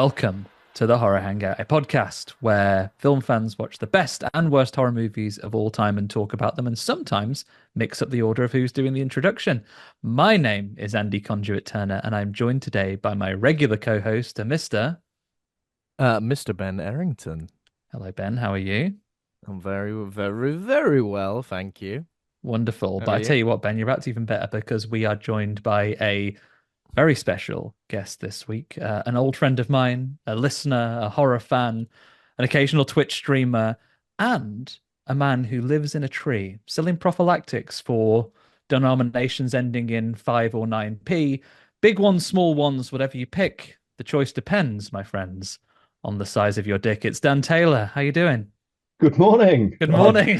Welcome to the Horror Hangout, a podcast where film fans watch the best and worst horror movies of all time and talk about them, and sometimes mix up the order of who's doing the introduction. My name is Andy Conduit Turner, and I'm joined today by my regular co-host, Mr. Mr. Ben Errington. Hello, Ben. How are you? I'm very, very, very well, thank you. Wonderful. How But are I you? tell you what, Ben, you're about to even better because we are joined by a very special guest this week. An old friend of mine, a listener, a horror fan, an occasional Twitch streamer, and a man who lives in a tree selling prophylactics for denominations ending in 5 or 9p. Big ones, small ones, whatever you pick. The choice depends, my friends, on the size of your dick. It's Dan Taylor. How you doing? Good morning. Good I'm morning.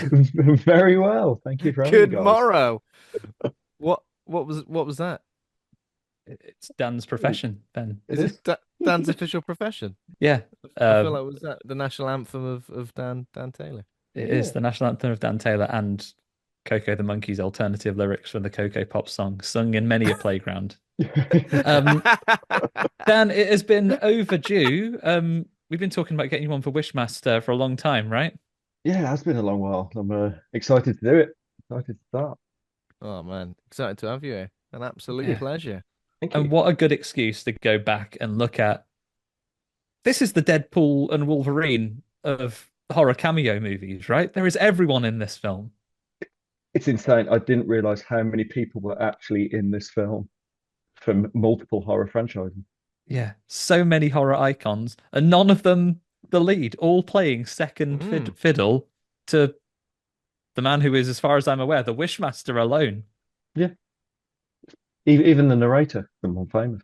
very well. Thank you for having me, Good guys. morrow. What was that? It's Dan's profession, Ben. It Is is. it Dan's official profession? Yeah. I feel Um, like was that the national anthem of Dan Taylor? It is Yeah. the national anthem of Dan Taylor and Coco the Monkey's alternative lyrics from the Coco Pop song, sung in many a playground. Um, Dan, it has been overdue. We've been talking about getting you on for Wishmaster for a long time, right? Yeah, it has been a long while. I'm excited to do it. Excited to start. Oh man, excited to have you here. An absolute Yeah. pleasure. Thank And you. what a good excuse to go back and look at. This is the Deadpool and Wolverine of horror cameo movies, right? There is everyone in this film. It's insane. I didn't realize how many people were actually in this film from multiple horror franchises. Yeah, so many horror icons, and none of them the lead, all playing second Mm. fiddle to the man who is, as far as I'm aware, the Wishmaster alone. Yeah. Even the narrator from One Famous.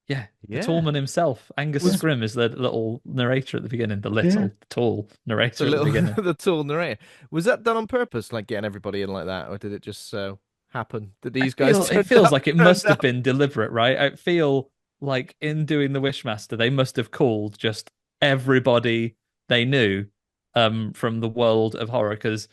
Yeah, the tall Yeah. man himself. Angus Was Scrim is the little narrator at the beginning, the Yeah. little tall the narrator at the little beginning. the tall narrator. Was that done on purpose, like getting everybody in like that, or did it just so happen that I these guys feel it turned feels up? like it Turned must have up? been deliberate, right? I feel like in doing the Wishmaster, they must have called just everybody they knew from the world of horror because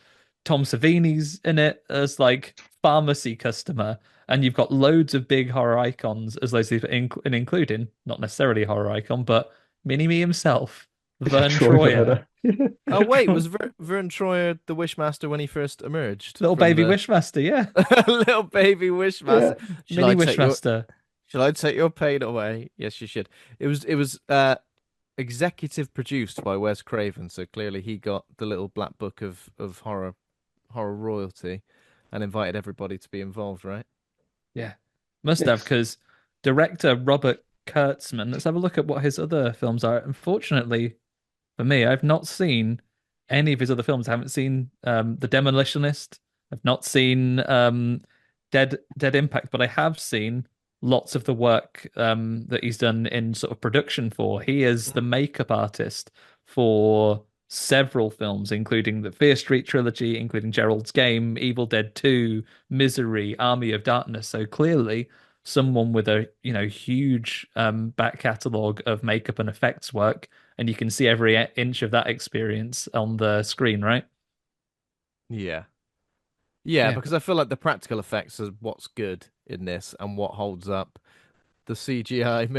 Tom Savini's in it as like pharmacy customer, and you've got loads of big horror icons as those people, and including not necessarily a horror icon, but Mini Me himself, Vern Troy Troyer, Verner. Oh wait, was Vern Troyer the Wishmaster when he first emerged little from baby the Wishmaster, yeah, little baby Yeah. Wishmaster? Shall Mini I take your Wishmaster. Shall I take your pain away? Yes, you should. It was executive produced by Wes Craven, so clearly he got the little black book of horror royalty and invited everybody to be involved, right? Yeah, must have Yes. because director Robert Kurtzman. Let's have a look at what his other films are. Unfortunately for me, I've not seen any of his other films. I haven't seen The Demolitionist. I've not seen Dead Impact, but I have seen lots of the work that he's done in sort of production for. He is the makeup artist for several films, including the Fear Street trilogy, including Gerald's Game, Evil Dead 2, Misery, Army of Darkness. So clearly someone with a, huge back catalogue of makeup and effects work, and you can see every inch of that experience on the screen, right? Yeah. Yeah, Yeah. because I feel like the practical effects are what's good in this and what holds up. The CGI,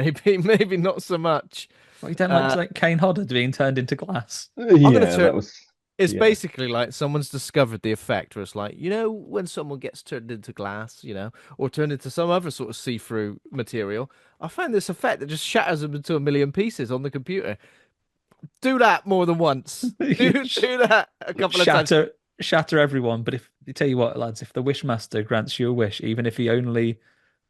maybe not so much. Well, you don't Uh, like Kane Hodder being turned into glass. I'm gonna Yeah, turn. that was It's yeah. basically like someone's discovered the effect where it's like, when someone gets turned into glass, or turned into some other sort of see-through material. I find this effect that just shatters them into a million pieces on the computer. Do that more than once. Do that a couple of times. shatter everyone. But if you tell you what, lads, if the Wishmaster grants you a wish, even if he only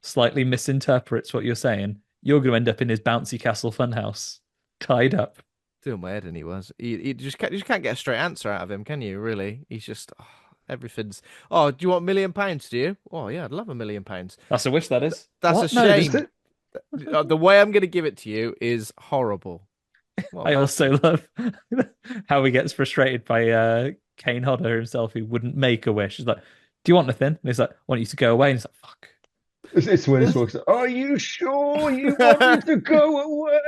slightly misinterprets what you're saying, you're going to end up in his bouncy castle funhouse, tied up. Still my head, and he was. He just can't get a straight answer out of him, can you? Really? He's just everything's. Oh, do you want £1 million? Do you? Oh yeah, I'd love £1 million. That's a wish, that is. That's a What? No, Is shame. it? The way I'm going to give it to you is horrible. What a I bastard. also love how he gets frustrated by Kane Hodder himself, who wouldn't make a wish. He's like, "Do you want nothing?" And he's like, "I want you to go away." And he's like, "Fuck." It's when he talks. Are you sure you want me to go away?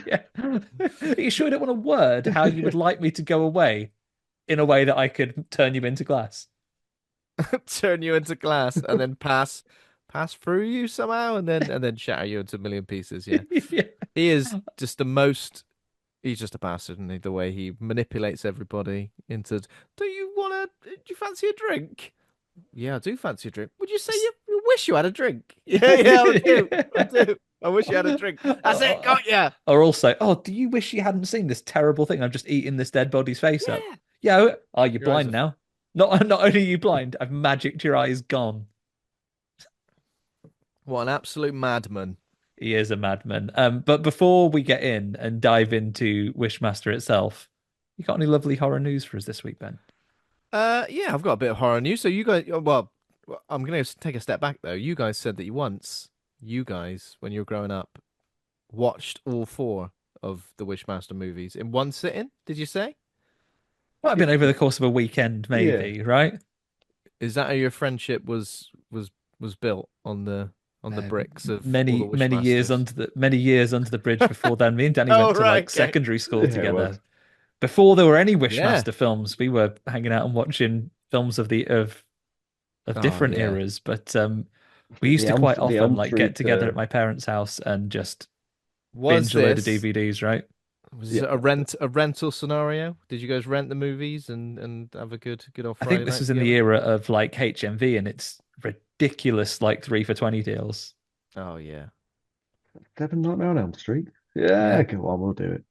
Yeah. Are you sure you don't want a word how you would like me to go away in a way that I could turn you into glass? Turn you into glass and then pass through you somehow and then shatter you into a million pieces. Yeah. Yeah. He is just the most. He's just a bastard, isn't he? The way he manipulates everybody into. Do you wanna? Do you fancy a drink? Yeah, I do fancy a drink. Would you say you wish you had a drink? Yeah, yeah, I do. I do. I wish you had a drink. That's it. Got ya. Or also, oh, do you wish you hadn't seen this terrible thing? I'm just eating this dead body's face up. Yeah. Yeah, are you Your eyes blind are. now? Not only are you blind, I've magicked your eyes gone. What an absolute madman. He is a madman. But before we get in and dive into Wishmaster itself, you got any lovely horror news for us this week, Ben? Yeah, I've got a bit of horror news. So you guys, well, I'm gonna take a step back though. You guys said that you guys, when you were growing up, watched all four of the Wishmaster movies in one sitting. Did you say? Might have been over the course of a weekend, Yeah. maybe, right? Is that how your friendship was built on the Uh, bricks of all the many years Wishmasters? Under the bridge before then. Me and Danny Oh went to right, like okay. secondary school Yeah, it together. was. Before there were any Yeah. Wishmaster films, we were hanging out and watching films of Oh different yeah. eras. But we used to quite The often Elm like get Street. together at my parents' house and just Was binge a load of this DVDs, right? was Yeah, it a rental scenario? Did you guys rent the movies and have a good old I think Friday this night was in the together? era of like HMV and it's ridiculous like 3 for 20 deals. Oh yeah. Seven Nightmare on Elm Street. Yeah, Yeah. go on, we'll do it.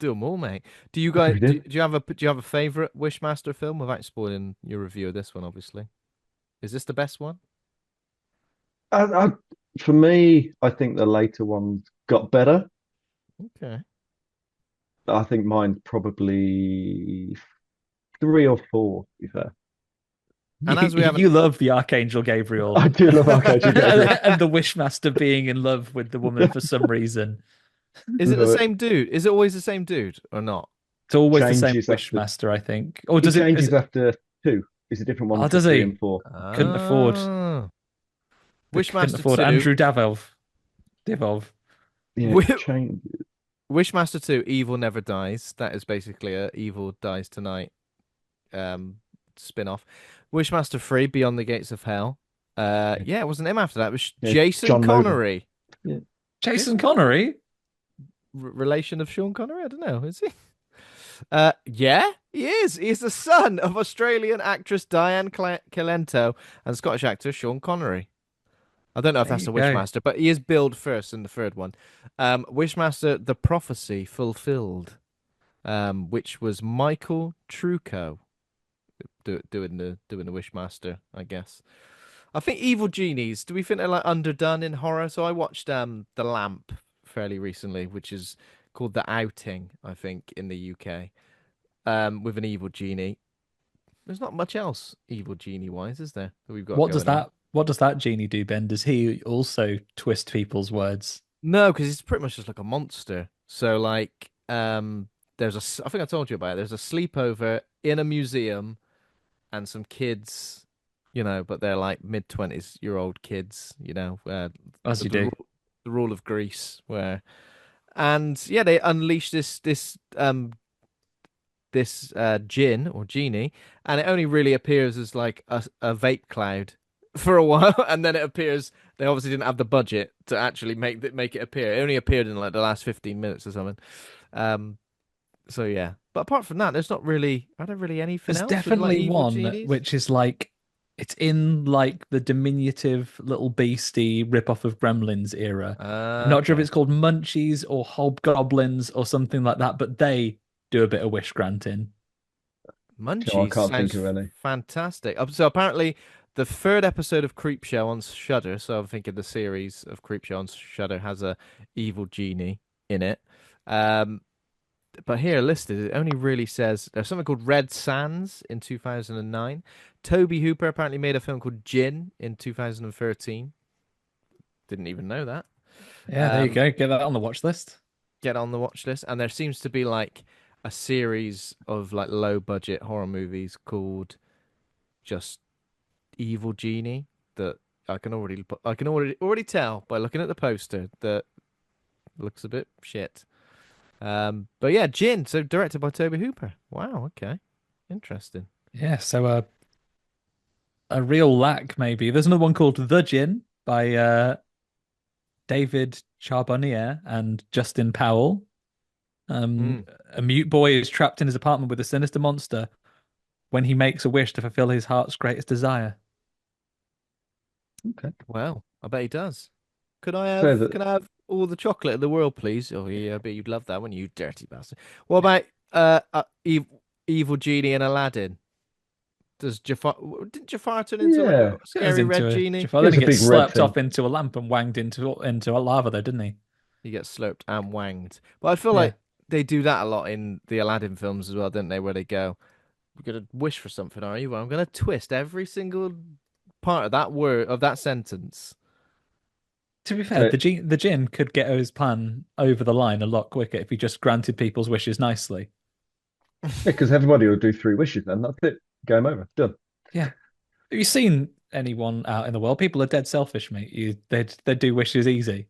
Do them all, mate. Do you Okay, guys we do you have a favorite Wishmaster film without spoiling your review of this one, obviously? Is this the best one? I, for me, I think the later ones got better. Okay. I think mine's probably three or four, to be fair. And as we haven't You love the Archangel Gabriel I do love Archangel Gabriel. and the Wishmaster being in love with the woman for some reason. is it the Love it. same dude? Is it always the same dude or not? It's always the same Changes after Wishmaster, I think. Or he does it? Is changes it? after two. It's a different one Oh, for does three he? and four. Couldn't afford. Ah. They couldn't Wishmaster afford 2. Andrew Davov. Yeah, Wi- change. Wishmaster 2, Evil Never Dies. That is basically a Evil Dies Tonight spin-off. Wishmaster 3, Beyond the Gates of Hell. Yeah, it wasn't him after that. It was Yeah, Jason John Logan. Connery. Yeah. Jason Connery. Relation of Sean Connery? I don't know. Is he? Yeah, he is. He's the son of Australian actress Diane Calento and Scottish actor Sean Connery. I don't know if There that's you the go. Wishmaster, but he is billed first in the third one. Wishmaster: The Prophecy Fulfilled, which was Michael Trucco doing the Wishmaster, I guess. I think Evil Genies. Do we think they're like underdone in horror? So I watched The Lamp fairly recently, which is called The Outing, I think, in the UK, with an evil genie. There's not much else evil genie wise, is there, that we've got going on? What does that genie do, Ben? Does he also twist people's words? No, because he's pretty much just like a monster. So like, I think I told you about it. There's a sleepover in a museum, and some kids, but they're like mid 20s-year-old kids, As you the do. the rule of Greece, and yeah, they unleash this djinn or genie, and it only really appears as like a vape cloud for a while, and then it appears. They obviously didn't have the budget to actually make it appear. It only appeared in like the last 15 minutes or something. Um, so yeah, but apart from that, there's not really, I don't really anything There's else with like definitely evil one genies. which is like it's in like the diminutive little beastie rip-off of Gremlins era. I'm not sure if Okay, it's called Munchies or Hobgoblins or something like that, but they do a bit of wish granting. No, I Munchies can't think sounds of any. fantastic. So apparently, the third episode of Creepshow on Shudder. So I'm thinking the series of Creepshow on Shudder has a evil genie in it. Um, but here listed, it only really says there's something called Red Sands in 2009. Toby Hooper apparently made a film called Djinn in 2013. Didn't even know that. Yeah, there you Um, go. Get that on the watch list. get on the watch list. And there seems to be like a series of like low budget horror movies called just Evil Genie that I can already tell by looking at the poster that looks a bit shit. But yeah, Jin, so directed by Toby Hooper. Wow, okay. Interesting. Yeah, so a real lack maybe. There's another one called The Gin by David Charbonnier and Justin Powell. Mm. A mute boy is trapped in his apartment with a sinister monster when he makes a wish to fulfill his heart's greatest desire. Okay. Well, I bet he does. So that Can I have all the chocolate in the world, please? Oh yeah, I bet you'd love that one, you dirty bastard. What about evil genie and Aladdin? Does Jafar didn't Jafar turn into like a yeah, Goes scary red into a genie? Jafar. he Then was he a gets big red slapped thing. off into a lamp and wanged into a lava, though, didn't he? He gets slurped and wanged. But I feel Yeah. like they do that a lot in the Aladdin films as well, don't they? Where they go, "You're gonna wish for something, are you? Well, I'm gonna twist every single part of that word of that sentence." To be fair, So the djinn could get his plan over the line a lot quicker if he just granted people's wishes nicely. yeah, because everybody will do three wishes, then that's it. Game over. Done. Yeah. Have you seen anyone out in the world? People are dead selfish, mate. They do wishes easy.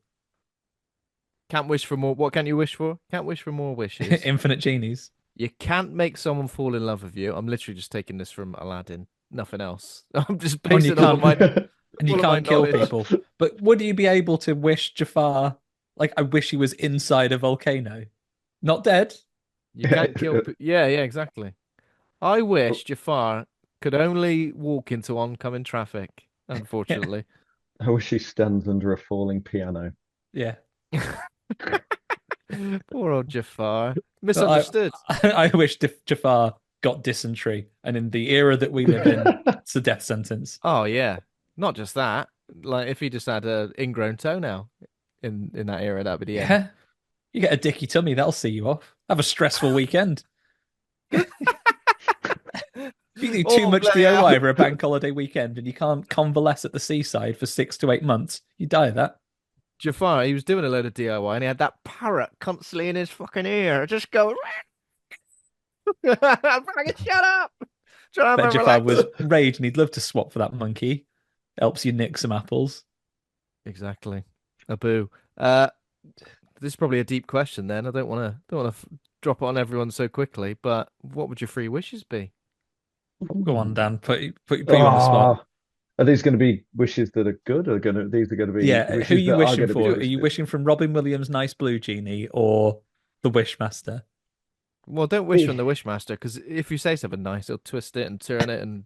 Can't wish for more. What can you wish for? Can't wish for more wishes. Infinite genies. You can't make someone fall in love with you. I'm literally just taking this from Aladdin. Nothing else. I'm just Oh, and you basing can't and you all of my can't kill knowledge. people. But would you be able to wish Jafar like I wish he was inside a volcano? Not dead. You can't kill. Yeah, yeah, exactly. I wish Jafar could only walk into oncoming traffic. Yeah. Unfortunately. I wish he stands under a falling piano. Yeah. Poor old Jafar. I Misunderstood. I wish Jafar got dysentery, and in the era that we live in, it's a death sentence. Oh yeah. Not just that. Like if he just had a ingrown toenail in that era, that'd be the end. Yeah. You get a dicky tummy, that'll see you off. Have a stressful weekend. You do too Oh much bloody hell. DIY over a bank holiday weekend and you can't convalesce at the seaside for 6 to 8 months. You die of that. Jafar, he was doing a load of DIY and he had that parrot constantly in his fucking ear, just going, fucking shut up. Try Bet and Jafar relax. was raging. He'd love to swap for that monkey. Helps you nick some apples. Exactly. A boo. This is probably a deep question then. I don't want to drop it on everyone so quickly, but what would your three wishes be? Go on, Dan. Put you on the spot. Ah, are these going to be wishes that are good, or these are going to be Yeah, who are wishes you that are wishing going to be for? Are you twisted? wishing from Robin Williams' Nice Blue Genie or the Wishmaster? Well, don't wish from the Wishmaster, because if you say something nice, he'll twist it and turn it and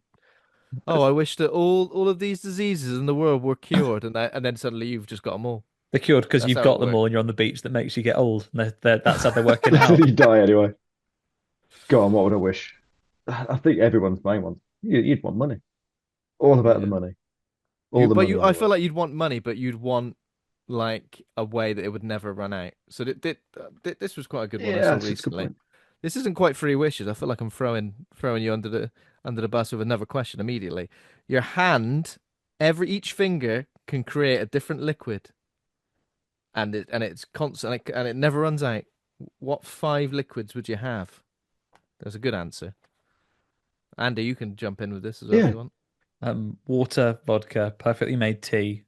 oh, I wish that all of these diseases in the world were cured, and then suddenly you've just got them all. They're cured because That's you've how it got them works. all and you're on the beach that makes you get old. That's how they're working it out. You die anyway. Go on, what would I wish? I think everyone's main one. You'd want money. All about the Yeah. money. All the money in I the feel world. like you'd want money, but you'd want like a way that it would never run out. So this was quite a good one I Yeah, saw that's a good recently. point. This isn't quite three wishes. I feel like I'm throwing you under the bus with another question immediately. Your hand, each finger can create a different liquid, and it's constant and it never runs out. What five liquids would you have? That's a good answer. Andy, you can jump in with this as well if Yeah. you want. Water, vodka, perfectly made tea.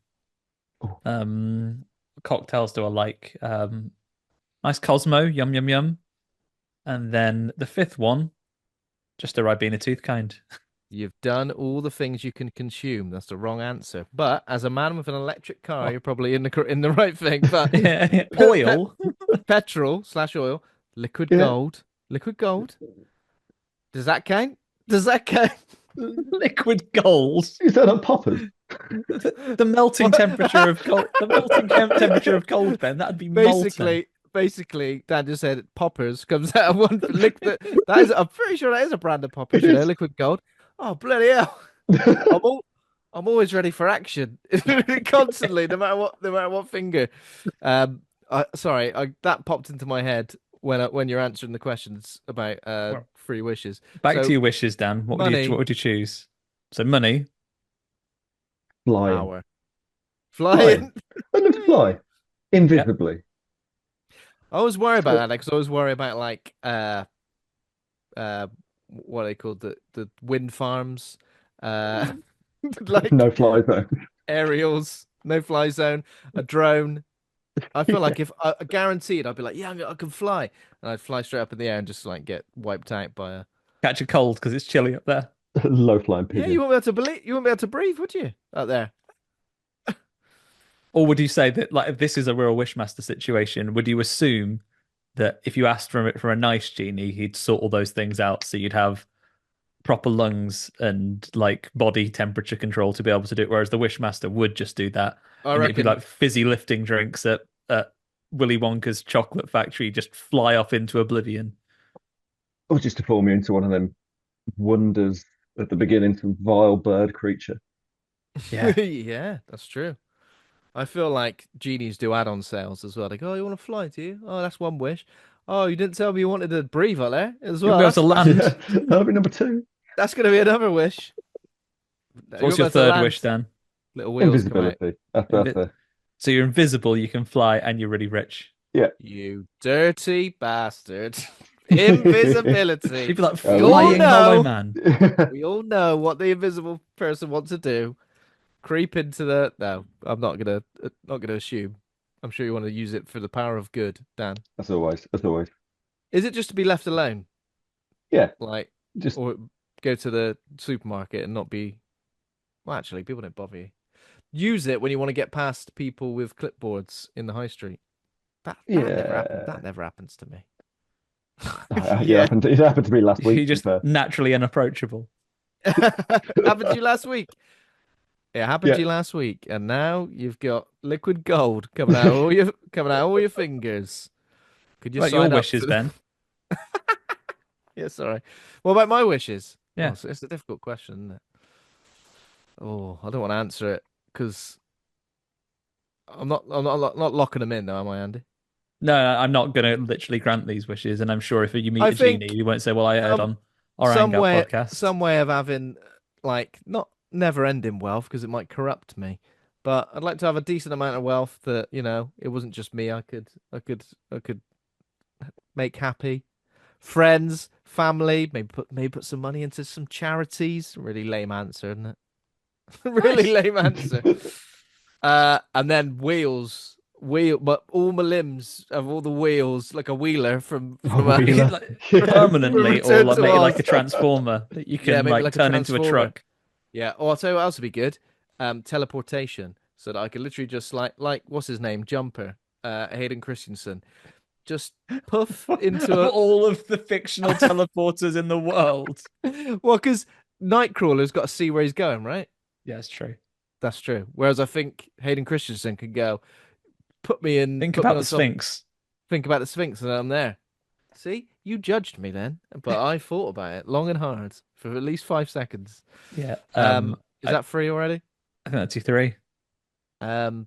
Oh, Um, Cocktails do I like? Nice Cosmo, yum yum yum. And then the fifth one, just a Ribena tooth kind. You've done all the things you can consume. That's the wrong answer. But as a man with an electric car, Oh, you're probably in the right thing. But yeah, pe- pe- oil, petrol/oil, liquid yeah. gold, liquid gold. Does that count? Does that count? liquid gold. Is that not poppers? The melting temperature of gold. The melting temperature of gold, Ben. That'd be molten. Basically, Dan just said poppers comes out of one liquid. That is, I'm pretty sure that is a brand of poppers. It You know, is. liquid gold. Oh bloody hell! I'm all, I'm always ready for action, constantly, no matter what finger. Sorry, that popped into my head when you're answering the questions about Well, free wishes. back to So your wishes, Dan. What money, would you choose? So money. Flying. power, Flying. flying. I love to fly. Yeah. Invisibly. I always worry about that because I always worry about like what are they called, the wind farms, uh like No fly zone. aerials, no fly zone, a drone. I feel like if guaranteed, I'd be like, yeah, I can fly, and I'd fly straight up in the air and just like get wiped out by a. Catch a cold because it's chilly up there. Low flying Yeah, pigeon. you won't be able to breathe, would you, out there? Or would you say that like if this is a real Wishmaster situation, would you assume that if you asked for a nice genie, he'd sort all those things out, so you'd have proper lungs and like body temperature control to be able to do it, whereas the Wishmaster would just do that, I and it'd be reckon like fizzy lifting drinks at Willy Wonka's chocolate factory, just fly off into oblivion. Or just to form you into one of them wonders at the beginning, some vile bird creature. Yeah. yeah, that's true. I feel like genies do add-on sales as well. They go, "Oh, you want to fly, do you? Oh, that's one wish. Oh, you didn't tell me you wanted to breathe out there as You'll well. be able to Yeah, land. that'll be number two. That's going to be another wish. So You'll what's be your able to third land. wish, Dan? Little wheels come out. Invisibility. That's Invi- it. so you're invisible, you can fly, and you're really rich. Yeah. You dirty bastard. You'd Invisibility. be like We all flying Hollow know. Man. We all know what the invisible person wants to do. Creep into the. No, I'm not gonna assume. I'm sure you want to use it for the power of good, Dan. As always. As always. Is it just to be left alone, Yeah. like, Just or go to the supermarket and not be? Well, actually, people don't bother you. Use it when you want to get past people with clipboards in the high street. That never happens. yeah. That never happens to me. Yeah, Yeah, it happened to me last week, You're to be just fair. naturally unapproachable. happened to you last week. It happened Yeah. to you last week, and now you've got liquid gold coming out all your fingers. Could you Right, your sign up wishes, for the... Ben. Yeah, sorry. What about my wishes? Yeah. Oh, so it's a difficult question, isn't it? Oh, I don't want to answer it because I'm not locking them in, though, am I, Andy? No, I'm not going to literally grant these wishes, and I'm sure if you meet I a genie, think you won't say, "Well, I heard some on our some Hangout way podcast." some way of having like not never ending wealth because it might corrupt me. But I'd like to have a decent amount of wealth that, it wasn't just me. I could make happy. Friends, family, maybe put some money into some charities. Really lame answer, isn't it? Really Nice. lame answer. And then but all my limbs of all the wheels, like a wheeler from Oh, from wheeler. Like, Yeah. permanently, or Return like to make it like Mars. a transformer that you Yeah, can maybe like like a turn into a transformer. truck. Yeah. Or I'll tell you what else would be good. Teleportation, so that I could literally just like what's his name, Jumper, Hayden Christensen, just puff into a. All of the fictional teleporters in the world. Well, because Nightcrawler's got to see where he's going, right? Yeah, it's true. That's true. Whereas I think Hayden Christensen can go, put me in, Think put me about on the top, Sphinx. think about the Sphinx, and I'm there. See, you judged me then, but I thought about it long and hard for at least 5 seconds. Yeah. Is that free already? I think that's you three. Um,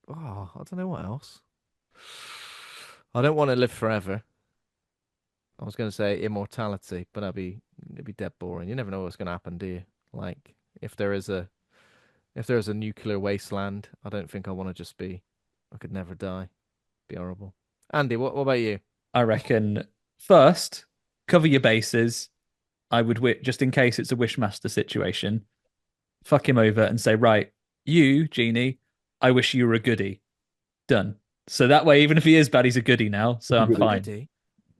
I don't know what else. I don't want to live forever. I was going to say immortality, but it'd be dead boring. You never know what's going to happen, do you? Like if there is a nuclear wasteland, I don't think I want to just be. I could never die. Be horrible. Andy, what about you? I reckon first, cover your bases. I would just in case it's a Wishmaster situation, fuck him over and say, right, you, Genie, I wish you were a goodie. Done. So that way, even if he is bad, he's a goodie now. So I'm fine. Goody.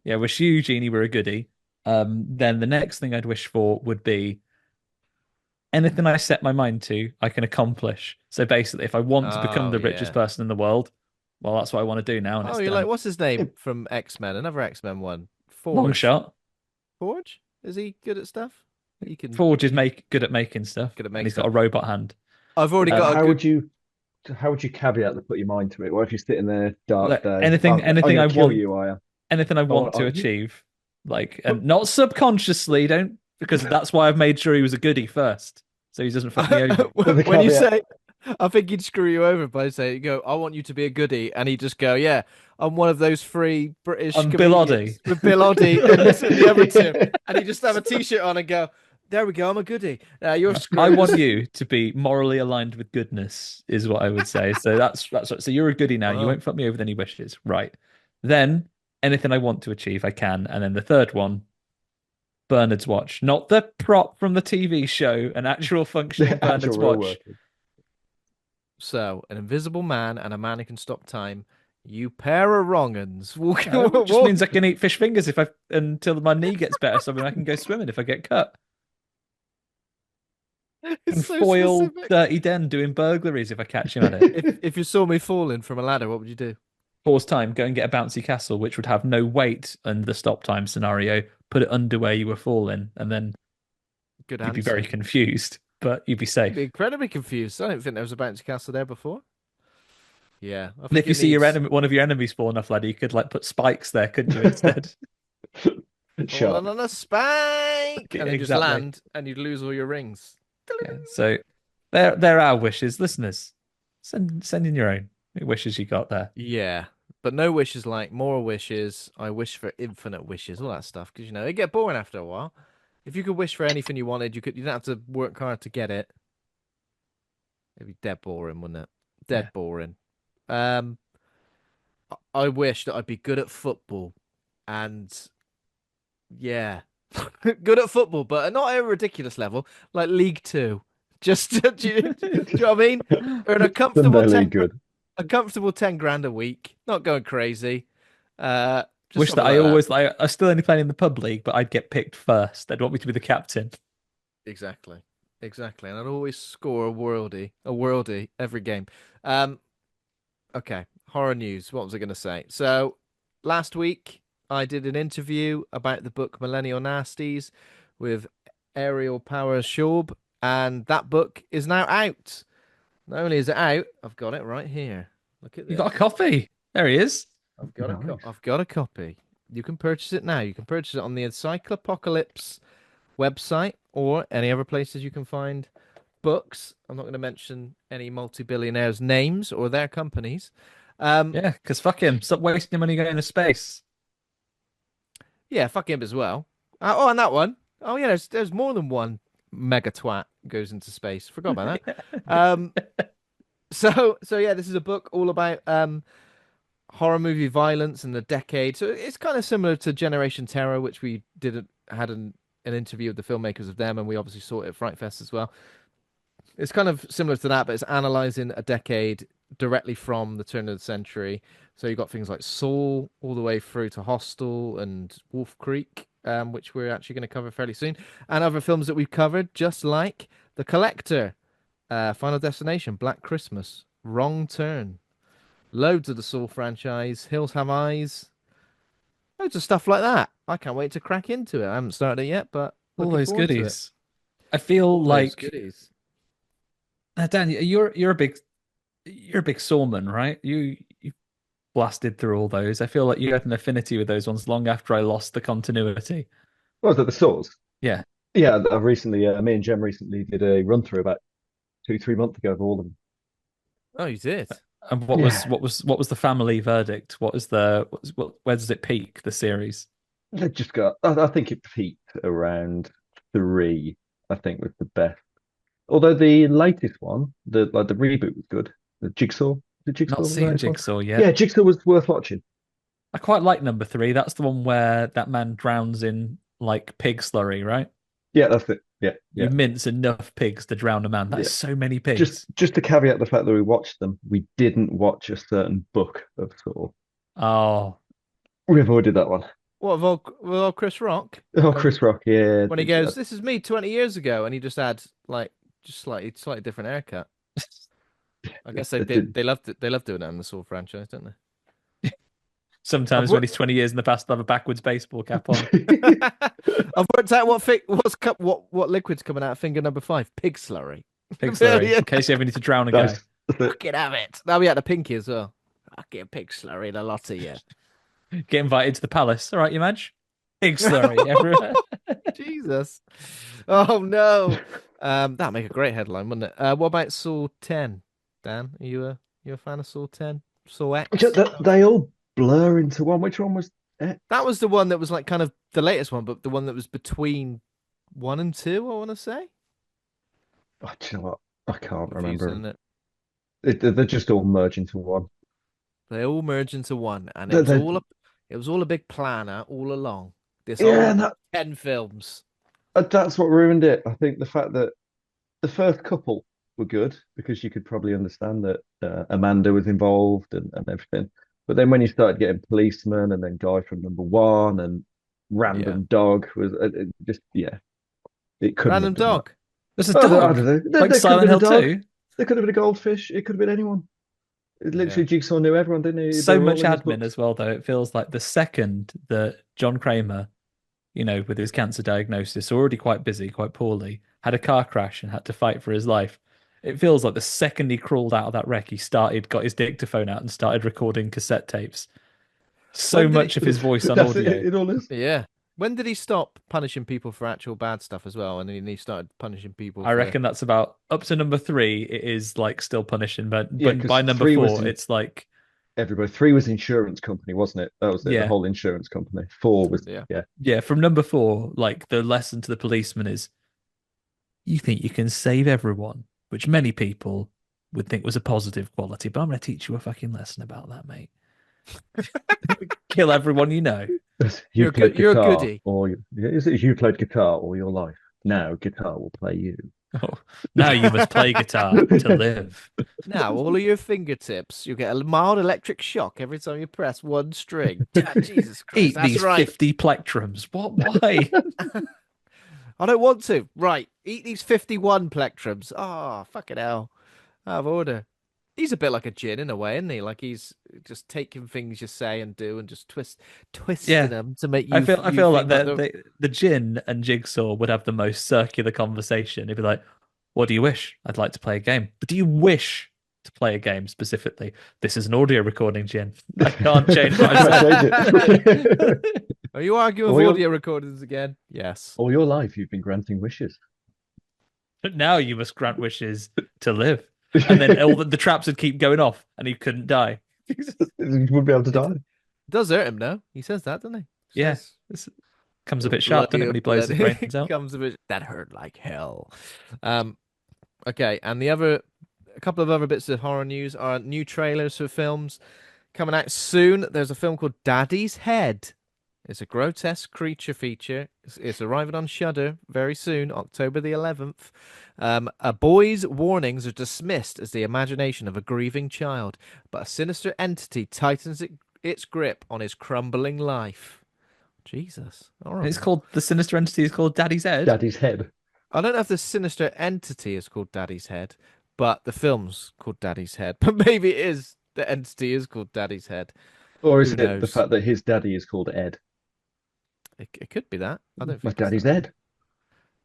Yeah, wish you, Genie, were a goodie. Then the next thing I'd wish for would be anything I set my mind to, I can accomplish. So basically, if I want to become Oh the richest yeah. person in the world, well, that's what I want to do now, and Oh, it's you're done. like what's his name from X-Men? Another X-Men one. Long Forge. shot. Forge? Is he good at stuff? He can. Forge is good at making stuff, Good at and making he's got stuff. a robot hand. I've already got a How good. would you caveat that put your mind to it? What if you're sitting there, dark Like, day? anything, I'm anything I gonna kill want, you, I am. anything I Oh, want to are you? achieve, like, and not subconsciously, don't, because that's why I've made sure he was a goodie first, so he doesn't fuck me over. So the When you caveat, say, I think he'd screw you over by saying, I want you to be a goodie," and he'd just go, "Yeah, I'm one of those free British I'm Bill comedians Oddie. with Bill Oddie and the other two," yeah. and he just have a T-shirt on and go, "There we go, I'm a goodie. You're I screwed." want you to be morally aligned with goodness, is what I would say. So so you're a goodie now. You Well, won't fuck me over with any wishes, right? Then anything I want to achieve, I can. And then the third one, Bernard's watch, not the prop from the TV show, an actual functioning The actual Bernard's real watch. working. so an invisible man and a man who can stop time. You pair of wrong-uns. No, it just means I can eat fish fingers if I until my knee gets better, so I can go swimming if I get cut. And It's so foil specific. Dirty Den doing burglaries if I catch him at it. If you saw me falling from a ladder, what would you do? Pause time, go and get a bouncy castle, which would have no weight under the stop time scenario. Put it under where you were falling, and then Good you'd be very answer. confused, but you'd be You'd be safe. incredibly confused. I don't think there was a bouncy castle there before. Yeah, I And think if you it see your needs enemy, one of your enemies falling off ladder, you could like put spikes there, couldn't you, instead? falling Sharp. on a spike, Yeah, and then just exactly. land, and you'd lose all your rings. Yeah. So there are wishes, listeners. Send in your own wishes you got there. Yeah, but no wishes like more wishes. I wish for infinite wishes, all that stuff, because it get boring after a while. If you could wish for anything you wanted, you don't have to work hard to get it. It'd be dead boring, wouldn't it? Yeah. Dead boring. Um, I wish that I'd be good at football, and yeah, good at football, but not at a ridiculous level, like League Two. Just do you know what I mean? Earn Sunday League good. a comfortable 10 grand a week, not going crazy. Just Wish that something I like that. always like. I still only playing in the pub league, but I'd get picked first. They'd want me to be the captain. Exactly, exactly, and I'd always score a worldie every game. Um, okay, horror news. What was I going to say? So last week I did an interview about the book Millennial Nasties with Ariel Power Shaub, and that book is now out. Not only is it out, I've got it right here. Look at You got a this. copy. There he is. Nice. I've got a copy. You can purchase it now. You can purchase it on the Encyclopocalypse website or any other places you can find books. I'm not going to mention any multi-billionaires' names or their companies. Yeah, because fuck him. Stop wasting your money going to space. Yeah, fuck him as well. Oh, and that one. Oh yeah, there's more than one mega twat goes into space. Forgot about that. Um, so yeah, this is a book all about horror movie violence in the decade. So it's kind of similar to Generation Terror, which we did had an interview with the filmmakers of them, and we obviously saw it at Fright Fest as well. It's kind of similar to that, but it's analyzing a decade directly from the turn of the century. So you've got things like Saw all the way through to Hostel and Wolf Creek, which we're actually going to cover fairly soon, and other films that we've covered, just like The Collector, Final Destination, Black Christmas, Wrong Turn, loads of the Saw franchise, Hills Have Eyes, loads of stuff like that. I can't wait to crack into it. I haven't started it yet, but All looking those forward to it. goodies. I feel All those like goodies. Dan, you're a big Sawman, right? You blasted through all those. I feel like you had an affinity with those ones long after I lost the continuity. What was it? The Saws? Yeah. Yeah, I've recently, me and Jem recently did a run through about 2, 3 months ago of all of them. Oh, you did? And Yeah, what was the family verdict? Where does it peak, the series? they just got. I think it peaked around three. I think was the best. Although the latest one, the reboot was good. The Jigsaw, the Not Jigsaw was the seen latest one. Jigsaw Yeah, yet. Jigsaw was worth watching. I quite like number three. That's the one where that man drowns in like pig slurry, right? Yeah, that's it. Yeah, You yeah, mince enough pigs to drown a man. yeah. That's so many Just pigs. just to caveat the fact that we watched them, we didn't watch a certain book of Saw. Oh, We avoided that one. What with all Chris Rock? Oh, Chris Rock, yeah. When he goes, "This is me 20 years ago," and he just had like just slightly different haircut. I guess they It did. did. They love doing that in the Saw franchise, don't sometimes when he's 20 years in the past, they'll have a backwards baseball cap on. they? I've worked out what liquid's coming out of finger number 5. Pig slurry. Pig There slurry, you in case you ever need to drown a guy. That's it. fucking have it. That'll be at the pinky as well. Fucking pig slurry, the lot of you. Get invited to the palace. All right, you Madge? Pig slurry everywhere. Jesus. Oh no. That'd make a great headline, wouldn't it? What about Saw 10? Dan, you a fan of Saw 10? Saw X? They all blur into one. Which one was it? That was the one that was like kind of the latest one, but the one that was between 1 and 2, I want to say. Oh, do you know what? I can't Confusing, remember. isn't it? They're just all merge into one. They all merged into one, and They, they, it was all a big planner all along. This yeah, whole and 10 films. that's what ruined it. I think the fact that the first couple were good because you could probably understand that Amanda was involved and everything. But then when you started getting policemen and then guy from number one and Yeah. random dog was it just yeah, it couldn't have Random done that. dog. There's a I dog, don't know. like There could have Silent been a Hill dog. 2. There could have been a goldfish. It could have been anyone. Yeah. Literally, Jigsaw knew everyone, didn't he? They So were all much in his admin books. as well, though. It feels like the second that John Kramer, with his cancer diagnosis, already quite busy, quite poorly, had a car crash and had to fight for his life. It feels like the second he crawled out of that wreck, got his dictaphone out and started recording cassette tapes. So When did much he? of his voice on That's it. audio. It all is. Yeah. When did he stop punishing people for actual bad stuff as well? And then he started punishing people I for. reckon that's about up to number three. It is like still punishing, but Yeah, by because number three was four, in it's like everybody. Three was insurance company, wasn't it? That was it. The yeah, whole insurance company. Four was Yeah. yeah. yeah. From number four, like the lesson to the policeman is you think you can save everyone, which many people would think was a positive quality, but I'm going to teach you a fucking lesson about that, mate. Kill everyone you know. You've played You're a guitar, goodie. is it you played guitar all your life? Now guitar will play you. Oh, now you must play guitar to live. Now all of your fingertips, you get a mild electric shock every time you press one string. Yeah, Jesus Christ, Eat that's these right. 50 plectrums. What? Why? I don't want to. Right, eat these 51 plectrums. Oh, fucking hell. Out of order. He's a bit like a djinn in a way, isn't he? Like he's just taking things you say and do and just twisting Yeah. them to make I you feel like think like the the Jin and Jigsaw would have the most circular conversation. He'd be like, "What do you wish? I'd like to play a game. But do you wish to play a game specifically? This is an audio recording, Jin. I can't change what I Can't change said." it. Are you arguing all with your audio recordings again? Yes. all your life you've been granting wishes. But now you must grant wishes to live. And then all the traps would keep going off, and he couldn't die. You wouldn't be able to It die. does hurt him, no? He says that, doesn't he? Yeah, Says, this comes a "It'll bit sharp, blow doesn't it, you when he up, blows his blood." brains out? Comes a bit that hurt like hell. Um, okay, and a couple of other bits of horror news are new trailers for films coming out soon. There's a film called Daddy's Head. It's a grotesque creature feature. It's arriving on Shudder very soon, October the 11th. A boy's warnings are dismissed as the imagination of a grieving child, but a sinister entity tightens its grip on his crumbling life. Jesus. And it's Horrible. called the sinister entity is called Daddy's Head. Daddy's head. I don't know if the sinister entity is called Daddy's Head, but the film's called Daddy's Head. But maybe the entity is called Daddy's Head. Or is Who it the knows? fact that his daddy is called Ed? It could be that. I don't My think it's daddy's that. Ed.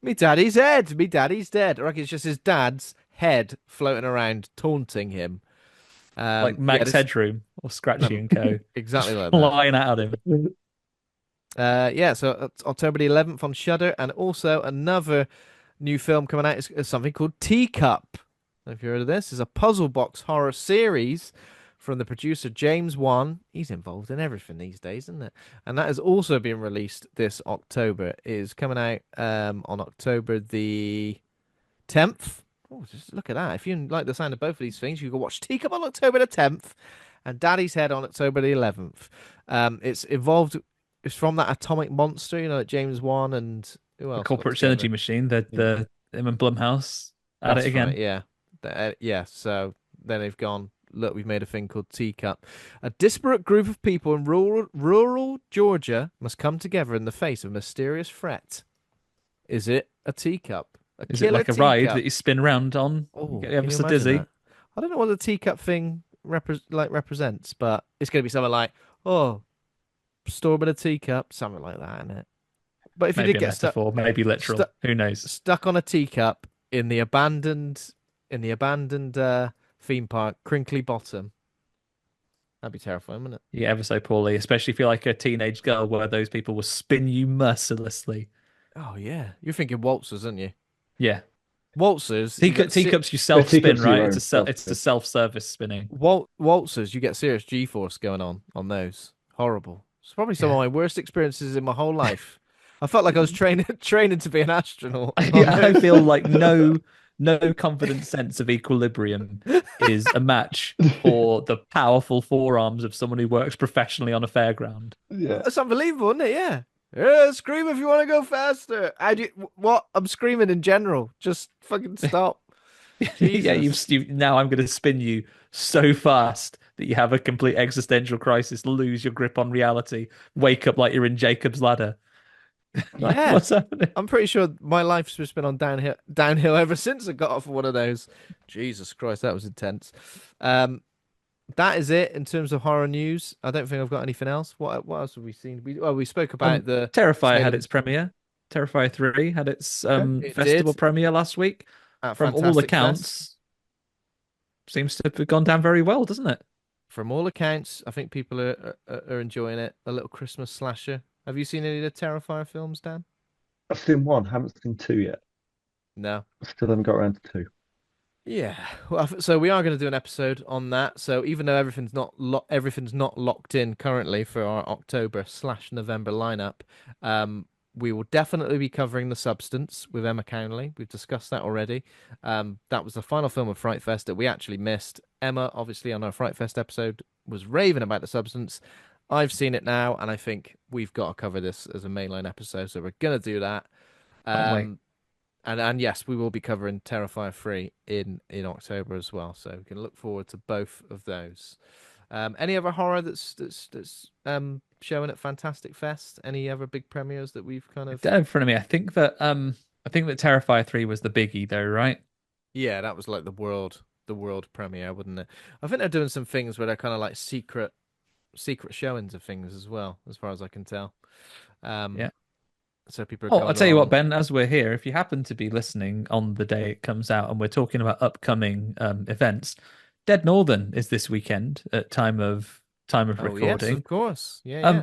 Me daddy's head. Me daddy's dead. I reckon it's just his dad's head floating around, taunting him. Like Yeah, Max Headroom or Scratchy and Co. exactly Just like that. flying out at him. Yeah, so it's October the 11th on Shudder, and also another new film coming out is something called Teacup. If you heard of this, it's a puzzle box horror series from the producer James Wan. He's involved in everything these days, isn't it? And that has also been released this October. It is coming out on October the 10th. Oh, just look at that. If you like the sound of both of these things, you can watch Teacup on October the 10th and Daddy's Head on October the 11th. It's involved. It's from that atomic monster, like James Wan and who The else? corporate synergy machine, the him and Blumhouse at That's it again. right, yeah. Yeah, so then they've gone, look, we've made a thing called Teacup. A disparate group of people in rural Georgia must come together in the face of a mysterious threat. Is it a teacup? Is it like a Killer ride teacup? that you spin around on? Oh, You get can ever you so imagine dizzy. that? I don't know what the teacup thing represents, but it's going to be something like, oh, storming a teacup, something like that, isn't it? But if you Maybe did a get stuck metaphor, maybe literal. Who knows? stuck on a teacup in the abandoned theme park, Crinkly Bottom, that'd be terrifying, wouldn't it? Yeah, ever so poorly, especially if you're like a teenage girl where those people will spin you mercilessly. Oh yeah, you're thinking waltzers, aren't you? Yeah. Waltzers, you get Teacups you Yeah, self spin, teacups are right? your It's own a self. it's a self-service spinning. waltzers, you get serious G-force going on those. Horrible. It's probably some of Yeah. my worst experiences in my whole life. I felt like I was training to be an astronaut. I feel like no confident sense of equilibrium is a match for the powerful forearms of someone who works professionally on a fairground. Yeah. That's unbelievable, isn't it? Yeah. Yeah, scream if you want to go faster. What? I'm screaming in general. Just fucking stop. Yeah, Jesus. now I'm going to spin you so fast that you have a complete existential crisis, lose your grip on reality, wake up like you're in Jacob's Ladder. Yeah, What's happening? I'm pretty sure my life's just been on downhill ever since I got off of one of those. Jesus Christ, that was intense. Um, that is it in terms of horror news. I don't think I've got anything else. What else have we seen? We spoke about the Terrifier had its Salem's. premiere. Terrifier 3 had its Okay. It festival did premiere last week. at From all Fantastic Fest. accounts, seems to have gone down very well, doesn't it? From all accounts, I think people are enjoying it. A little Christmas slasher. Have you seen any of the Terrifier films, Dan? I've seen one, haven't seen two yet. No. Still haven't got around to two. Yeah. Well, so we are going to do an episode on that. So even though everything's not locked in currently for our October/November lineup, we will definitely be covering The Substance with Emma Cownley. We've discussed that already. That was the final film of Fright Fest that we actually missed. Emma, obviously, on our Fright Fest episode, was raving about The Substance. I've seen it now, and I think we've got to cover this as a mainline episode. So we're gonna do that. Can't wait. And yes, we will be covering Terrifier 3 in October as well. So we can look forward to both of those. Any other horror that's showing at Fantastic Fest? Any other big premieres that we've kind of? In front of me, I think that Terrifier 3 was the biggie though, right? Yeah, that was like the world premiere, wouldn't it? I think they're doing some things where they're kind of like secret showings of things as well, as far as I can tell. Um, Yeah. so people are Oh, I'll going tell you what, along. Ben, as we're here, if you happen to be listening on the day it comes out and we're talking about upcoming events, Dead Northern is this weekend at time of Oh yes, of recording. course. Yeah, yeah. Um,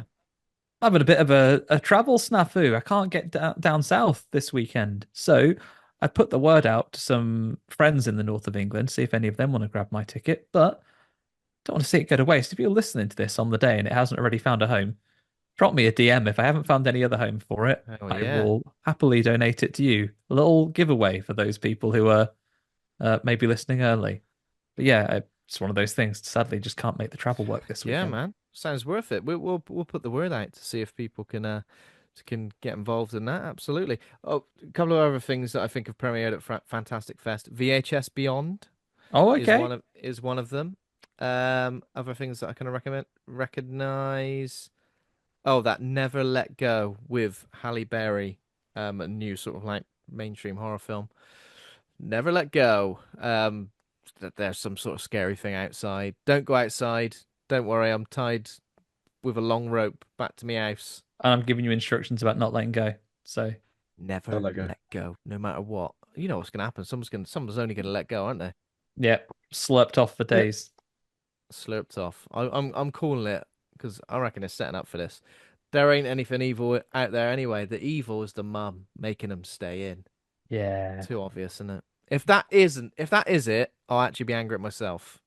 I'm having a bit of a travel snafu. I can't get down south this weekend. So I put the word out to some friends in the north of England, see if any of them want to grab my ticket. But don't want to see it go to waste. If you're listening to this on the day and it hasn't already found a home, drop me a DM. If I haven't found any other home for it, Oh I yeah. will happily donate it to you. A little giveaway for those people who are maybe listening early. But yeah, it's one of those things. Sadly, just can't make the travel work this Yeah, weekend. man. Sounds worth it. We'll put the word out to see if people can get involved in that. Absolutely. Oh, a couple of other things that I think have premiered at Fantastic Fest. VHS Beyond Oh, is okay. one of them. Other things that I kind of recognize. Oh, that Never Let Go with Halle Berry. A new sort of like mainstream horror film. Never Let Go. That there's some sort of scary thing outside. Don't go outside. Don't worry, I'm tied with a long rope back to my house. And I'm giving you instructions about not letting go. So Don't Never let go. let go, no matter what. You know what's gonna happen. Someone's only gonna let go, aren't they? yeah, slurped off for Yep. days. Slurped off. I'm calling it because I reckon it's setting up for this. There ain't anything evil out there anyway. The evil is the mum making them stay in. Yeah. Too obvious, isn't it? If that is it, I'll actually be angry at myself.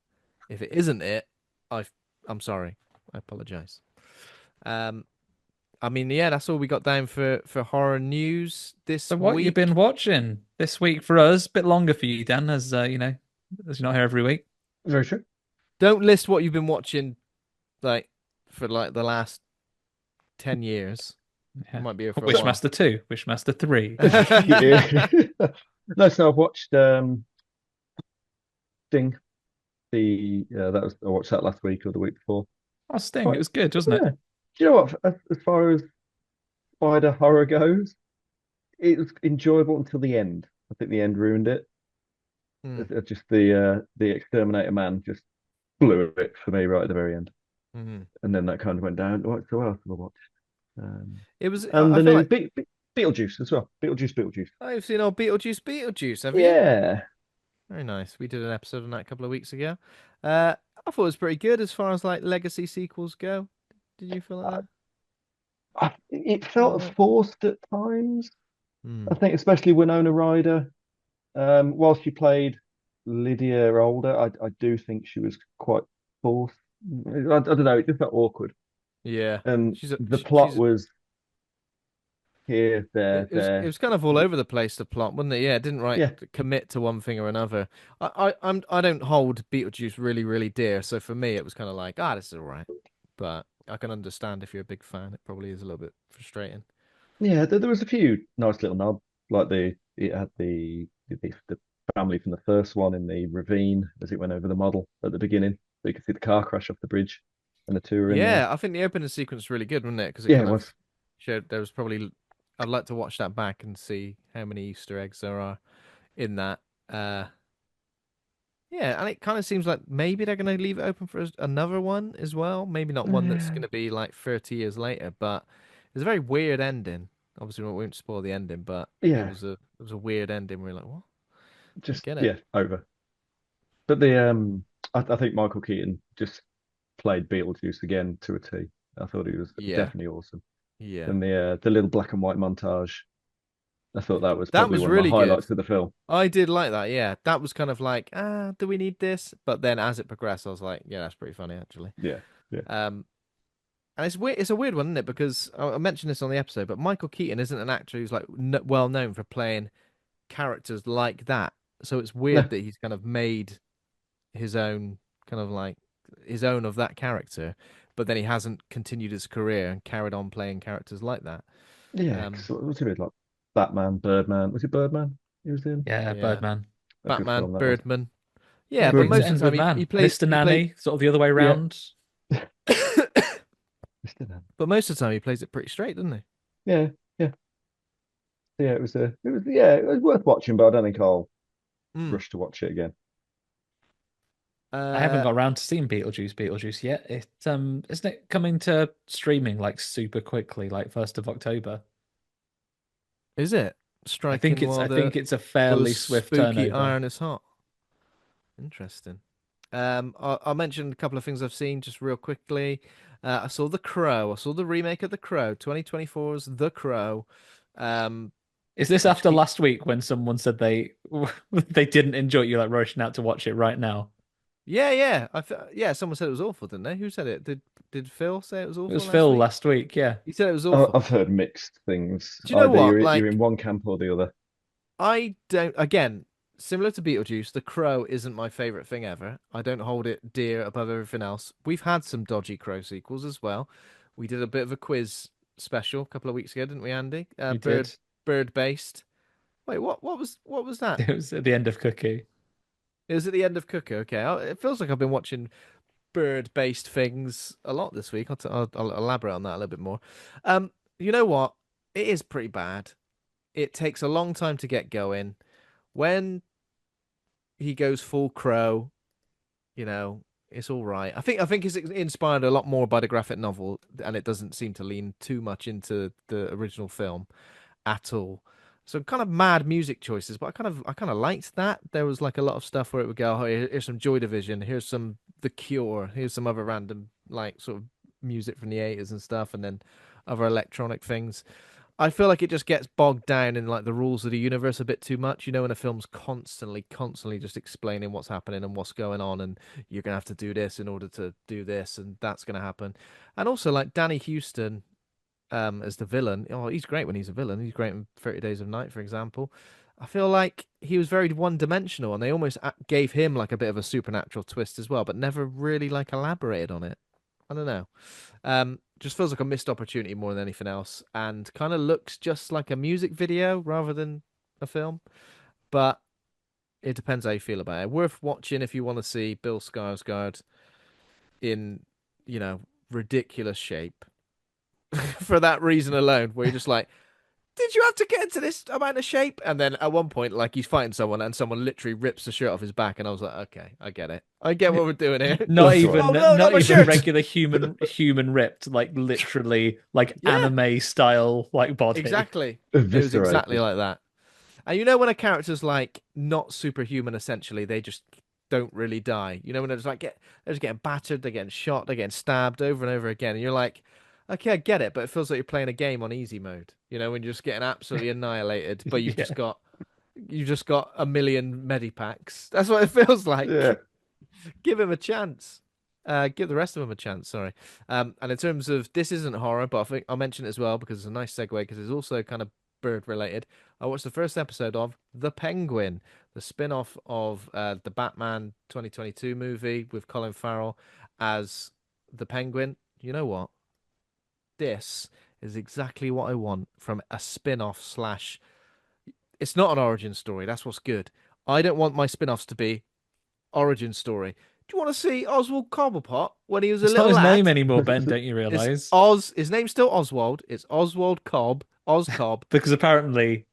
If it isn't it, I I'm sorry. I apologize. Um, I mean, yeah, that's all we got down for horror news this So what you been week. watching this week for us? A bit longer for you, Dan, as as you're not here every week. Very true. Don't list what you've been watching like for like the last 10 years. I Yeah. might be here for a while. Wishmaster 2, Wishmaster 3. Yeah. No, so I've watched Sting. The that was I watched that last week or the week before. Oh, Sting, it Quite, was good, wasn't yeah. it? Do you know what? As far as spider horror goes, it was enjoyable until the end. I think the end ruined it. Hmm. Just the Exterminator Man just blew it for me right at the very end, Mhm. and then that kind of went down. So what else have I watched? It was. And I the feel new like Beetlejuice as well. Beetlejuice. I've seen old Beetlejuice. Have you? Yeah, Very nice. We did an episode on that a couple of weeks ago. I thought it was pretty good as far as like legacy sequels go. Did you feel like that? it All felt right. forced at times. Hmm. I think especially Winona Ryder. Whilst she played Lydia older, I do think she was quite forced. I don't know, it just felt awkward. Yeah. And She's a the plot she's was here, it there, was it there. was kind of all over the place, the plot, wasn't it? Yeah, it didn't Yeah, commit to one thing or another. I don't hold Beetlejuice really, really dear, so for me it was kind of like, this is all right. But I can understand if you're a big fan, it probably is a little bit frustrating. yeah. There was a few nice little nod, like it had the family from the first one in the ravine as it went over the model at the beginning. So you could see the car crash off the bridge, and the two were in there. Yeah, I think the opening sequence was really good, wasn't it? Because it Yeah, kind it of was. showed there was probably I'd like to watch that back and see how many Easter eggs there are in that. Uh, yeah, and it kind of seems like maybe they're going to leave it open for another one as well. Maybe not one that's Yeah, going to be like 30 years later, but it's a very weird ending. Obviously, we won't spoil the ending, but yeah, it was a weird ending. We're like, what? Don't just get it. yeah, over. But I think Michael Keaton just played Beetlejuice again to a T. I thought he was Yeah, definitely awesome. yeah. And the little black and white montage, I thought that was That probably was one of my really good. highlights of the film. I did like that. Yeah, that was kind of like, do we need this? But then as it progressed, I was like, yeah, that's pretty funny actually. Yeah, yeah. Um, and it's weird. It's a weird one, isn't it? Because I mentioned this on the episode, but Michael Keaton isn't an actor who's like well known for playing characters like that. So it's weird No, that he's kind of made his own kind of like his own of that character, but then he hasn't continued his career and carried on playing characters like that. yeah. Um, 'Cause what's it like? Batman, Birdman. Was it Birdman? He was in Yeah, yeah, Birdman. a good Batman, film that was. Birdman. Yeah, Yeah, but brings it most of in the time with man. Mr. he plays Nanny, sort of the other way Yeah, around. Mr. Nan. but most of the time he plays it pretty straight, doesn't he? Yeah, yeah, yeah. It was worth watching, but I don't think I'll Mm. rush to watch it again. I haven't Uh, got around to seeing Beetlejuice yet. Isn't it coming to streaming like super quickly, like 1st of October? is it striking I think it's a while the fairly swift spooky turnover. iron is hot? Interesting. I'll mention a couple of things I've seen just real quickly. I saw The Crow. I saw the remake of The Crow, 2024's The Crow. Um, Is this which after keep last week when someone said they they didn't enjoy it, you like rushing out to watch it right now? Yeah, yeah. Yeah, someone said it was awful, didn't they? Who said it? Did Phil say it was It was awful last Phil week? last week, yeah. He said it was awful. I've heard mixed things. Do you know Either what? you're in Like, one camp or the other. I don't, again, similar to Beetlejuice, The Crow isn't my favorite thing ever. I don't hold it dear above everything else. We've had some dodgy Crow sequels as well. We did a bit of a quiz special a couple of weeks ago, didn't we, Andy? We did. Bird based. Wait, what was that? It was at the end of Cookie. It was at the end of Cooker. Okay, it feels like I've been watching bird based things a lot this week. I'll elaborate on that a little bit more. You know what? It is pretty bad. It takes a long time to get going. When he goes full crow, you know, it's all right. I think it's inspired a lot more by the graphic novel, and it doesn't seem to lean too much into the original film at all. So kind of mad music choices, but I kind of liked that. There was like a lot of stuff where it would go, oh, here's some Joy Division, here's some The Cure, here's some other random like sort of music from the 80s and stuff, and then other electronic things. I feel like it just gets bogged down in like the rules of the universe a bit too much. You know, when a film's constantly just explaining what's happening and what's going on, and you're gonna have to do this in order to do this, and that's gonna happen. And also like Danny Houston, as the villain. Oh, he's great when he's a villain. He's great in 30 Days of Night, for example. I feel like he was very one-dimensional, and they almost gave him like a bit of a supernatural twist as well, but never really like elaborated on it. I don't know. Just feels like a missed opportunity more than anything else, and kind of looks just like a music video rather than a film. But it depends how you feel about it. Worth watching if you want to see Bill Skarsgård in, you know, ridiculous shape for that reason alone, where you're just like, did you have to get into this amount of shape? And then at one point, like he's fighting someone, and someone literally rips the shirt off his back, and I was like, okay, I get it. I get what we're doing here. Not That's even right. Oh no, not not my even shirt. regular human ripped, like literally like Yeah, anime style like body. exactly. It was exactly Eviscerated. like that. And you know when a character's like not superhuman, essentially, they just don't really die. You know when they're just like they're just getting battered, they're getting shot, they're getting stabbed over and over again, and you're like, okay, I get it, but it feels like you're playing a game on easy mode. You know when you're just getting absolutely annihilated, but Yeah. you've just got a million medipacks. That's what it feels Yeah. like. Give him a chance. Give the rest of them a chance. Sorry. And in terms of this isn't horror, but I think I'll mention it as well because it's a nice segue because it's also kind of bird related. I watched the first episode of The Penguin, the spin-off of the Batman 2022 movie with Colin Farrell as the Penguin. You know what? This is exactly what I want from a spin-off slash. It's not an origin story. That's what's good. I don't want my spin-offs to be origin story. Do you want to see Oswald Cobblepot when he was a It's not little his lad? name anymore, Ben, don't you It's realize? Oz. His name's still Oswald. It's Oswald Cobb. Ozcob. because apparently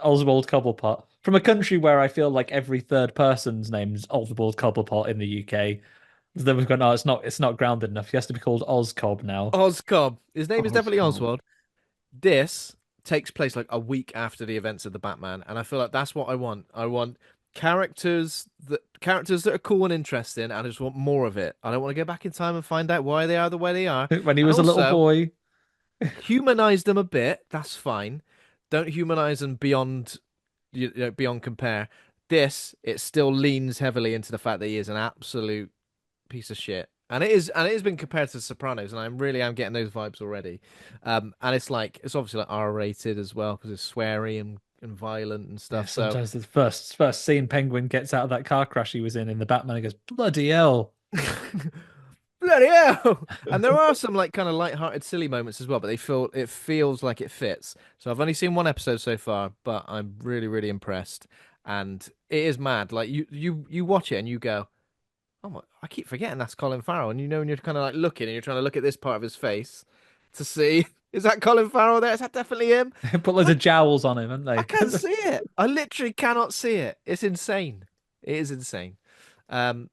Oswald Cobblepot, from a country where I feel like every third person's name's Oswald Cobblepot in the UK, then we've gone, no, it's not grounded enough. He has to be called Ozcob now. Ozcob. His name is definitely Oscar. Oswald. This takes place like a week after the events of the Batman, and I feel like that's what I want. I want characters that are cool and interesting, and I just want more of it. I don't want to go back in time and find out why they are the way they are. When he And was a little also boy. humanize them a bit. That's fine. Don't humanize them beyond beyond compare. This it still leans heavily into the fact that he is an absolute piece of shit. And it has been compared to The Sopranos, and I really am getting those vibes already. And it's like it's obviously like R-rated as well because it's sweary and violent and Yeah, stuff. So sometimes the first scene Penguin gets out of that car crash he was in the Batman, he goes, bloody hell. bloody hell! And there are some like kind of light-hearted, silly moments as well, but it feels like it fits. So I've only seen one episode so far, but I'm really, really impressed. And it is mad. Like you watch it and you go, oh my, I keep forgetting that's Colin Farrell. And when you're kind of like looking and you're trying to look at this part of his face to see, is that Colin Farrell there? Is that definitely him? Put loads of jowls on him, haven't I they? can't see it. I literally cannot see it. It's insane. It is insane. Um,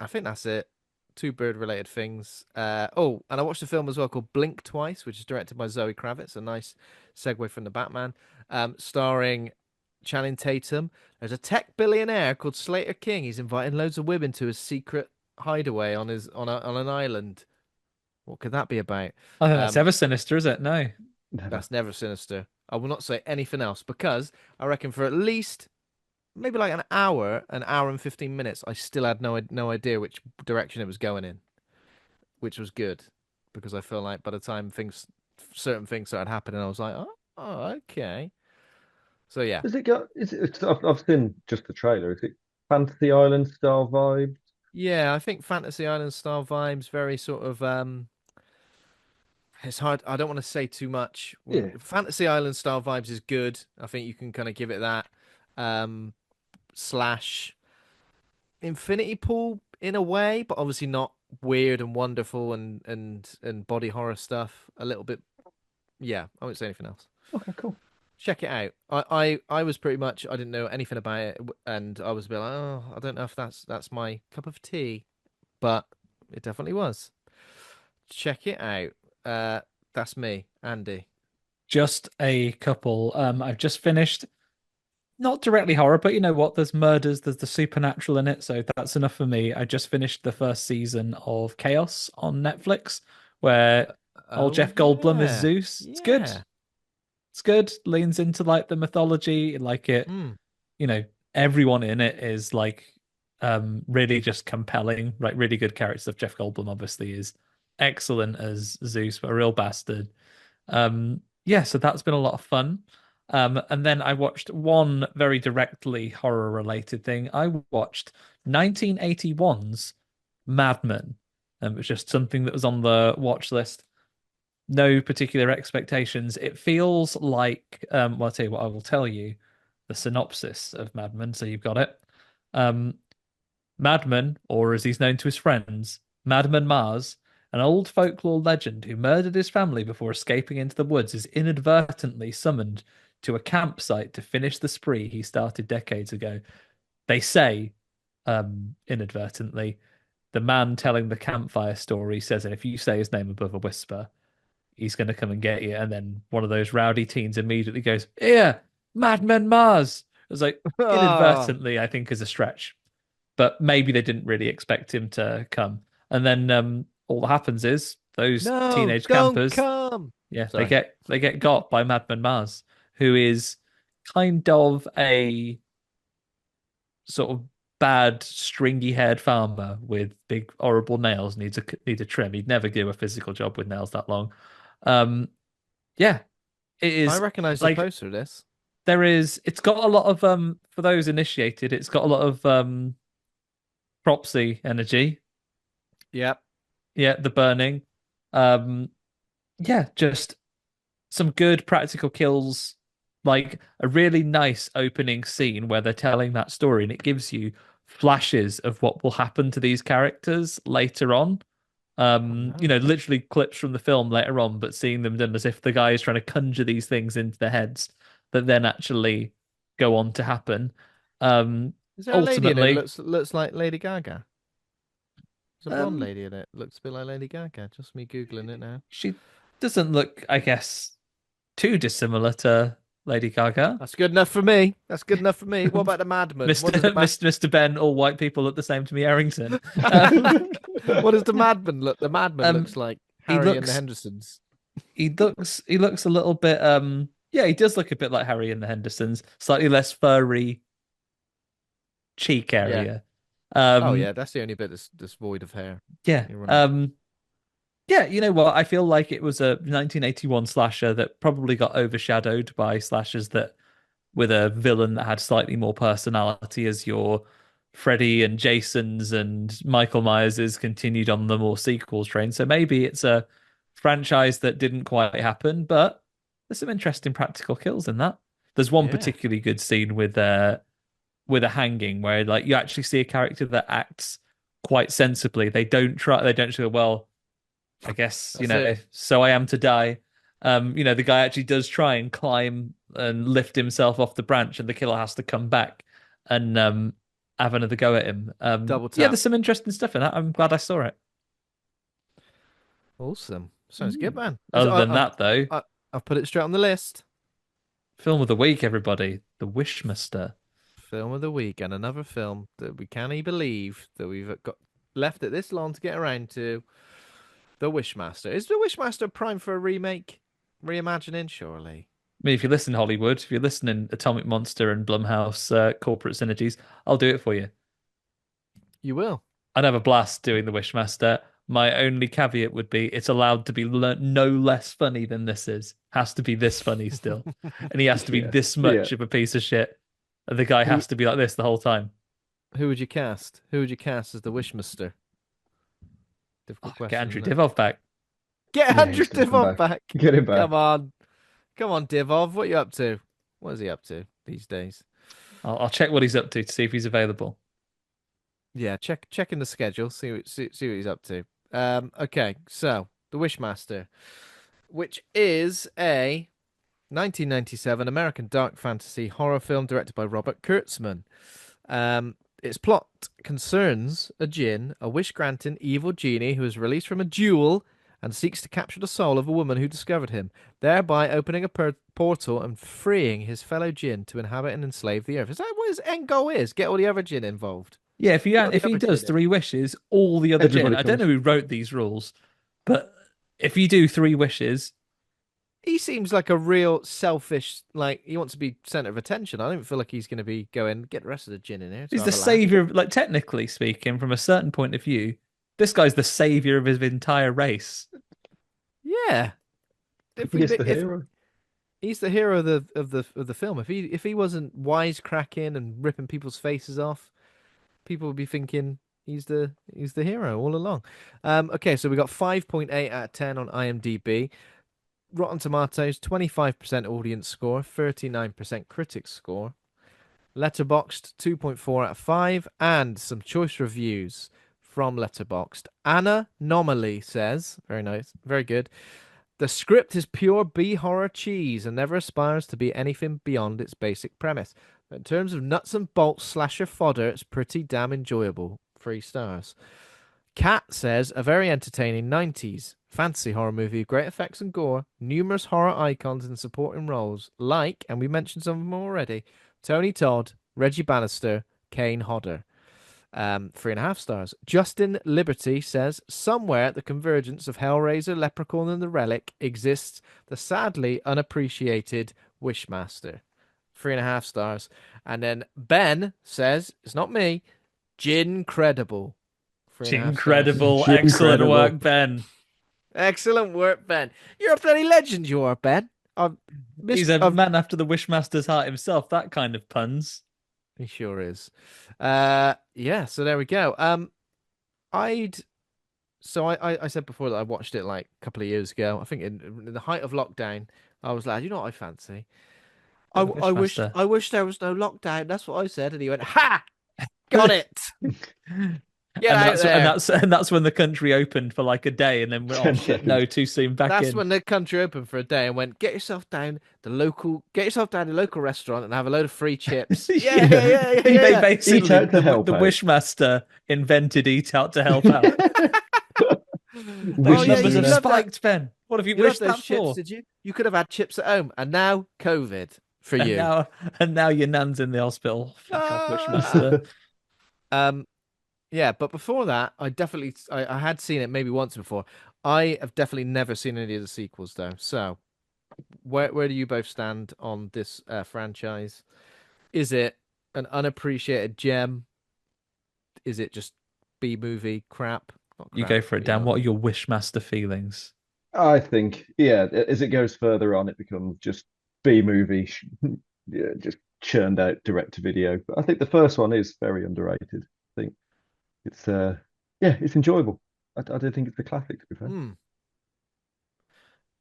I think that's it. Two bird related things. Oh, and I watched a film as well called Blink Twice, which is directed by Zoe Kravitz. A nice segue from the Batman. Starring Channing Tatum. There's a tech billionaire called Slater King. He's inviting loads of women to his secret hideaway on an island. What could that be about? I think that's Um, ever sinister, is it? No. Never. that's never sinister. I will not say anything else because I reckon for at least maybe like an hour and 15 minutes, I still had no idea which direction it was going in, which was good because I feel like by the time certain things started happening, I was like, oh okay. So yeah, Has it got? I've seen just the trailer. Is it Fantasy Island style vibe? yeah, I think Fantasy Island style vibes, very sort of it's hard. I don't want to say too much. Yeah. Fantasy Island style vibes is good. I think you can kind of give it that. Um, slash Infinity Pool in a way, but obviously not weird and wonderful and body horror stuff. A little bit, yeah. I won't say anything else. Okay, cool. Check it out. I was pretty much I didn't know anything about it, and I was a bit like, oh, I don't know if that's my cup of tea, but it definitely was. Check it out. That's me, Andy. Just a couple. I've just finished, not directly horror, but you know what? There's murders, there's the supernatural in it, so that's enough for me. I just finished the first season of Chaos on Netflix, where old Oh Jeff Goldblum is yeah, Zeus. It's good. yeah. It's good. Leans into like the mythology, like it, Mm. you know, everyone in it is like really just compelling, like really good character stuff. Jeff Goldblum obviously is excellent as Zeus, but a real bastard. Yeah, so that's been a lot of fun. And then I watched one very directly horror related thing. I watched 1981's Mad Men. It was just something that was on the watch list. No particular expectations. It feels like, well, I'll tell you what, I will tell you the synopsis of Mad Men, so you've got it. Um, Madman, or as he's known to his friends, Madman Mars, an old folklore legend who murdered his family before escaping into the woods, is inadvertently summoned to a campsite to finish the spree he started decades ago. They say, inadvertently, the man telling the campfire story says that if you say his name above a whisper, he's going to come and get you. And then one of those rowdy teens immediately goes, "Here, Madman Mars." It was like Oh, inadvertently, I think, is a stretch, but maybe they didn't really expect him to come. And then all that happens is those no, teenage don't campers, come. yeah, they Sorry. get got by Madman Mars, who is kind of a sort of bad, stringy-haired farmer with big, horrible nails. Needs a trim. He'd never do a physical job with nails that long. Um, yeah, it I is recognize the like poster of this. there is. It's got a lot of for those initiated. It's got a lot of propsy energy. Yep. Yeah, the burning. Um, yeah, just some good practical kills, like a really nice opening scene where they're telling that story, and it gives you flashes of what will happen to these characters later on. Oh no. Literally clips from the film later on, but seeing them done as if the guy is trying to conjure these things into their heads that then actually go on to happen. Um, Is there a lady in it who ultimately, looks like Lady Gaga? There's a blonde um, lady in it. Looks a bit like Lady Gaga. Just me googling it now. she doesn't look, I guess, too dissimilar to Lady Gaga. That's good enough for me. That's good enough for me. What about the Madman? Mr. Mr. Ben, all white people look the same to me, Errington. What does the Madman look? The Madman Um, looks like he Harry and the looks Hendersons. he looks a little bit yeah, he does look a bit like Harry and the Hendersons, slightly less furry cheek Yeah. area. Oh Um yeah, that's the only bit that's void of hair. yeah. You're right. Yeah, you know what? I feel like it was a 1981 slasher that probably got overshadowed by slashers that with a villain that had slightly more personality as your Freddy and Jason's and Michael Myers's continued on the more sequels train. So maybe it's a franchise that didn't quite happen, but there's some interesting practical kills in that. There's one Yeah. particularly good scene with a hanging where like you actually see a character that acts quite sensibly. They don't just go, well, I guess, That's it. so I am to die. The guy actually does try and climb and lift himself off the branch, and the killer has to come back and have another go at him. Double Yeah, tap. there's some interesting stuff in that. I'm glad I saw it. Awesome. Sounds good, Mm. man. Other than that, though, I've put it straight on the list. film of the week, everybody, The Wishmaster. Film of the week and another film that we can't even believe that we've got left it this long to get around to. The Wishmaster. Is the Wishmaster prime for a remake? Reimagining, surely. I mean, if you listen Hollywood, if you're listening Atomic Monster and Blumhouse corporate synergies, I'll do it for you. You will. I'd have a blast doing The Wishmaster. My only caveat would be it's allowed to be no less funny than this is. Has to be this funny still. And he has to be Yeah. this Yeah. much of a piece of shit. And the guy Who has to be like this the whole time. who would you cast? Who would you cast as the Wishmaster? Oh, Difficult get question, Andrew isn't it? Divoff back. Get Yeah, he's Andrew gonna come Divoff back. back. Get him back. Come on. Come on, Divov. What are you up to? What is he up to these days? I'll check what he's up to see if he's available. Yeah, check in the schedule, see what he's up to. Okay, so The Wishmaster, which is a 1997 American dark fantasy horror film directed by Robert Kurtzman. Its plot concerns a djinn, a wish-granting evil genie who is released from a duel and seeks to capture the soul of a woman who discovered him, thereby opening a portal and freeing his fellow djinn to inhabit and enslave the earth. Is that what his end goal is? Get all the other djinn involved. Yeah, if Get all the if he other does djinn in. 3 wishes, all the other jinn. Everybody I don't comes. know who wrote these rules, but if you do 3 wishes, He seems like a real selfish, like he wants to be center of attention. I don't feel like he's going to be going, get the rest of the djinn in here to he's the have a laugh. savior. Like technically speaking, from a certain point of view, this guy's the savior of his entire race. Yeah. If we He is the if hero. he's the hero of the film, if he wasn't wisecracking and ripping people's faces off, people would be thinking he's the hero all along. Okay, so we got 5.8 out of 10 on IMDb. Rotten Tomatoes, 25% audience score, 39% critic score. Letterboxd, 2.4 out of 5, and some choice reviews from Letterboxd. Anna Nomaly says, very nice, very good. The script is pure B horror cheese and never aspires to be anything beyond its basic premise. But in terms of nuts and bolts slasher fodder, it's pretty damn enjoyable. 3 stars. Kat says a very entertaining 90s fantasy horror movie with great effects and gore, numerous horror icons in supporting roles, like, and we mentioned some of them already, Tony Todd, Reggie Bannister, Kane Hodder. 3.5 stars. Justin Liberty says somewhere at the convergence of Hellraiser, Leprechaun, and the Relic exists the sadly unappreciated Wishmaster. 3.5 stars. And then Ben says, it's not me, Gin Credible. 3.5 Incredible, Stars. excellent Incredible. work, Ben. Excellent work, Ben. You're a bloody legend, you are, Ben. He's a man after the Wishmaster's heart himself. That kind of puns. He sure is. Yeah, so there we go. I'd so I said before that I watched it like a couple of years ago. I think in the height of lockdown, I was like, you know what I fancy? I, The I wish Wishmaster. I wish there was no lockdown. That's what I said, and he went, "Ha! Got it." Get And out that's there. when the country opened for like a day, and then went, oh 10 shit, seconds. no, too soon, back That's in. when the country opened for a day and went, get yourself down the local restaurant and have a load of free chips. Yeah, Yeah, yeah, yeah, yeah, they yeah. Eat basically out to help the out. Wishmaster invented Eat Out to help out. Oh Those yeah, numbers Wishmaster have you in loved that. spiked, Ben. What have you You loved wished those that chips, for? did you? You could have had chips at home, and now COVID for And you. now and now your nan's in the hospital. Fuck off, Ah. Wishmaster. a Um, yeah, but before that, I had seen it maybe once before. I have definitely never seen any of the sequels though. So where do you both stand on this franchise? Is it an unappreciated gem? Is it just B movie crap? Not You go crap, for it, but you know Dan. what I What are mean. your Wishmaster feelings? I think, yeah, as it goes further on, it becomes just B movie, yeah, just churned out direct to video. But I think the first one is very underrated. I think it's, yeah, it's enjoyable. I don't think it's a classic, to be fair. Hmm.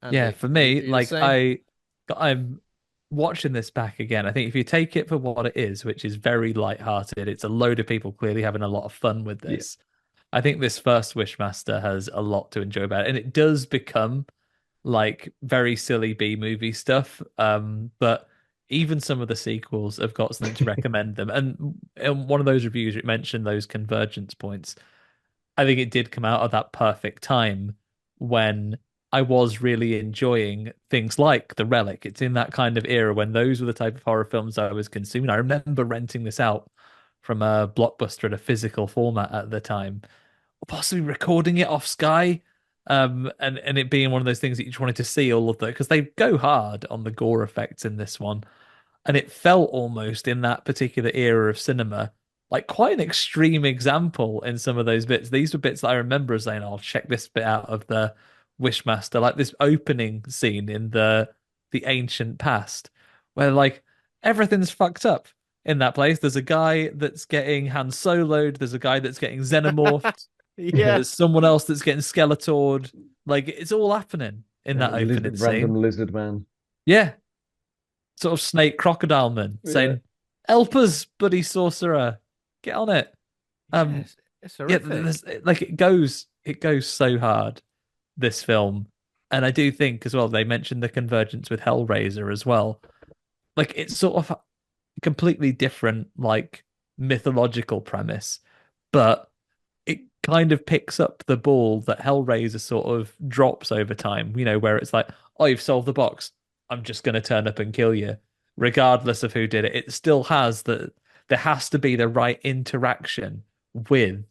Yeah, Andy, for are me, you the like same? I'm watching this back again. I think if you take it for what it is, which is very light-hearted, it's a load of people clearly having a lot of fun with Yeah, this. I think this first Wishmaster has a lot to enjoy about it, and it does become like very silly B movie stuff. But even some of the sequels have got something to recommend them. And in one of those reviews, it mentioned those convergence points. I think it did come out of that perfect time when I was really enjoying things like The Relic. It's in that kind of era when those were the type of horror films I was consuming. I remember renting this out from a Blockbuster in a physical format at the time, possibly recording it off Sky, and it being one of those things that you just wanted to see all of the because they go hard on the gore effects in this one, and it felt almost in that particular era of cinema like quite an extreme example in some of those bits. These were bits that I remember as saying, "I'll check this bit out of the Wishmaster," like this opening scene in the ancient past, where like everything's fucked up in that place. There's a guy that's getting Han Soloed. There's a guy that's getting xenomorphed. Yeah. There's someone else that's getting Skeletored. Like it's all happening in that opening random scene. lizard man. Yeah, sort of snake crocodile man Yeah, saying, "Help us, buddy sorcerer, get on it." Um, Yes, it's yeah, horrific. like it goes so hard this film, and I do think as well they mentioned the convergence with Hellraiser as well. Like it's sort of a completely different like mythological premise, but it kind of picks up the ball that Hellraiser sort of drops over time, where it's like, oh, you've solved the box. I'm just going to turn up and kill you, regardless of who did it. It still has that, there has to be the right interaction with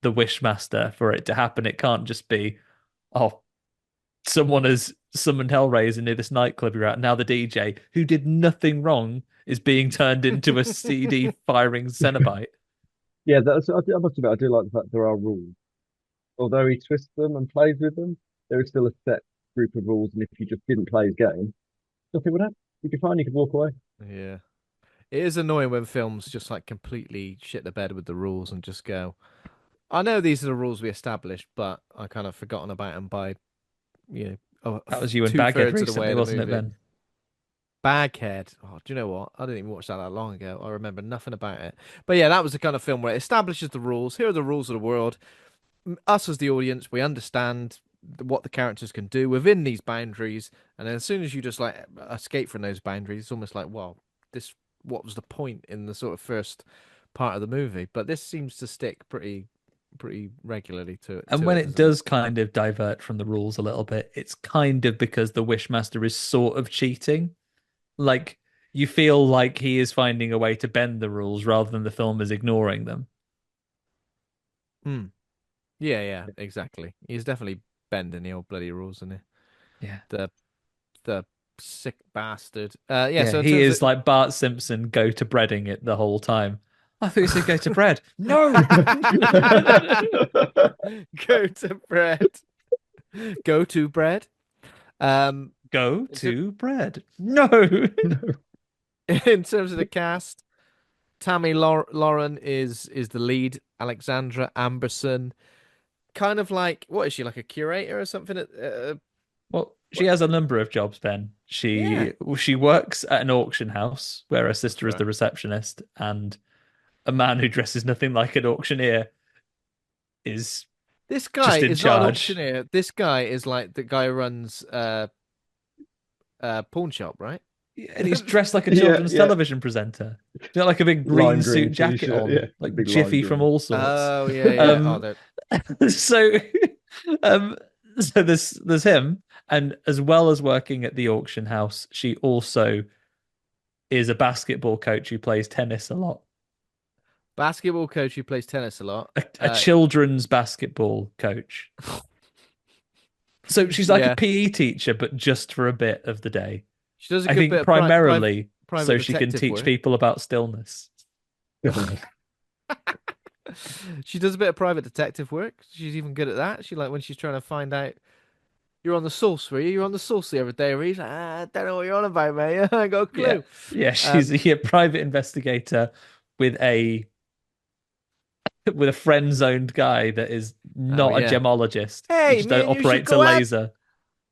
the Wishmaster for it to happen. It can't just be, oh, someone has summoned Hellraiser near this nightclub you're at. Now the DJ, who did nothing wrong, is being turned into a CD firing Cenobite. yeah. I must admit, I do like the fact there are rules. Although he twists them and plays with them, there is still a set group of rules, and if you just didn't play his game, nothing would happen. You could fine, you could walk away. Yeah. It is annoying when films just like completely shit the bed with the rules and just go, I know these are the rules we established, but I kind of forgotten about them by, That was you and Baghead 2/3 of the way recently, of the wasn't it, movie. Ben? Baghead. Oh, do you know what? I didn't even watch that long ago. I remember nothing about it. But yeah, that was the kind of film where it establishes the rules. Here are the rules of the world. Us as the audience, we understand what the characters can do within these boundaries. And then as soon as you just like escape from those boundaries, it's almost like, well, this what was the point in the sort of first part of the movie? But this seems to stick pretty regularly And to when it, it doesn't it? does kind of divert from the rules a little bit, it's kind of because the Wishmaster is sort of cheating. Like you feel like he is finding a way to bend the rules rather than the film is ignoring them. Hmm. Yeah, yeah, exactly. He's definitely bending the old bloody rules, isn't he? Yeah. The the sick bastard. Yeah. Yeah, So in he terms of is like Bart Simpson go to breading it the whole time. I thought you said go to bread. No. go to bread, go to bread. Um, Go in, ter- to bread. No. in terms of the cast, Lauren is the lead. Alexandra Amberson, kind of like what is she like a curator or something? Well, she What? has a number of jobs, Ben. Yeah, She works at an auction house where her that's sister is right. the receptionist, and a man who dresses nothing like an auctioneer is This guy just in is not an charge. auctioneer. This guy is like the guy who runs pawn shop, right? And he's dressed like a Yeah, children's yeah. television presenter. He's got like a big green Lime suit green and jacket t-shirt. on, Yeah, the like big lime Jiffy from green. All Sorts. Oh yeah, yeah. Oh, Um, that so, um, so there's him, and as well as working at the auction house, she also is a basketball coach who plays tennis a lot. basketball coach who plays tennis a lot. A children's basketball coach. So she's like a Yeah, PE teacher, but just for a bit of the day. she does a I good think bit of primarily private so she can detective teach work. people about stillness. She does a bit of private detective work. She's even good at that. She like when she's trying to find out you're on the source, were you? You're on the source the other day. Were you? She's like, I don't know what you're on about, mate. I ain't got a Yeah. clue. Yeah, she's Um, a private investigator with a friend-zoned guy that is oh not a yeah. gemologist. He Hey, just me and you should operates a go out. laser.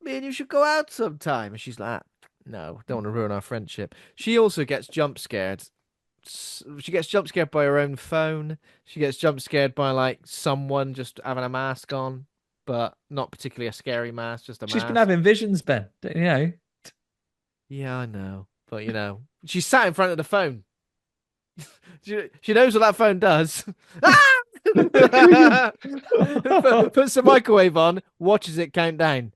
Me and you should go out sometime. And she's like, no, don't want to ruin our friendship. She also gets jump scared. She gets jump scared by her own phone. She gets jump scared by like someone just having a mask on, but not particularly a scary mask, just a She's been mask. having visions, Ben. You know, Yeah, I know. But she's sat in front of the phone. She knows what that phone does. Puts the microwave on, watches it count down.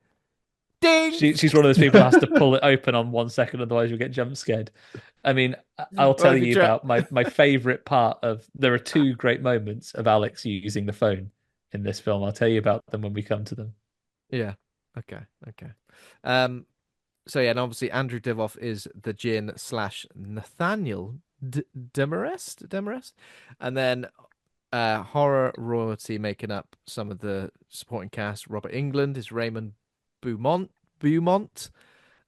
Ding! she's one of those people who has to pull it open on 1 second, otherwise you'll get jump scared. I mean, I'll Well, tell if you you try. about my favorite part of. There are two great moments of Alex using the phone in this film. I'll tell you about them when we come to them. Yeah. Okay. Okay. Um. So yeah, and obviously Andrew Divoff is the Djinn slash Nathaniel Demarest, and then horror royalty making up some of the supporting cast. Robert England is Raymond Beaumont.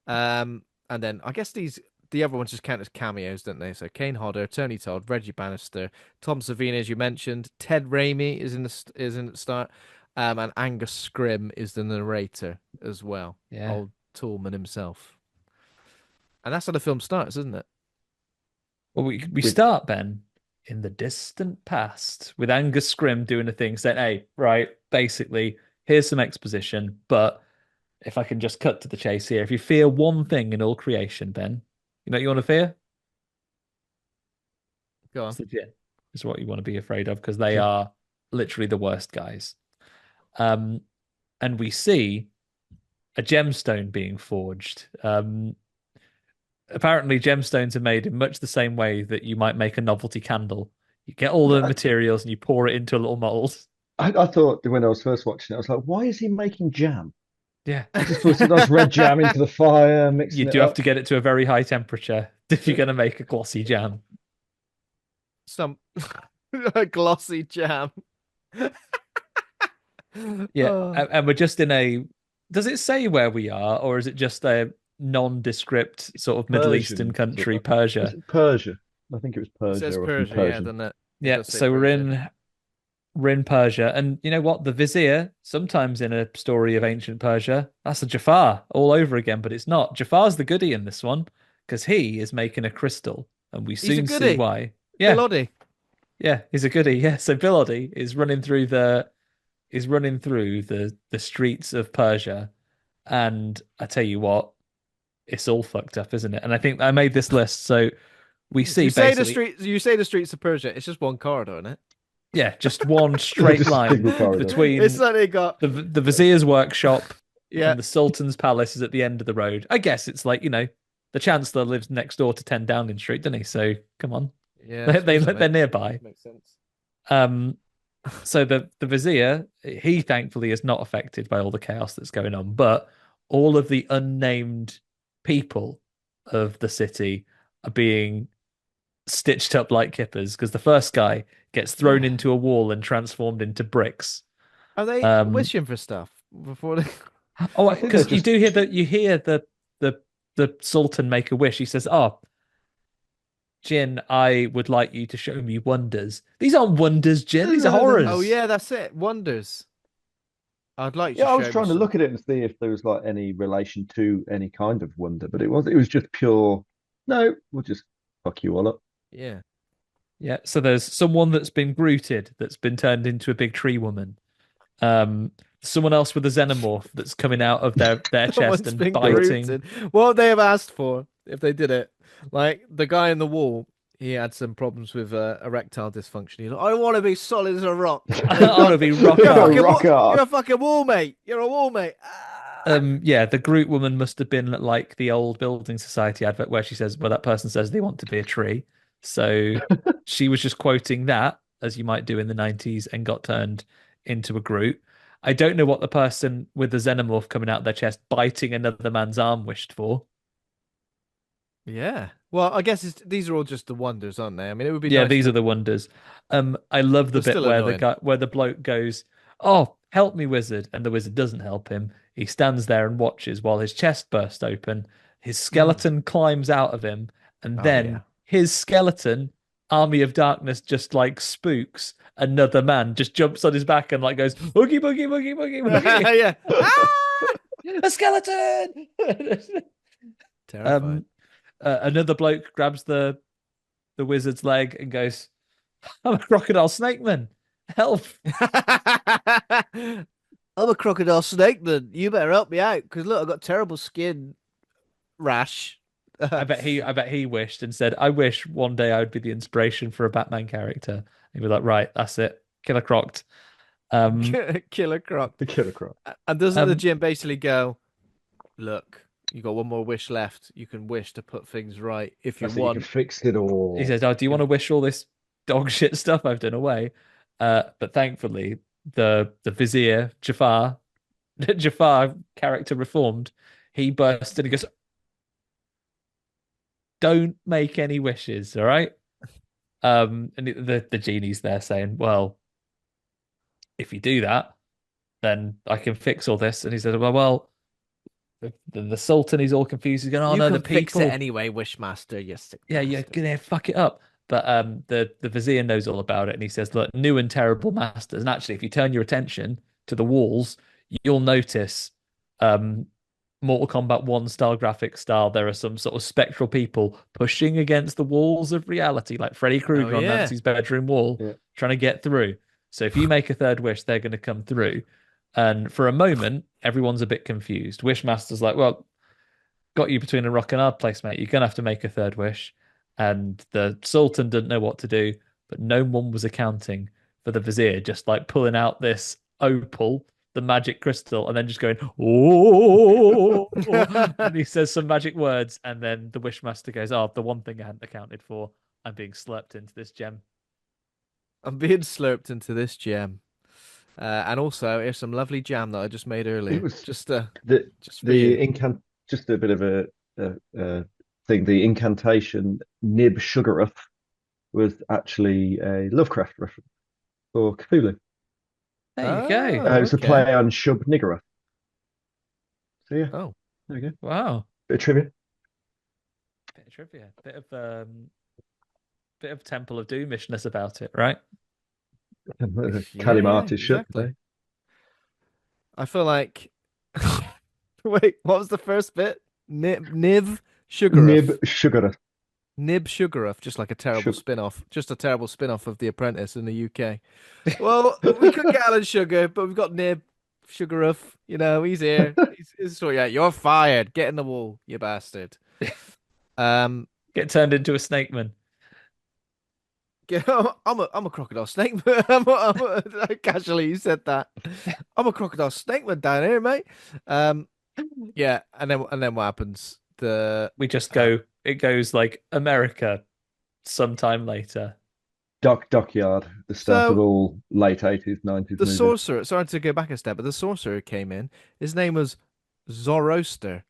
And then I guess the other ones just count as cameos, don't they? So Kane Hodder, Tony Todd, Reggie Bannister, Tom Savini, as you mentioned, Ted Raimi is in the start, and Angus Scrimm is the narrator as well. Yeah. Old Toolman himself. And that's how the film starts, isn't it? Well, we With start, Ben, in the distant past with Angus Scrimm doing a thing saying, hey, right, basically, here's some exposition, but if I can just cut to the chase here, if you fear one thing in all creation, Ben, you know what you want to fear? Go It's on. the djinn. It's what you want to be afraid of because they are literally the worst guys. Um, and we see a gemstone being forged. Apparently, gemstones are made in much the same way that you might make a novelty candle. You get all the yeah, materials and you pour it into a little mold. I thought when I was first watching it, I was like, why is he making jam? Yeah. He just puts a nice red jam into the fire, You mixing it do have up. to get it to a very high temperature if you're Yeah. going to make a glossy jam. Some a glossy jam. Yeah. Oh. And we're just in a. Does it say where we are, or is it just a nondescript sort of Middle Eastern Persian. country, Was Persia? it Persia? I think it was It says Persia or some Persia, yeah, Persian. doesn't it? It Yeah. does say So we're Persia. in we're in Persia, and you know what? The vizier, sometimes in a story of ancient Persia, that's a Jafar all over again, but it's not. Jafar's the goody in this one because he is making a crystal, and we He's a soon see goodie. why. Bill Yeah, Oddie. yeah, he's a goody. Yeah, so Bill Oddie is running through the streets of Persia, and I tell you what, it's all fucked up, isn't it? And I think I made this list, so we see basically, You say the streets of Persia. It's just one corridor, isn't it? yeah, just one straight Just a line single corridor. It's between suddenly got the vizier's workshop yeah, and the Sultan's palace is at the end of the road. I guess it's like, the Chancellor lives next door to 10 Downing Street, doesn't he? So come on. yeah. I suppose They're nearby. makes sense. Um, so the Vizier, he thankfully is not affected by all the chaos that's going on, but all of the unnamed people of the city are being stitched up like kippers because the first guy gets thrown Yeah. into a wall and transformed into bricks. Are they Um, wishing for stuff before they? Oh, I think they're because just you hear the the Sultan make a wish. He says, "Oh, Jin, I would like you to show me wonders. These aren't wonders, Jin. These are no, they're Oh not. horrors." yeah, that's it. Wonders. I'd like Yeah, to I was show me trying to some. look at it and see if there was like any relation to any kind of wonder, but it was just pure. No, we'll just fuck you all up. Yeah. Yeah, so there's someone that's been grooted, that's been turned into a big tree woman. Um, Someone else with a xenomorph that's coming out of their chest Someone's and been Sure. biting. grooted. What would they have asked for if they did it? Like the guy in the wall, he had some problems with erectile dysfunction. He's like, I want to be solid as a rock. And they've I want to gone, be rock hard. Rock you're hard. a fucking wall mate. You're a wall mate. Ah! Yeah, the Groot woman must have been like the old Building Society advert where she says, well, that person says they want to be a tree. So she was just quoting that, as you might do in the 90s, and got turned into a Groot. I don't know what the person with the xenomorph coming out of their chest biting another man's arm wished for. Yeah. Well, I guess these are all just the wonders, aren't they? I mean, it would be Yeah, nice these are to, the wonders. I love the but bit still where the annoying. guy where the bloke goes, "Oh, help me, wizard," and the wizard doesn't help him. He stands there and watches while his chest bursts open. His Mm. skeleton climbs out of him, and Oh yeah. then his skeleton, Army of Darkness, just like spooks another man, just jumps on his back and like goes, "Boogie, boogie, boogie, boogie, boogie." Yeah. Ah! A skeleton. Terrifying. um, Another bloke grabs the wizard's leg and goes, I'm a crocodile snake man. Help. I'm a crocodile snake, then. You better help me out, because look, I've got terrible skin rash. I bet he wished and said, I wish one day I would be the inspiration for a Batman character. He'd be like, right, that's it. Killer Crocked. Um, Killer Croc. The killer croc. And doesn't the um, gym basically go, look, you got one more wish left. You can wish to put things right if you That's it. You can want. fix it he all. says, oh, do you want If to wish all this dog shit stuff I've done away? But thankfully, the Vizier, Jafar, Jafar character reformed, he burst in and goes, don't make any wishes, all right? And the genie's there saying, well, if you do that, then I can fix all this. And he said, the Sultan is all confused. He's going, oh you no, the can fix it people, anyway, Wishmaster, you sick yeah, you're bastard. gonna fuck it up. But the Vizier knows all about it, and he says, look, new and terrible masters. And actually, if you turn your attention to the walls, you'll notice um Mortal Kombat 1 style graphic style, there are some sort of spectral people pushing against the walls of reality, like Freddy Oh Krueger on yeah. Nancy's bedroom wall, Yeah. trying to get through. So if you make a third wish, they're going to come through. And for a moment, everyone's a bit confused. Wishmaster's like, well, got you between a rock and a hard place, mate. You're going to have to make a third wish. And the Sultan didn't know what to do, but no one was accounting for the Vizier, just like pulling out this opal, the magic crystal, and then just going, oh, and he says some magic words, and then the Wishmaster goes, oh, the one thing I hadn't accounted for, I'm being slept into this gem. I'm being slurped into this gem. And also, here's some lovely jam that I just made It earlier. was the Just for the you. incant just a bit of a thing. The incantation Nib Sugaruth was actually a Lovecraft reference for Cthulhu. There you go. Oh, It's a okay. play on Shub Niggurath. So yeah, Oh. there we go. Wow. Bit of trivia. Bit of trivia. Bit of Temple of Doomishness about it, right? Yeah, Kalimati shut exactly. today. I feel like wait, what was the first bit? Niv Sugaruff. Nib Sugaruth. Nib Sugaruff, just like a terrible Shug. spin-off. Just a terrible spin-off of The Apprentice in the UK. Well, we could get Alan Sugar, but we've got Nib Sugaruff. You know, he's here. He's so yeah, you're fired. Get in the wall, you bastard. Um, Get turned into a snake man. I'm a crocodile snake. Casually, you said that. I'm a crocodile snake man down here, mate. Yeah, and then what happens? We just Uh, go, it goes like America sometime later. Dockyard, the start of so all late 80s, 90s the movies. sorcerer. Sorry to go back a step, but the sorcerer came in. His name was Zoroaster.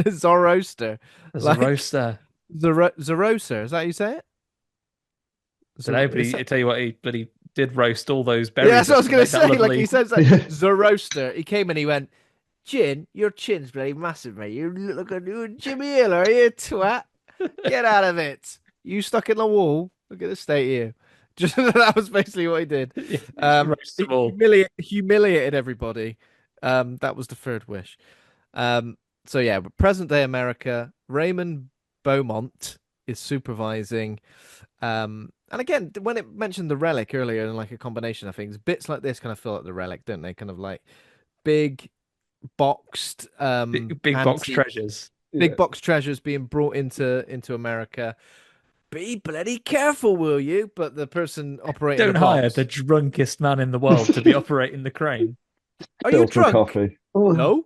Zoroaster, There's a like roaster. Zoroaster. Is that how you say it? So nobody, Is I tell you what, but he did roast all those Yeah, berries that's what I up was to gonna make that say. Like he lovely. says that Zoroaster. He came and he went, Chin, your chin's bloody massive, mate. You look like you Jimmy Hill, are you, twat? Get out of it. You stuck in the wall. Look at the state of you. Just that was basically what he did. Yeah, just roast He them all. humiliated everybody. That was the third wish. So yeah, present day America, Raymond Beaumont is supervising. And again, when it mentioned the relic earlier and like a combination of things, bits like this kind of feel like the relic, don't they? Kind of like big boxed Big box antique, treasures. big Yeah. box treasures being brought into America. Be bloody careful, will you? But the person operating the Don't hire the box, drunkest man in the world to be operating the crane. are you Spill some drunk? coffee. Oh, No.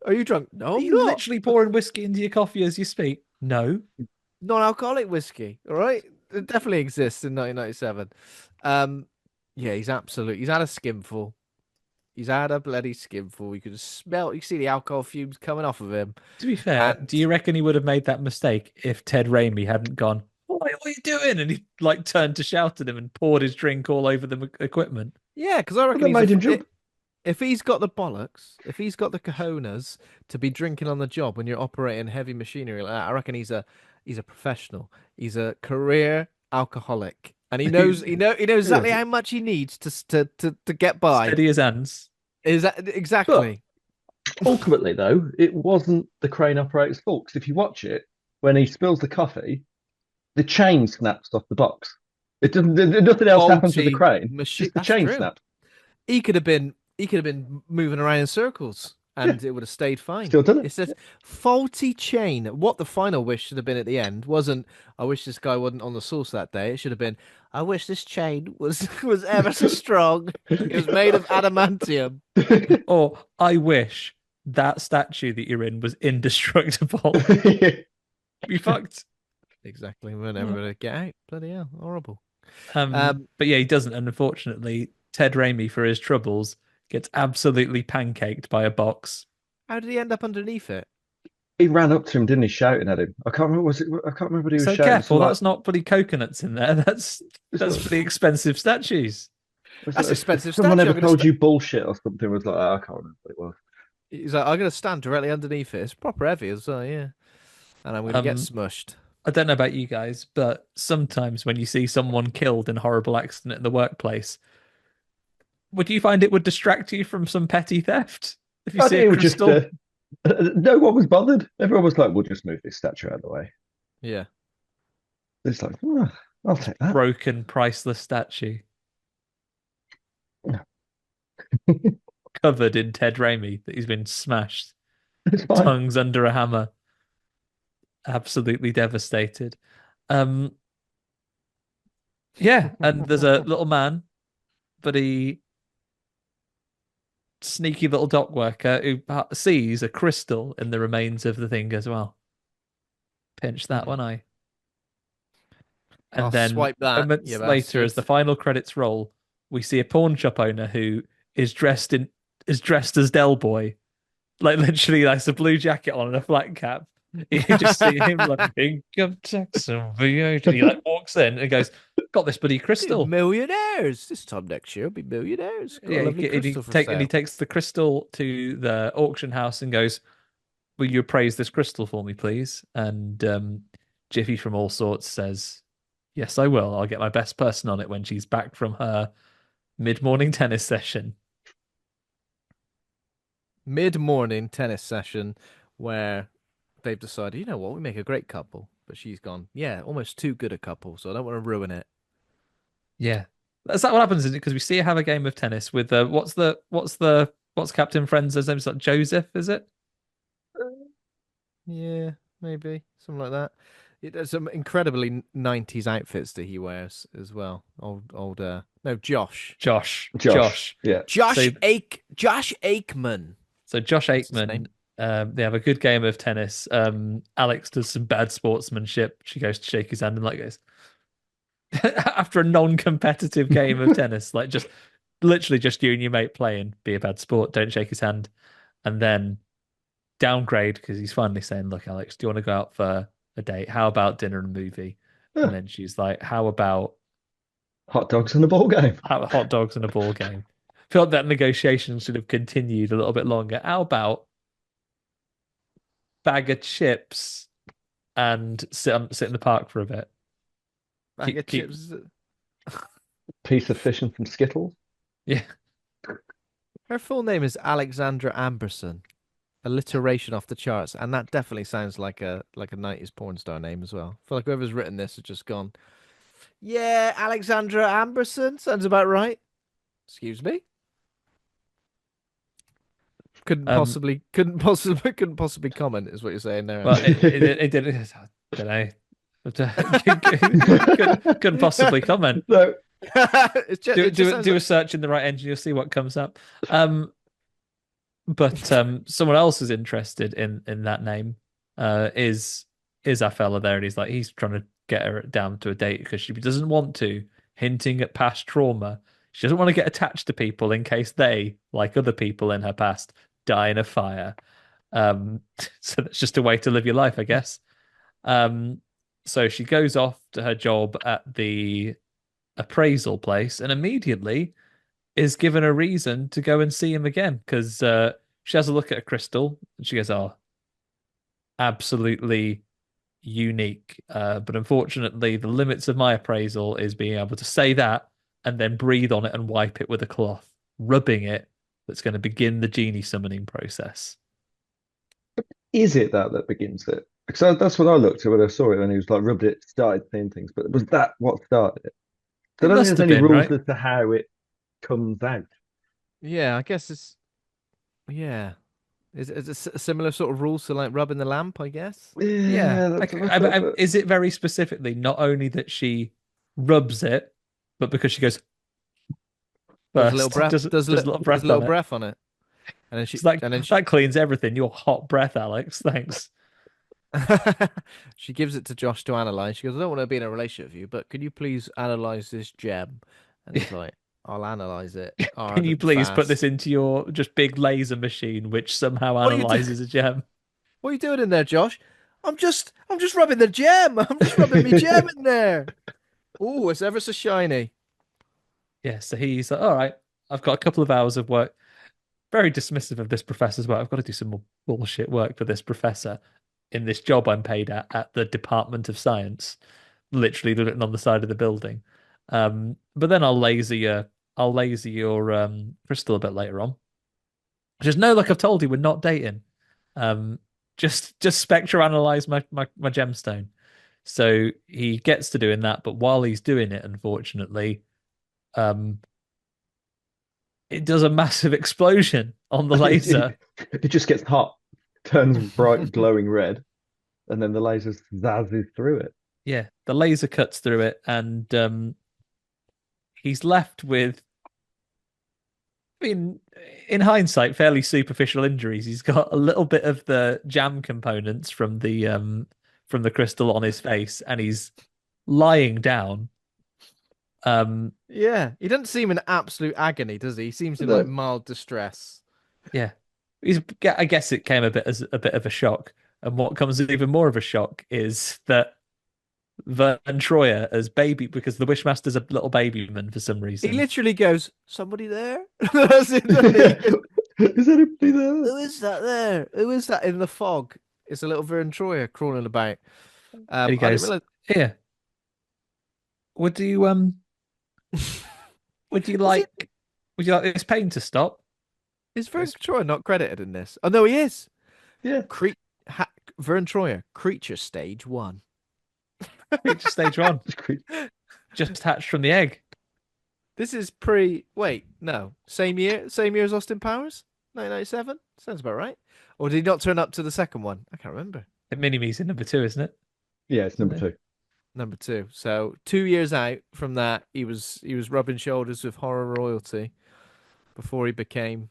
Are you drunk? No, Are I'm you not. literally pouring whiskey into your coffee as you speak? No. Non-alcoholic whiskey. All right, it definitely exists in 1997. Um, yeah, he's had a skimful. He's had a bloody skinful. You could smell, you can see the alcohol fumes coming off of him. To be fair, And do you reckon he would have made that mistake if Ted Raimi hadn't gone, what are you doing? And he like turned to shout at him and poured his drink all over the equipment. yeah, because I but reckon that made him jump. if he's got the bollocks, if he's got the cojones to be drinking on the job when you're operating heavy machinery like that, I reckon he's a professional. He's a career alcoholic. And he knows exactly Yes. how much he needs to get by. Steady as ants. Is that But exactly? ultimately, though, it wasn't the crane operator's fault. 'Cause if you watch it, when he spills the coffee, the chain snaps off the box. It doesn't. Nothing else happens with the Faulty crane. machine. Just the That's chain true. snaps. He could have been moving around in circles Yeah, and it would have stayed fine. still done it. It's a faulty chain. What the final wish should have been at the end wasn't, I wish this guy wasn't on the sauce that day. It should have been, I wish this chain was was ever so strong. It was made of adamantium. Or I wish that statue that you're in was indestructible. Be fucked. Exactly. We're never gonna get out. Bloody hell, horrible. Um, Um, but yeah, he doesn't. And unfortunately, Ted Raimi, for his troubles, gets absolutely pancaked by a box. how did he end up underneath it? He ran up to him, didn't he, shouting at him? I can't remember. Was it? I can't remember what he was So shouting. careful, Something that's not bloody coconuts in there. it's That's like, pretty expensive statues. That's expensive someone statue. ever told you bullshit or something. Was like, I can't remember what it was. He's like, I'm gonna stand directly underneath it. It's proper heavy as well, yeah. And I'm gonna get Um, smushed. I don't know about you guys, but sometimes when you see someone killed in a horrible accident in the workplace, would you find it would distract you from some petty theft if you I see think a it was just crystal? no one was bothered. Everyone was like, "We'll just move this statue out of the way." Yeah. It's like, oh, I'll take that. Broken, priceless statue Yeah, covered in Ted Raimi that he's been smashed, it's fine. tongues under a hammer, absolutely devastated. Um, yeah, and there's a little man, but he sneaky little dock worker who sees a crystal in the remains of the thing as well. Pinch that one eye. And I'll then swipe that, you moments later, as the bastard. final credits roll, we see a pawn shop owner who is dressed as Del Boy, like literally like a blue jacket on and a flat cap. You just see him like income tax and VAT. He like walks in and goes, "Got this bloody Be crystal." millionaires. This time next year, be millionaires. Got a Yeah, lovely crystal for he sale. takes the crystal to the auction house and goes, "Will you appraise this crystal for me, please?" And Jiffy from All Sorts says, "Yes, I will. I'll get my best person on it when she's back from her mid-morning tennis session." Mid-morning tennis session where they've decided, you know what, we make a great couple. But she's gone, yeah, almost too good a couple, so I don't want to ruin it. Yeah, that's that what happens, isn't it? Because we see her have a game of tennis with what's Captain Friends' name? Is that Joseph? Is it? Yeah, maybe something like that. There's some incredibly 90s outfits that he wears as well. No, Josh. Josh. Josh. Yeah. So Josh Aikman. Josh That's his Aikman. name. They have a good game of tennis. Alex does some bad sportsmanship. She goes to shake his hand and like goes after a non-competitive game of tennis, like just literally just you and your mate playing. Be a bad sport. Don't shake his hand, and then downgrade because he's finally saying, "Look, Alex, do you want to go out for a date? How about dinner and a movie?" And Yeah. then she's like, "How about Hot dogs and a ball game. hot dogs and a ball game?" I feel like that negotiation should have continued a little bit longer. How about bag of chips and sit in the park for a bit? Bag of Keep chips. Piece of fish and some Skittles. yeah. Her full name is Alexandra Amberson. Alliteration off the charts, and that definitely sounds like a 90s porn star name as well. I feel like whoever's written this has just gone. Yeah, Alexandra Amberson sounds about right. Excuse me. Um, Couldn't possibly comment is what you're saying there, well, Andy. it didn't. I don't know. Couldn't possibly comment. So It just sounds Do like a search in the right engine, you'll see what comes up. Um, but someone else is interested in that name. Is our fella there, and he's trying to get her down to a date because she doesn't want to, hinting at past trauma. She doesn't want to get attached to people in case they, like other people in her past, die in a fire. So that's just a way to live your life, I guess. Um, so she goes off to her job at the appraisal place and immediately is given a reason to go and see him again because she has a look at a crystal and she goes, "Oh, absolutely unique." But unfortunately, the limits of my appraisal is being able to say that and then breathe on it and wipe it with a cloth, rubbing it. That's going to begin the genie summoning process. is it that begins it? Because that's what I looked at when I saw it, and he was like rubbed it, started seeing things. But was that what started it? So I It don't think must there's have any been, rules right? as to how it comes out. yeah, I guess it's yeah. Is it a similar sort of rules to like rubbing the lamp, I guess? Yeah. Yeah, I, is it very specifically not only that she rubs it, but because she goes Does a little first, breath does a little does a breath little on it. breath on it. And then It's like and then she that cleans everything. Your hot breath, Alex. Thanks. she gives it to Josh to analyze. She goes, I don't want to be in a relationship with you, but could you please analyze this gem? And he's like, I'll analyze it Can hard you and please put this fast. into your just big laser machine, which somehow What are you analyzes a gem? what are you doing in there, Josh? I'm just rubbing the gem. I'm just rubbing me gem in there. Oh, it's ever so shiny. Yeah, so he's like, all right, I've got a couple of hours of work. Very dismissive of this professor's work. I've got to do some more bullshit work for this professor in this job I'm paid at the Department of Science, literally written on the side of the building. But then I'll laser your crystal a bit later on. Just no, like I've told you, we're not dating. Um, just spectra analyze my gemstone. So he gets to doing that, but while he's doing it, unfortunately, um, it does a massive explosion on the laser. it just gets hot, turns bright, glowing red, and then the laser zazzes through it. Yeah, the laser cuts through it, and he's left with, I mean, in hindsight, fairly superficial injuries. He's got a little bit of the jam components from the crystal on his face, and he's lying down. Um, Yeah, he doesn't seem in absolute agony, does he? He seems in like No, mild distress. yeah, I guess it came a bit as a bit of a shock. And what comes as even more of a shock is that Vern Troyer as baby, because the Wishmaster's a little babyman for some He reason. literally goes, "Somebody there?" That's it, doesn't he? is anybody there? Who is that there? Who is that in the fog? It's a little Vern Troyer crawling about. And he I didn't goes, realize. "Here, would you would you Is it? like would you like this pain to stop?" Is Vern Goes, Troyer not credited in this? Oh no, he is. Yeah. Cre Vern Troyer, Creature Stage 1. Reach stage one, just hatched from the egg. This is pre. Wait, no, same year as Austin Powers, 1997. Sounds about right. Or did he not turn up to the second one? I can't remember. Mini Me's in number 2, isn't it? Yeah, it's number Isn't it? two. Number two. So 2 years out from that, he was rubbing shoulders with horror royalty before he became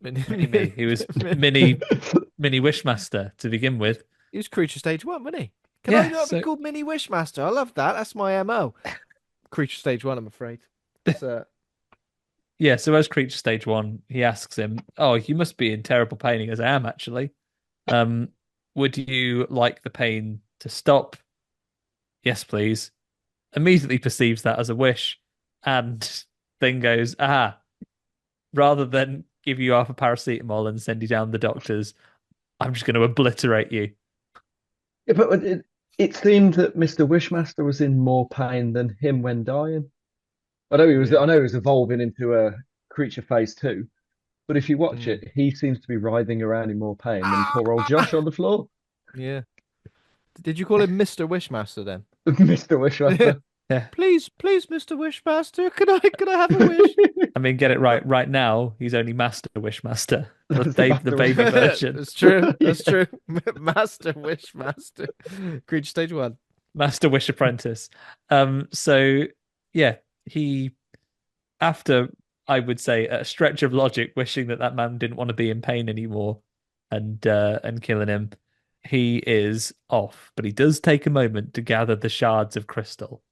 Mini Me. He was he mini Wishmaster to begin with. was Creature Stage 1, wasn't he? Can I Yeah, not be so called Mini Wishmaster? I love that. That's my MO. Creature Stage 1, I'm afraid. It's, yeah, so as Creature Stage 1, he asks him, "Oh, you must be in terrible pain," as I am actually. Um, would you like the pain to stop? Yes, please. Immediately perceives that as a wish, and then goes, "Ah, rather than give you half a paracetamol and send you down the doctors, I'm just going to obliterate you." Yeah, but it seemed that Mr. Wishmaster was in more pain than him when dying. yeah. I know he was evolving into a creature phase two, but if you watch Mm. it, he seems to be writhing around in more pain than poor old Josh Ah! on the floor. Yeah. Did you call him Mr. Wishmaster then? Mr. Wishmaster. Yeah. Please, Mr. Wishmaster, can I have a wish? I mean, get it right. Right now, he's only Master Wishmaster. That's the The Master baby Wishmaster. version. That's true. Yeah. That's true. Master Wishmaster. Creature stage one. Master Wish Apprentice. So yeah, he after I would say a stretch of logic, wishing that that man didn't want to be in pain anymore, and killing him, he is off. But he does take a moment to gather the shards of crystal,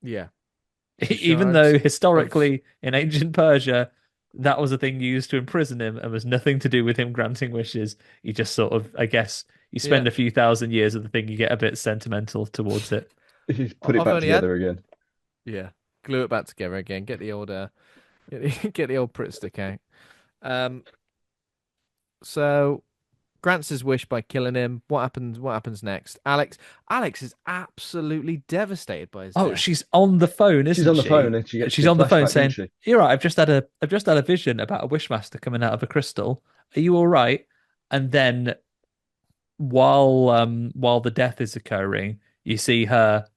Yeah. The even shards though of historically in ancient Persia. That was a thing used to imprison him and was nothing to do with him granting wishes. You just sort of, I guess, you yeah. spend a few thousand years of the thing, you get a bit sentimental towards it. He's put it I've back only had together again. yeah. Glue it back together again. Get the old Pritt stick out. Um. So grants his wish by killing him. What happens? What happens next? Alex is absolutely devastated by his Oh, death. she's on the phone, She's isn't on the phone she? and she gets She's the on the phone flashback, doesn't saying, she? "You're right. I've just had a vision about a wishmaster coming out of a crystal. Are you all right?" And then while the death is occurring, you see her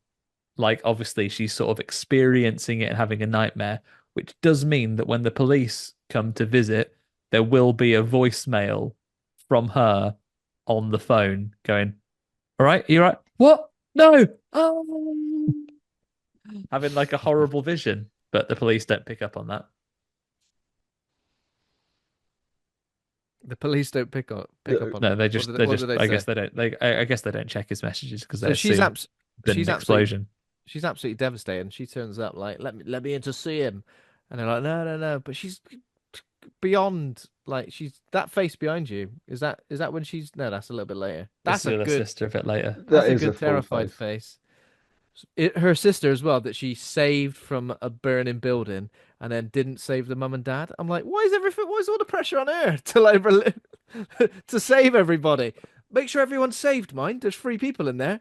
like obviously she's sort of experiencing it and having a nightmare, which does mean that when the police come to visit, there will be a voicemail from her on the phone going, "All right, you all right? What? No. Oh." Having like a horrible vision, but the police don't pick up on that. The police don't pick up on No, it. they What do just they I say? guess they don't I guess they don't check his messages because they So assume there's been she's an absolutely explosion. she's absolutely devastated. And she turns up like, let me in to see him, and they're like, no. But she's beyond like she's that face behind you. Is that when she's no? That's a little bit later. This is with her sister a bit later. That That's a is a good full terrified face. face. Her sister as well that she saved from a burning building and then didn't save the mum and dad. I'm like, why is everything? Why is all the pressure on her to like to save everybody? Make sure everyone's saved. Mind, there's three people in there.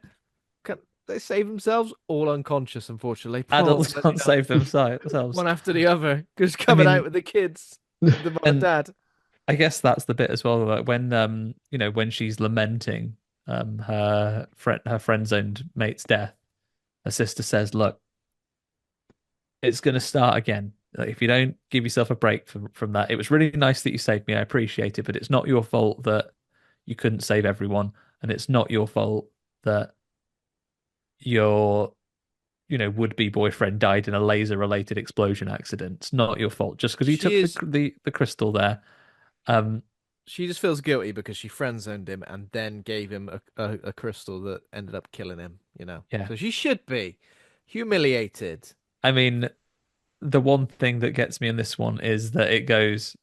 Can they save themselves? All unconscious, unfortunately. Poor Adults bloody can't hell. save themselves. One after the other, just I coming out mean, with the kids, the mum and and dad. I guess that's the bit as well. Like when when she's lamenting her friend's owned mate's death, her sister says, "Look, it's going to start again. Like, if you don't give yourself a break from that, it was really nice that you saved me. I appreciate it, but it's not your fault that you couldn't save everyone, and it's not your fault that your would-be boyfriend died in a laser-related explosion accident. It's not your fault just because you She took is. the crystal there." Um, She just feels guilty because she friend zoned him and then gave him a crystal that ended up killing him. yeah. So she should be humiliated. I mean, the one thing that gets me in this one is that it goes,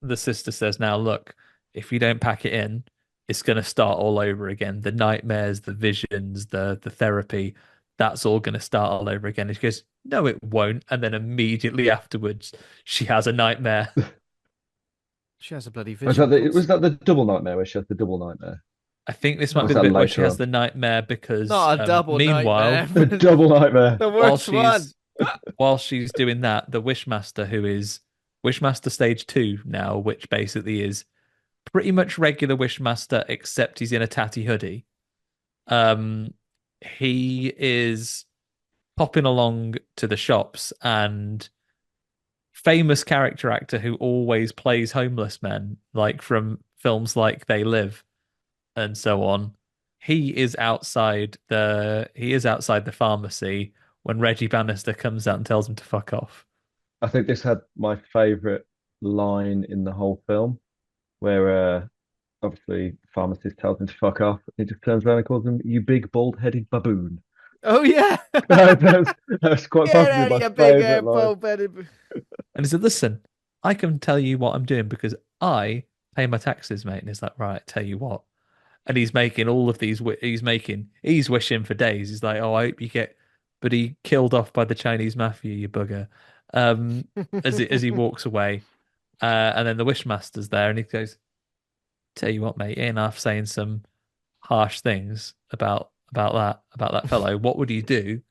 the sister says, "Now look, if you don't pack it in, it's going to start all over again. The nightmares, the visions, the therapy, that's all going to start all over again." And she goes, "No, it won't." And then immediately afterwards, she has a nightmare. She has a bloody Was vision. was that the double nightmare where she had the double nightmare? I think this Or might was be the No, that bit where she later has on? the nightmare because not a double meanwhile, nightmare. The double nightmare. The while worst one. she's while she's doing that, the Wishmaster, who is Wishmaster Stage 2 now, which basically is pretty much regular Wishmaster, except he's in a tatty hoodie. Um, he is popping along to the shops, and famous character actor who always plays homeless men, like from films like They Live and so on. He is outside the pharmacy when Reggie Bannister comes out and tells him to fuck off. I think this had my favorite line in the whole film, where obviously the pharmacist tells him to fuck off. He just turns around and calls him, "You big bald-headed baboon." Oh yeah. That's quite Get possibly out of my your big favorite line. bald headed. And he said, "Listen, I can tell you what I'm doing because I pay my taxes, mate." And he's like, "Right, tell you what." And he's making all of these. He's wishing for days. He's like, "Oh, I hope you get," but he killed off by the Chinese mafia, you bugger. Um, as he walks away, and then the Wishmaster's there, and he goes, "Tell you what, mate, enough saying some harsh things about that fellow. What would you do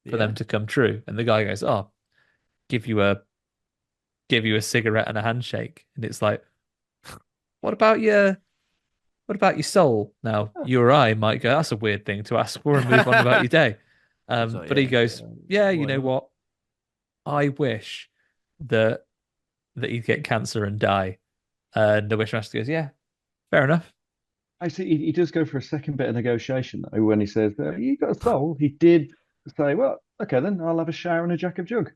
for Yeah. them to come true?" And the guy goes, "Oh, give you a give you a cigarette and a handshake." And it's like, what about your what about your soul? Now, you or I might go, that's a weird thing to ask for and move on about your day. It's like, But he yeah, goes, yeah, you why know not? what? I wish that he'd get cancer and die. And the Wishmaster goes, yeah, fair enough. Actually, he does go for a second bit of negotiation though when he says, "You got a soul." He did say, "Well, okay, then I'll have a shower and a jack of jug,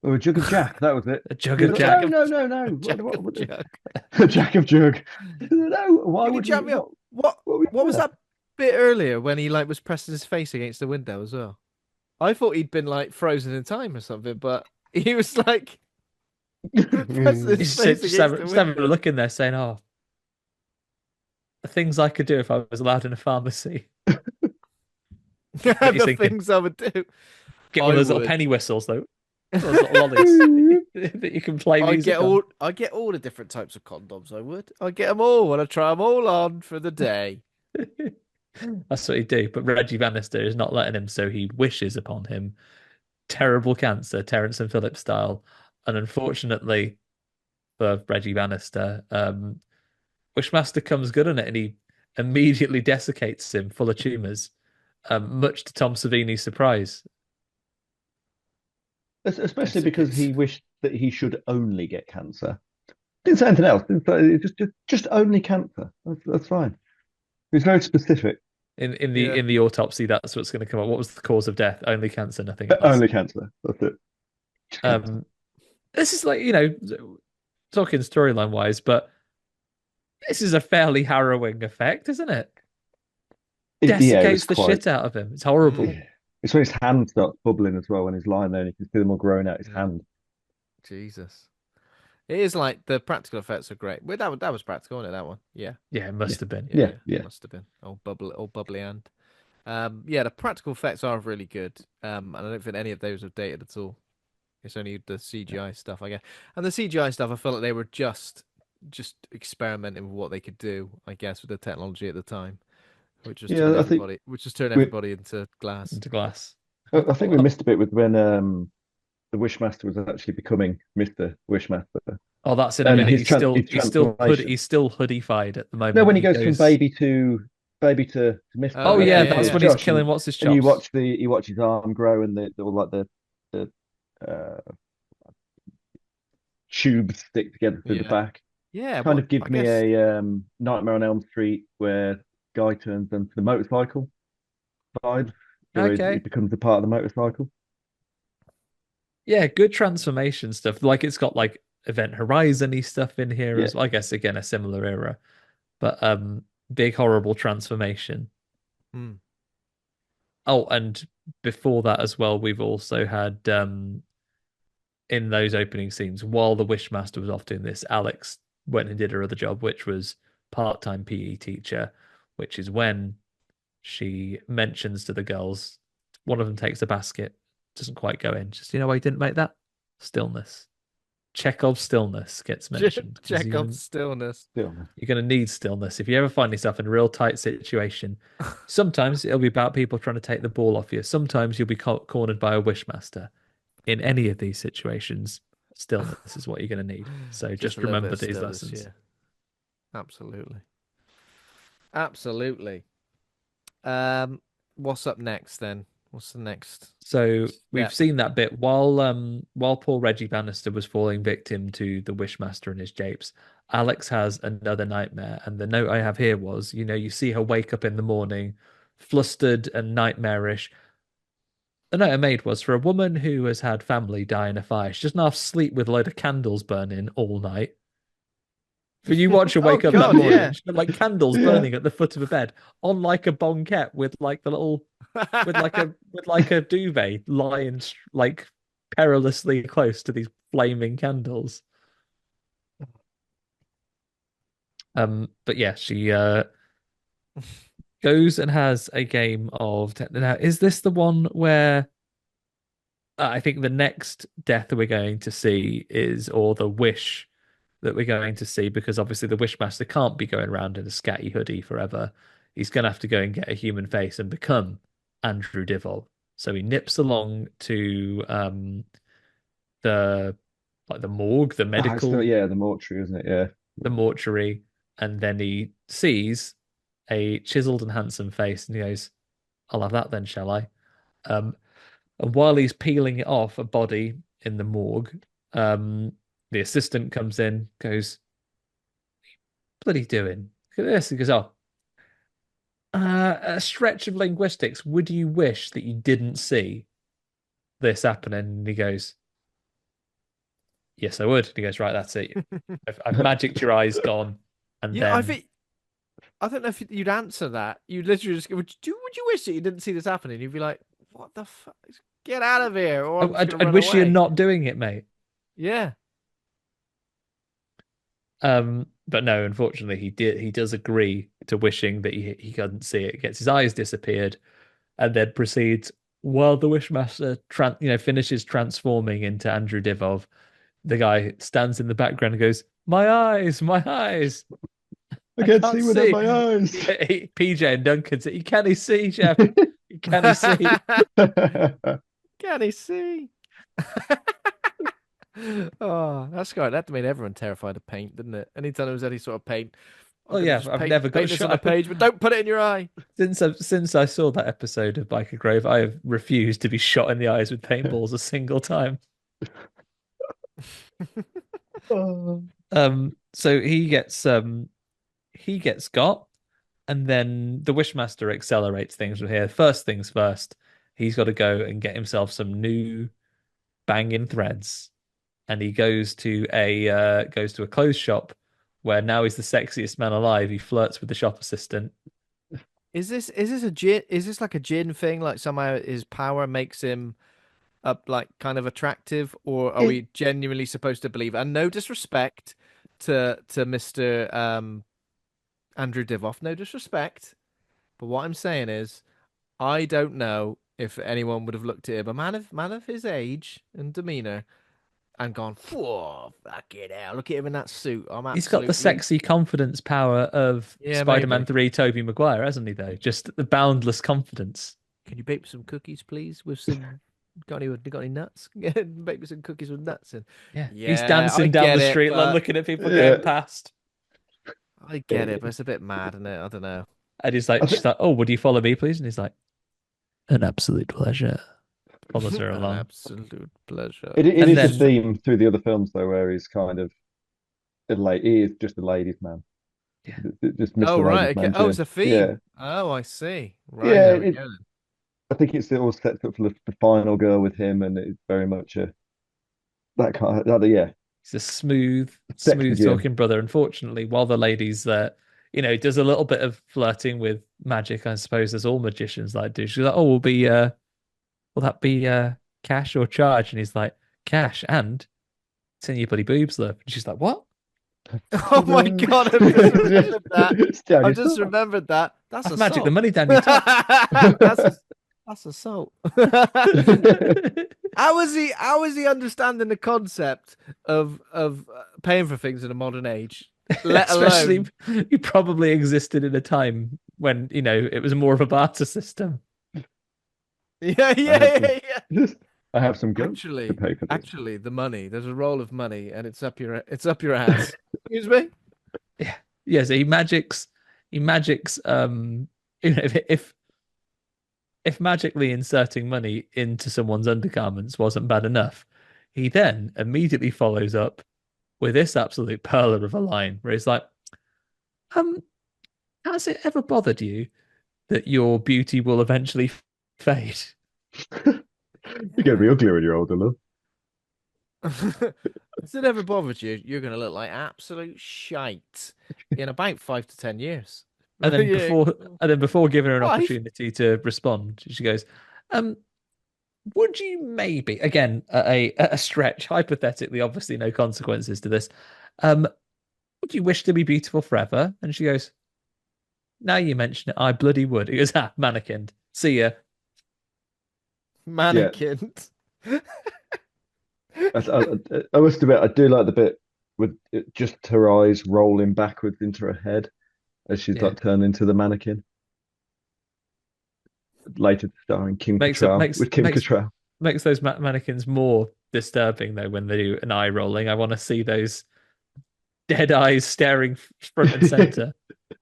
or a jug of jack." That was it. A jug He was of like, Jack Jack. "No, of no, no, no. Jack of What Jug. a jack of jug." No, why Can you would we? jump me up? What we What was do that bit earlier when he like was pressing his face against the window as well? I thought he'd been like frozen in time or something, but he was like pressing there? his face against the Just having a window. look in there saying, oh, the things I could do if I was allowed in a pharmacy. But he's The thinking, things I would do. get one of I those little would. penny whistles, though. Those little lollies that you can play music on. I get all the different types of condoms. I would. I get them all and I try them all on for the day. That's what he'd do. But Reggie Bannister is not letting him, so he wishes upon him terrible cancer, Terrence and Phillips style. And unfortunately for Reggie Bannister, Wishmaster comes good on it and he immediately desiccates him full of tumours, much to Tom Savini's surprise. Especially because Desiccates. he wished that he should only get cancer. Didn't say anything else. Didn't say, just only cancer. That's fine. He was very specific. Yeah. In the autopsy, that's what's going to come up. What was the cause of death? Only cancer, nothing else. Only cancer. That's it. Just cancer. Um, this is like, talking storyline wise, but this is a fairly harrowing effect, isn't it? Yeah, it was Desiccates the quite. shit out of him. It's horrible. Mm, Yeah. It's when his hand starts bubbling as well when he's lying there and you can see them all growing out his mm. hand. Jesus. It is like the practical effects are great. Well, that was practical, wasn't it? That one. Yeah. Yeah, it Yeah. must have been. Yeah, Yeah. yeah. Yeah. Must have been. Old bubbly hand. Yeah, the practical effects are really good. And I don't think any of those are dated at all. It's only the CGI stuff, I guess. And the CGI stuff, I felt like they were just experimenting with what they could do, I guess, with the technology at the time, Yeah, I think which just turned we everybody into glass. Into glass. I think we missed a bit with when the Wishmaster was actually becoming Mr. Wishmaster. Oh, that's in a And minute. his transformation. He's still hoodified at the No, moment. when he He goes from goes, baby to oh Oh Mr. yeah, yeah, yeah, that's Thomas yeah. when he's Josh, killing what's his and chops. you watch his arm grow and the all like the uh, tubes stick together through the Yeah. back. Yeah, Kind what of give I me guess a Nightmare on Elm Street where guy turns into the motorcycle vibe, where he Okay. becomes a part of the motorcycle. Yeah, good transformation stuff. Like it's got like Event Horizon-y stuff in here Yeah, as well. I guess again a similar era. But big horrible transformation. hmm. Oh, and before that as well, we've also had in those opening scenes, while the Wishmaster was off doing this, Alex went and did her other job, which was part-time PE teacher, which is when she mentions to the girls, one of them takes a basket, doesn't quite go in. Just, you know why you didn't make that? Stillness. Chekhov's stillness gets mentioned because Chekhov's stillness. still. No. you're gonna need stillness. If you ever find yourself in a real tight situation, sometimes it'll be about people trying to take the ball off you. Sometimes you'll be cornered by a wishmaster. In any of these situations, stillness is what you're gonna need. So Just just a little bit remember of these stillness, lessons. yeah. Absolutely. Absolutely. Um, what's up next then? What's the next So we've step? seen that bit while poor Reggie Bannister was falling victim to the Wishmaster and his japes. Alex has another nightmare, and the note I have here was, you see her wake up in the morning, flustered and nightmarish. The note I made was for a woman who has had family die in a fire, she doesn't have to sleep with a load of candles burning all night. For you watch her Oh wake up that God, morning, yeah. she's got like candles Yeah. burning at the foot of a bed on like a bonquette with like the little with like a duvet lying like perilously close to these flaming candles. But yeah, she goes and has a game of now. Is this the one where I think the next death that we're going to see is, or the wish that we're going to see, because obviously the Wishmaster can't be going around in a scatty hoodie forever. He's going to have to go and get a human face and become Andrew Divoll. So he nips along to the the morgue, Oh, it's not, yeah, the mortuary, isn't it? Yeah. the mortuary, and then he sees a chiseled and handsome face, and he goes, "I'll have that then, shall I?" Um, and while he's peeling it off a body in the morgue, the assistant comes in, goes, "What are you doing? Look at this." He goes, "Oh, a stretch of linguistics. Would you wish that you didn't see this happening?" And he goes, "Yes, I would." And he goes, "Right, that's it. I've magicked your eyes gone." And Yeah, I then, think I don't know if you'd answer that. You'd literally just go, would you wish that you didn't see this happening? You'd be like, what the fuck? Get out of here, or I'm just I'd, gonna I'd run wish you're away. not doing it, mate. Yeah. But no, unfortunately, he does agree to wishing that he couldn't see it. Gets his eyes disappeared, and then proceeds while the Wishmaster finishes transforming into Andrew Divov. The guy stands in the background and goes, "My eyes, my eyes! I I can't can't see without see." my eyes. PJ and Duncan say, "Can he see, Chef? Can he see?" Can he see? Oh, that's great. That made everyone terrified of paint, didn't it? Anytime there was any sort of paint, I'm Oh gonna yeah, just I've paint never got paint this on a shot. page, but don't put it in your eye. Since I saw that episode of Biker Grove, I have refused to be shot in the eyes with paintballs a single time. Oh. So he gets got, and then the Wishmaster accelerates things from here. First things first, he's got to go and get himself some new banging threads, and he goes to a clothes shop where now he's the sexiest man alive. He flirts with the shop assistant. Is this a gin? Is this like a gin thing? Like somehow his power makes him up like kind of attractive, or are It, we genuinely supposed to believe? And no disrespect to Mr. Andrew Divoff, no disrespect, but what I'm saying is I don't know if anyone would have looked at him, a man of his age and demeanor, and gone, "Whoa, fucking hell! Look at him in that suit. I'm He's got the absolutely sexy confidence power of yeah, Spider-Man maybe." 3 Tobey Maguire, hasn't he, though? Just the boundless confidence. Can you bake me some cookies, please? With some got any nuts? Bake me some cookies with nuts in. Yeah. He's Yeah, I dancing down get the it, street, like but looking at people yeah, going past. it's a bit mad, isn't it? I don't know. And I she's think like, "Oh, would you follow me, please?" And he's like, "An absolute pleasure." Follows her An along. absolute pleasure. it And is a then, theme through the other films though, where he's kind of he is just a ladies' man, yeah, just Oh Mr. right, Ladies' okay. Man Oh, it's Jim. a Yeah, theme. Oh, I see. Right, yeah. there we go then. I think it's all sets up for the final girl with him, and it's very much a that kind of yeah, he's a smooth, sexy smooth Jim. talking brother. Unfortunately, while the ladies does a little bit of flirting with magic, I suppose, as all magicians like do. She's like, "Oh, will that be cash or charge?" And he's like, "Cash and it's in your bloody boobs, love." And she's like, "What?" Oh my God, I've just remembered that. It's down I've your just throat. remembered that. That's I've magicked the assault. money down your top. That's assault. How is he understanding the concept of paying for things in a modern age, let Especially, alone you probably existed in a time when, it was more of a barter system. yeah, I have yeah, some, yeah, yeah. I have some goats to Actually, pay for this. actually, the money. There's a roll of money, and it's up your ass. Excuse me. Yeah. Yeah, so he magics if magically inserting money into someone's undergarments wasn't bad enough, he then immediately follows up with this absolute perler of a line where he's like, um, has it ever bothered you that your beauty will eventually fade? You're gonna be ugly when you're older, love. Has it ever bothered you? You're gonna look like absolute shite in about 5 to 10 years. And then Yeah. before giving her an Five? opportunity to respond, she goes, um, would you maybe, again, at a stretch, hypothetically, obviously no consequences to this, would you wish to be beautiful forever? And she goes, now you mention it, I bloody would. He goes, mannequin. See ya. Yeah, Mannequin. I must admit, I do like the bit with just her eyes rolling backwards into her head as she's Yeah. like turned into the mannequin. Later starring Kim Makes it Cattrall makes with Kim makes Cattrall. makes those mannequins more disturbing though when they do an eye rolling. I want to see those dead eyes staring front and center.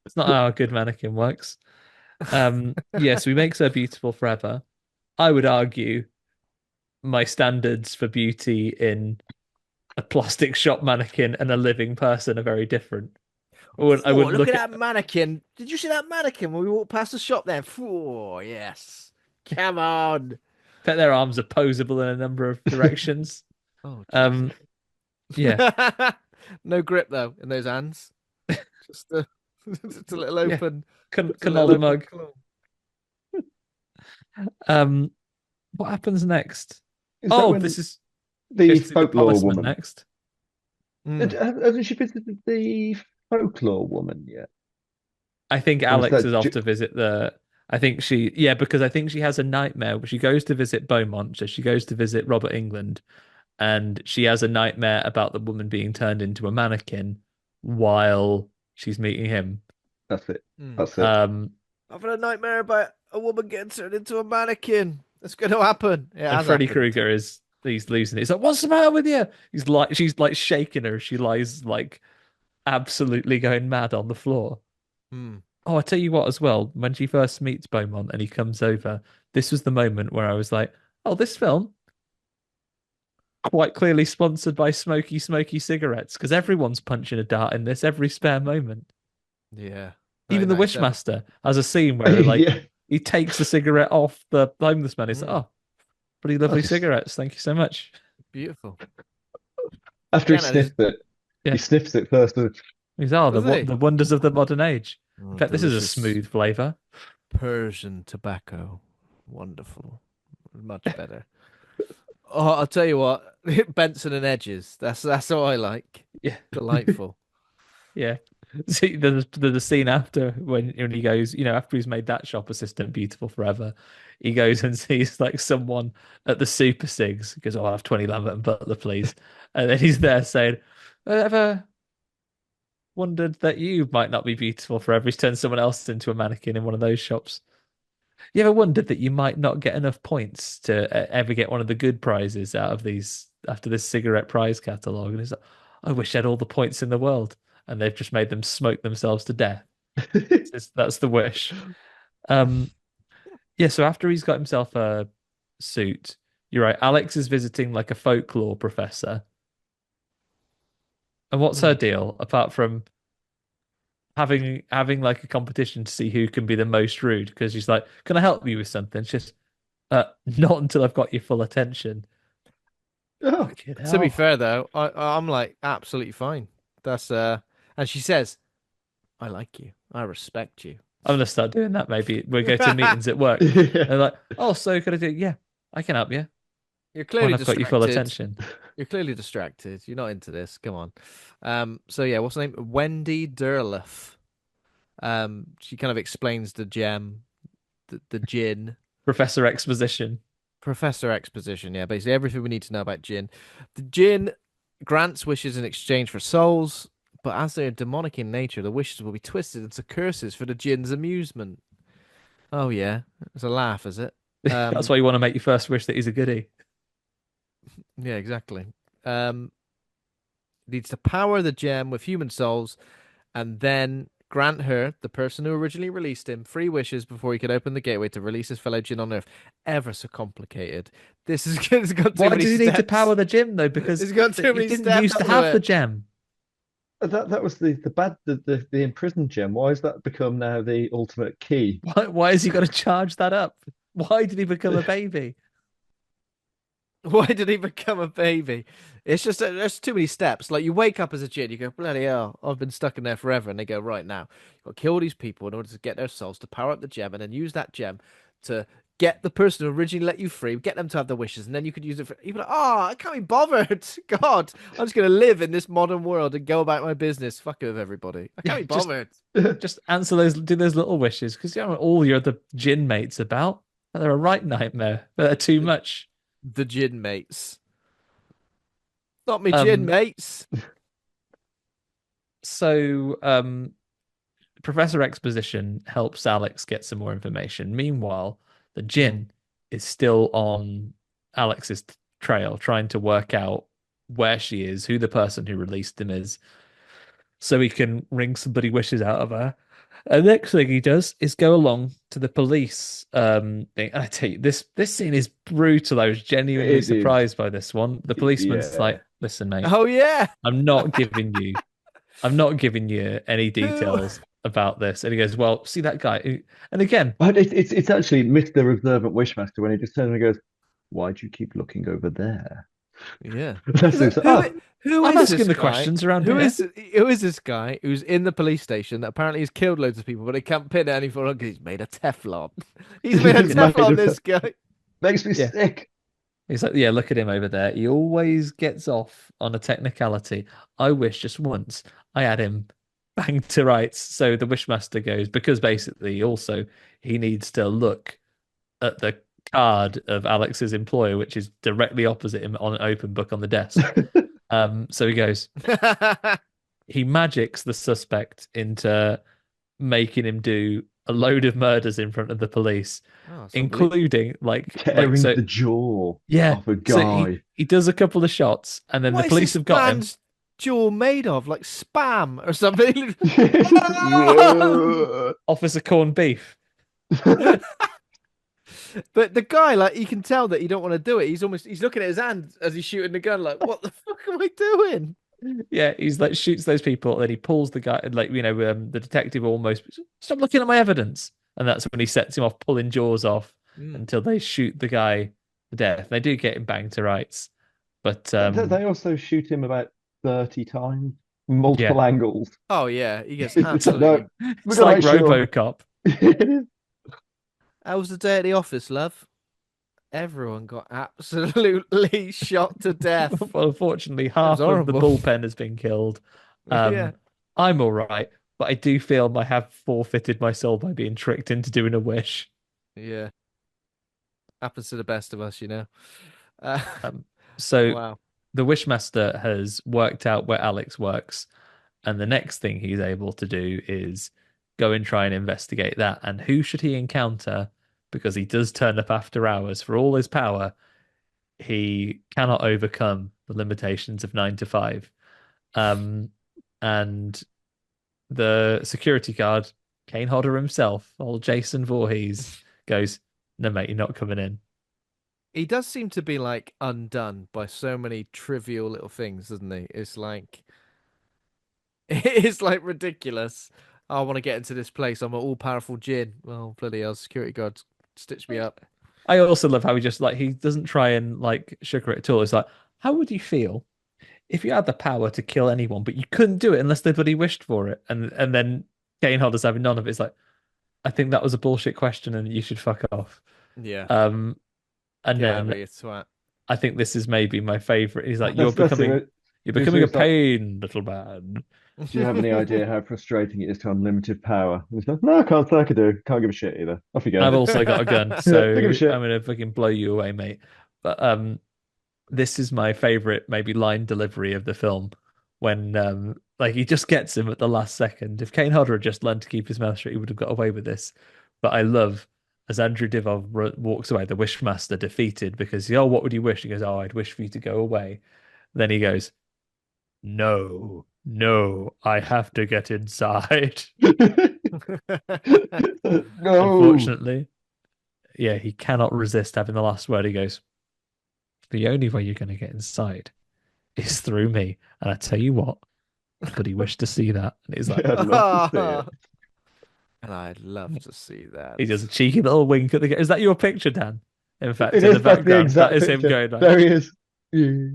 It's not how a good mannequin works. Yes, we makes her beautiful forever. I would argue my standards for beauty in a plastic shop mannequin and a living person are very different. I Oh, wouldn't look at look at. that mannequin. Did you see that mannequin when we walked past the shop there? Oh, yes. Come on. Bet their arms are posable in a number of directions. Oh, Jesus. Um, yeah, No grip, though, in those hands. Just a, just a little yeah. open, just a little Canola open mug. claw. Um, what happens next? Is that Oh, when this is the goes to see the folklore policeman woman? next. Mm. Hasn't she visited the folklore woman yet? I think Or is Alex that is off to visit the. I think she, yeah, because I think she has a nightmare. She goes to visit Beaumont, so she goes to visit Robert England, and she has a nightmare about the woman being turned into a mannequin while she's meeting him. that's it? Mm. That's it. Um, I've had a nightmare about a woman getting turned into a mannequin. That's going to happen. It and has Freddy happened. Krueger is he's losing it. He's like, "What's the matter with you?" She's like shaking her. She lies like absolutely going mad on the floor. Mm. Oh, I tell you what, as well, when she first meets Beaumont and he comes over, this was the moment where I was like, "Oh, this film quite clearly sponsored by Smoky Smoky cigarettes because everyone's punching a dart in this every spare moment." Yeah. Even the 1997. Wishmaster has a scene where like Yeah. he takes the cigarette off the homeless man. He's like, Mm. "Oh, pretty I lovely just cigarettes. Thank you so much." Beautiful. after he Can't just. sniffed it, he Yeah. sniffs it first. He's the Does he? the wonders of the modern age. In Oh, fact, this is a delicious smooth flavor. Persian tobacco. Wonderful. Much better. Oh, I'll tell you what. Benson and Edges. That's all I like. Yeah, Delightful. yeah. See, there's a scene after when he goes, after he's made that shop assistant beautiful forever, he goes and sees like someone at the Super Sigs. He goes, "Oh, I'll have 20 Lambert and Butler, please." And then he's there saying, "Ever wondered that you might not be beautiful forever?" He's turned someone else into a mannequin in one of those shops. You ever wondered that you might not get enough points to ever get one of the good prizes out of these after this cigarette prize catalog? And he's like, "I wish I had all the points in the world," and they've just made them smoke themselves to death. That's the wish. Um, yeah. So after he's got himself a suit, you're right. Alex is visiting like a folklore professor, and what's her Mm. deal apart from having like a competition to see who can be the most rude? Because she's like, "Can I help you with something?" She's not until I've got your full attention. Oh, Fucking To be hell. fair though, I'm like absolutely fine. That's and she says, I like you. I respect you. I'm gonna start doing that. Maybe we go to meetings at work. yeah. They're like, "Oh, so can I do?" Yeah, I can help you You're when clearly I've got your full distracted. attention. You're clearly distracted. You're not into this. Come on. So yeah, what's her name? Wendy Durliff. She kind of explains the gem, the djinn. Professor Exposition. Professor Exposition, yeah, basically everything we need to know about Jinn. The Jinn grants wishes in exchange for souls, but as they are demonic in nature, the wishes will be twisted into curses for the Jinn's amusement. Oh yeah, it's a laugh, is it? That's why you want to make your first wish that he's a goodie. Yeah, exactly. Um, Needs to power the gem with human souls, and then grant her, the person who originally released him, free wishes before he could open the gateway to release his fellow Jinn on Earth. Ever so complicated. This is it's got too Why many does he need to steps. power the gym though? Because It's got too he many didn't steps used to to have the it. gem. That was the bad the imprisoned gem. Why has that become now the ultimate key? Why has he got to charge that up? Why did he become a baby? Why did he become a baby? It's just there's too many steps. Like you wake up as a Jinn, you go, bloody hell, I've been stuck in there forever. And they go, right now, you've got to kill these people in order to get their souls to power up the gem and then use that gem to get the person who originally let you free, get them to have their wishes, and then you could use it for. You'd be like, oh, I can't be bothered. God, I'm just going to live in this modern world and go about my business. Fuck it with everybody. I can't Yeah, be bothered. just answer those, do those little wishes because you know what all your other gin mates about. They're a right nightmare. They're too much. The Jinn mates. Not me Jinn Um, mates. so Professor Exposition helps Alex get some more information. Meanwhile, the Hmm. Jinn is still on Alex's trail, trying to work out where she is, who the person who released him is. so he can wring somebody wishes out of her. And the next thing he does is go along to the police thing. And I tell you, this scene is brutal. I was genuinely It is. surprised by this one. The policeman's Yeah. like, listen, mate, Oh yeah. I'm not giving you I'm not giving you any Who? details about this. And he goes, well, see that guy. And again, But it's actually Mr. Observant Wishmaster when he just turns and goes, "Why do you keep looking over there?" Yeah. That's he's like, just, Who oh, who I'm is this asking the guy? questions around here. Who is this guy who's in the police station that apparently has killed loads of people, but they can't pin it any further because he's made of Teflon. He's made of he's made Teflon, of this guy. makes me Yeah. sick. He's like, yeah, look at him over there. He always gets off on a technicality. I wish just once I had him banged to rights. So the Wishmaster goes, because basically also he needs to look at the card of Alex's employer, which is directly opposite him on an open book on the desk. So he goes, he magics the suspect into making him do a load of murders in front of the police, Oh, it's unbelievable. including like Tearing so the jaw yeah. off a So he guy. he does a couple of shots, and then the What is police this have got him. man's jaw made of? Like spam or something? Officer corned beef. But the guy, like, you can tell that he don't want to do it. He's looking at his hand as he's shooting the gun, like, what the fuck am I doing? Yeah, he's like shoots those people, and then he pulls the guy, like the detective almost stop looking at my evidence, and that's when he sets him off pulling jaws off Mm. until they shoot the guy to death. They do get him banged to rights, but They also shoot him about 30 times, yeah, multiple angles. Oh yeah, he gets It's like, no, absolutely. we're it's gonna like make sure. RoboCop. It is. How was the day at the office, love? Everyone got absolutely shot to death. Well, unfortunately, It was half of the horrible. bullpen has been killed. Yeah, I'm all right, but I do feel I have forfeited my soul by being tricked into doing a wish. yeah. Happens to the best of us, you know. Uh, Um, so wow. the Wishmaster has worked out where Alex works, and the next thing he's able to do is go and try and investigate that. And who should he encounter? Because he does turn up after hours. For all his power, he cannot overcome the limitations of 9 to 5. And the security guard, Kane Hodder himself, old Jason Voorhees, goes, "No, mate, you're not coming in." He does seem to be like undone by so many trivial little things, doesn't he? It's like it's like ridiculous. I want to get into this place. I'm an all-powerful djinn. Well, bloody hell, security guards stitch me up. I also love how he just like he doesn't try and like sugar it at all. It's like, how would you feel if you had the power to kill anyone, but you couldn't do it unless they bloody wished for it? And then Kane Hodder's having none of it. It's like, I think that was a bullshit question, and you should fuck off. Yeah, Um, and get over then here, twat. I think this is maybe my favorite. He's like, That's it. you're It's becoming a like, pain, little man. do you have any idea how frustrating it is to unlimited power? And it's like, no, I can't say I could do. Can't give a shit either. Off you I've go. also got a gun, Don't give a so I'm shit. gonna fucking blow you away, mate. But this is my favorite maybe line delivery of the film when like he just gets him at the last second. If Kane Hodder had just learned to keep his mouth shut, he would have got away with this. But I love as Andrew Divoff walks away, the Wishmaster defeated because oh, what would you wish? He goes, oh, I'd wish for you to go away. Then he goes, no, no, I have to get inside. No. Unfortunately, yeah, he cannot resist having the last word. He goes, the only way you're going to get inside is through me. And I tell you what, but he wished to see that. And he's like, Yeah, I'd love to see it. And I'd love to see that. he does a cheeky little wink at the guy. Is that your picture, Dan? In fact, It in the is. That's the background, that exact is him picture. going like, There he is. Yeah.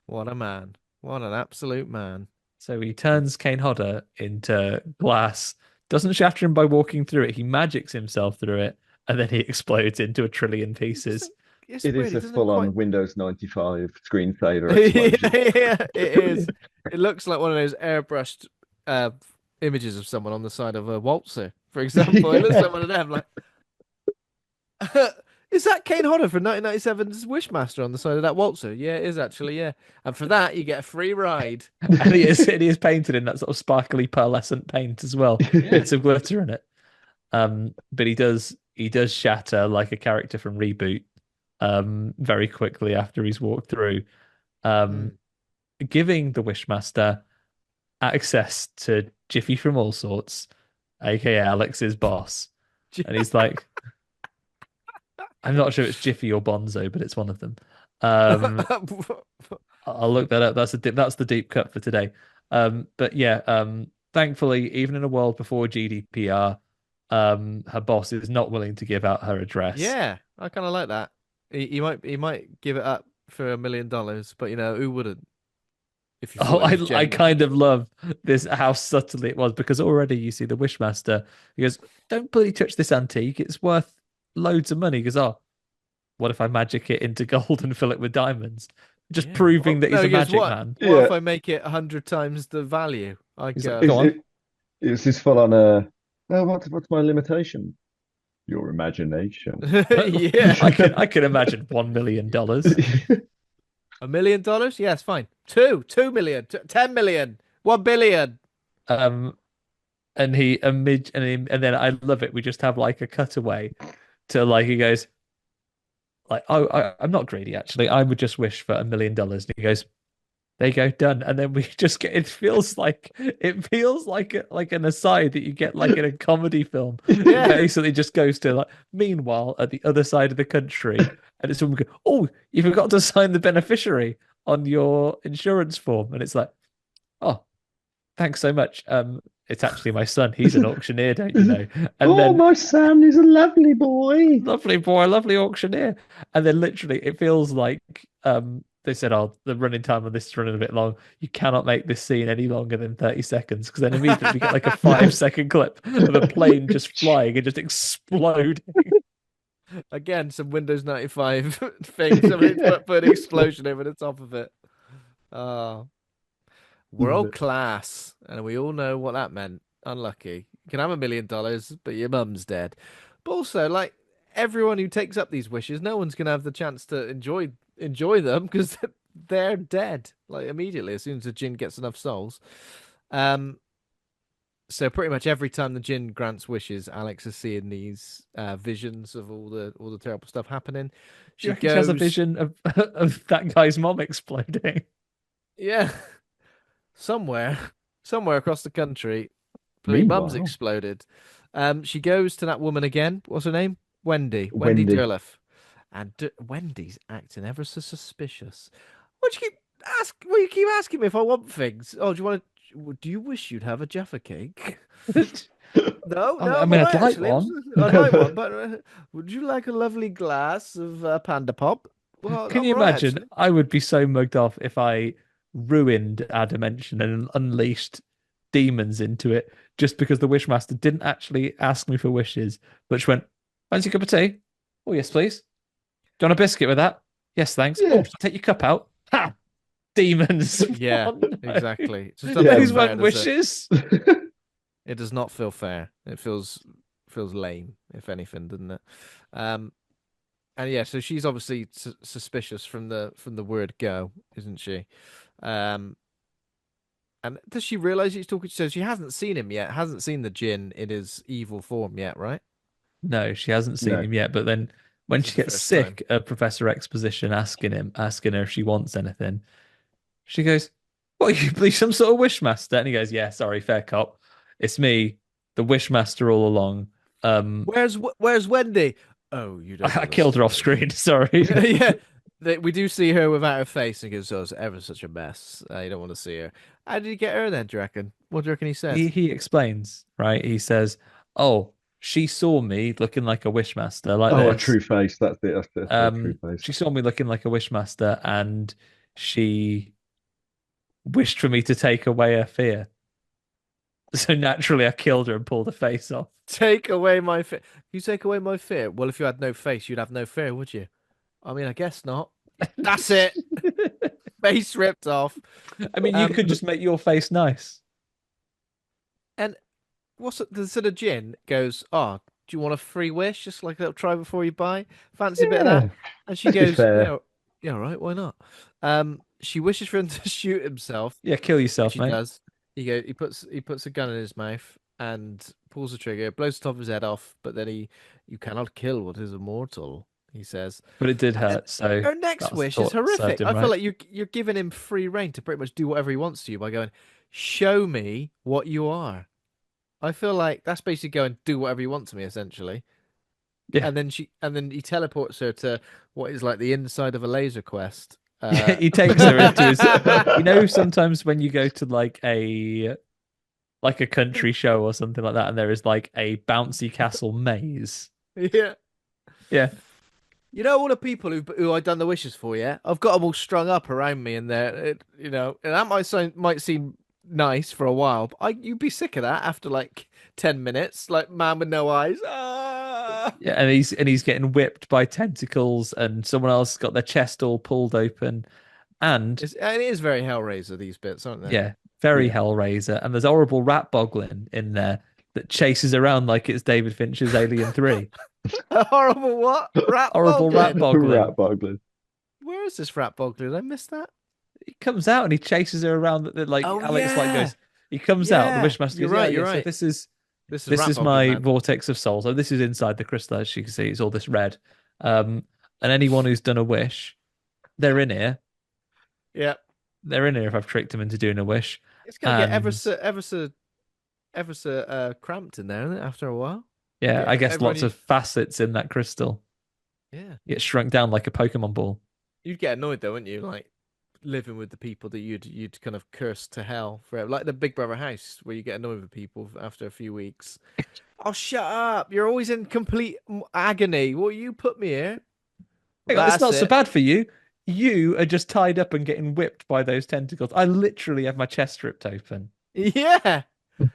What a man. What an absolute man. so he turns Kane Hodder into glass, doesn't shatter him by walking through it. He magics himself through it, and then he explodes into a trillion pieces. It's It weird. is He a doesn't full-on quite. Windows 95 screensaver explosion. Yeah, it is. It looks like one of those airbrushed images of someone on the side of a waltzer, for example. It looks Yeah. like one of them. Like, is that Kane Hodder from 1997's Wishmaster on the side of that waltzer? Yeah, it is actually. Yeah, and for that you get a free ride. And he is painted in that sort of sparkly pearlescent paint as well. Bits of glitter in it. But he does shatter like a character from Reboot very quickly after he's walked through. Um, Mm. giving the Wishmaster access to Jiffy from All Sorts, aka Alex's boss. And he's like, I'm not sure it's Jiffy or Bonzo, but it's one of them. Um, I'll look that up. That's the deep cut for today. But yeah, thankfully, even in a world before GDPR, her boss is not willing to give out her address. Yeah, I kind of like that. He might give it up for $1 million, but who wouldn't if you Oh, thought it was I genuine? kind of love this how subtly it was because already you see the Wishmaster. He goes, "Don't bloody touch this antique. It's worth loads of money." He goes, "Oh, what if I magic it into gold and fill it with diamonds?" Just Yeah. proving that No, he's a he goes, magic what? man. What Yeah, if I make it 100 times the value? I He's like, go, "Go it's on." it's this full on oh, what's my limitation? Your imagination. yeah, I can imagine $1 million. $1 million? Yes, fine. 2 million, 10 million, 1 billion. Um, and then I love it. We just have like a cutaway to like he goes like, "Oh, I'm not greedy actually. I would just wish for $1 million." And he goes, "There you go, done." And then we just get it feels like an aside that you get like in a comedy film. It Yeah. basically just goes to like, meanwhile at the other side of the country, and it's someone go, "Oh, you forgot to sign the beneficiary on your insurance form," and it's like, "Oh, thanks so much. It's actually my son. He's an auctioneer, don't you know?" And Oh, then my son is a lovely boy. lovely boy, lovely auctioneer. And then literally it feels like they said, "Oh, the running time on this is running a bit long. You cannot make this scene any longer than 30 seconds." Because then immediately we get like a 5 second clip of a plane just flying and just exploding. Again, some Windows 95 thing. Somebody put an explosion over the top of it. Oh, world class. And we all know what that meant. Unlucky. You can have $1 million, but your mum's dead. But also, like, everyone who takes up these wishes, no one's gonna have the chance to enjoy them because they're dead. Like immediately, as soon as the djinn gets enough souls. Um, so pretty much every time the djinn grants wishes, Alex is seeing these visions of all the terrible stuff happening. Do you She reckon she has a goes, vision of of that guy's mom exploding? yeah, somewhere, somewhere across the country, bloody mum's Meanwhile, exploded. She goes to that woman again. What's her name? Wendy Wendy. Durliff, and Wendy's acting ever so suspicious. What you keep asking me if I want things? Oh, do you wish you'd have a Jaffa cake? No, no, I I'm mean, all I'd right like actually. one. I'd like one, but would you like a lovely glass of Panda Pop? Well, Can I'm you all right imagine? actually. I would be so mugged off if I ruined our dimension and unleashed demons into it just because the Wishmaster didn't actually ask me for wishes, but she went, "Fancy a cup of tea? Oh, yes, please. Do you want a biscuit with that? Yes, thanks. Oh, Yeah, take your cup out. Ha! Demons. Yeah, Oh, no. exactly. It just doesn't yeah. feel Those fair, weren't does it? wishes. It does not feel fair. It feels lame, if anything, doesn't it? Um, and yeah, so she's obviously suspicious from the word go, isn't she? Um, and does she realize he's talking? So she hasn't seen him yet. Hasn't seen the djinn in his evil form yet, right? No, she hasn't seen No. him yet. But then when This is she the gets first time. sick of Professor Exposition asking her if she wants anything, she goes, "What, are you believe some sort of wishmaster?" And he goes, "Yeah, sorry, fair cop. It's me, the wishmaster all along. Um, Where's Wendy? Oh, you don't I killed her off understand. screen, sorry." Yeah, we do see her without her face, and goes, "Oh, it's ever such a mess. You don't want to see her." How did he get her then? Do you reckon? What do you reckon he said? He explains, right? He says, "Oh, she saw me looking like a wishmaster like Oh, a this. true face. That's it. That's a true face. She saw me looking like a wishmaster and she wished for me to take away her fear. So naturally I killed her and pulled her face off." Take away my fear. You take away my fear. Well, if you had no face, you'd have no fear, would you? I mean, I guess not. That's it. Face ripped off. I mean, you Um, could just make your face nice. and what's it? The sort of gin goes, "Oh, do you want a free wish? Just like a little try before you buy. Fancy a bit of that?" Yeah, And she let's be goes, fair. "Yeah, yeah, all right, why not?" She wishes for him to shoot himself, Yeah, kill which yourself, he mate. does. He puts a gun in his mouth and pulls the trigger, blows the top of his head off. But then you cannot kill what is immortal. he says. But it did And then hurt, so her next that's wish is thought served horrific. him I feel right. like you're giving him free reign to pretty much do whatever he wants to you by going, show me what you are. I feel like that's basically going, do whatever you want to me, essentially. Yeah. And then he teleports her to what is like the inside of a laser quest. Yeah, he takes her into his sometimes when you go to like a country show or something like that, and there is like a bouncy castle maze. Yeah. Yeah. You know all the people who I done the wishes for, yeah? I've got them all strung up around me in there, and that might seem nice for a while, but you'd be sick of that after like 10 minutes, like man with no eyes. Ah! Yeah, and he's getting whipped by tentacles, and someone else got their chest all pulled open, and And it is very Hellraiser, these bits, aren't they? yeah, very Yeah. Hellraiser. And there's horrible rat boggling in there that chases around like it's David Fincher's Alien 3. A horrible what? Rat Horrible rat boggling. boggling. Rat boggling. Where is this rat boggling? I missed that. He comes out and he chases her around. Like Oh Alex like yeah. goes. He comes out. The Yeah. Wishmaster You're goes, right, yeah, you're yeah. So right. this is This is this rat is boggling, my man. vortex of soul. So this is inside the crystal. As you can see, it's all this red. And anyone who's done a wish, they're in here. Yeah. They're in here if I've tricked them into doing a wish. It's gonna get And ever so cramped in there, isn't it, after a while? yeah, Yeah, I guess everyone lots of facets in that crystal. yeah. Get shrunk down like a Pokemon ball. You'd get annoyed though, wouldn't you? Like living with the people that you'd kind of curse to hell forever. Like the Big Brother house where you get annoyed with people after a few weeks. Oh, shut up. You're always in complete agony. Well, you put me here. Hang on, it's That's not so it. bad for you. You are just tied up and getting whipped by those tentacles. I literally have my chest ripped open. Yeah.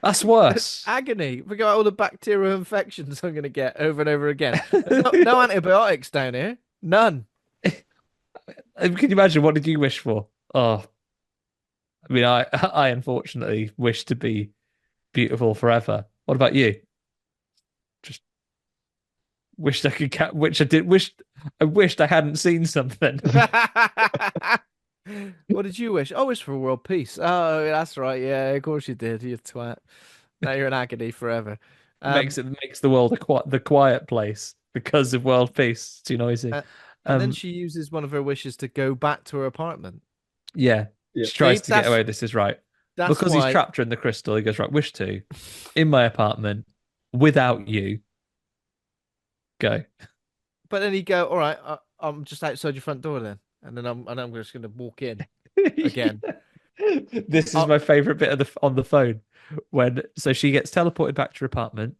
That's worse. Agony. Forget about all the bacterial infections I'm going to get over and over again. There's no antibiotics down here. None. Can you imagine? What did you wish for? Oh, I mean, I unfortunately wish to be beautiful forever. What about you? Just wished I could which I did I wished I hadn't seen something. What did you wish? I wish for world peace. Oh, that's right. Yeah, of course you did. You twat. Now you're in agony forever. Um, Makes the world the quiet place because of world peace. It's too noisy. uh, and then Um, she uses one of her wishes to go back to her apartment. yeah, Yeah. she tries See, to get away. This is right that's because he's why. trapped her in the crystal. He goes right. Wish to in my apartment without you. Go. But then he go, all right, I'm just outside your front door then, and I'm just gonna walk in again. This is Oh, my favorite bit of on the phone when so she gets teleported back to her apartment.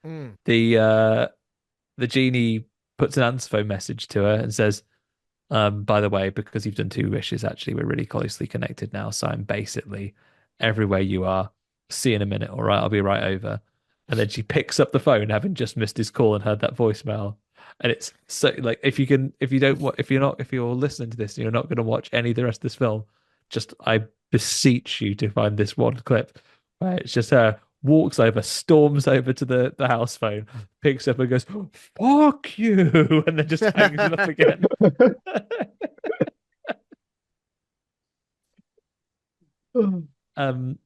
mm, The genie puts an answer phone message to her and says, by the way, because you've done two wishes, actually, we're really closely connected now. So I'm basically everywhere you are. See you in a minute, all right? I'll be right over. And then she picks up the phone, having just missed his call and heard that voicemail. And it's so like if you're listening to this and you're not going to watch any of the rest of this film, just I beseech you to find this one clip where it's just her walks over, storms over to the house phone, picks up and goes, "Fuck you," and then just hangs it up again. um,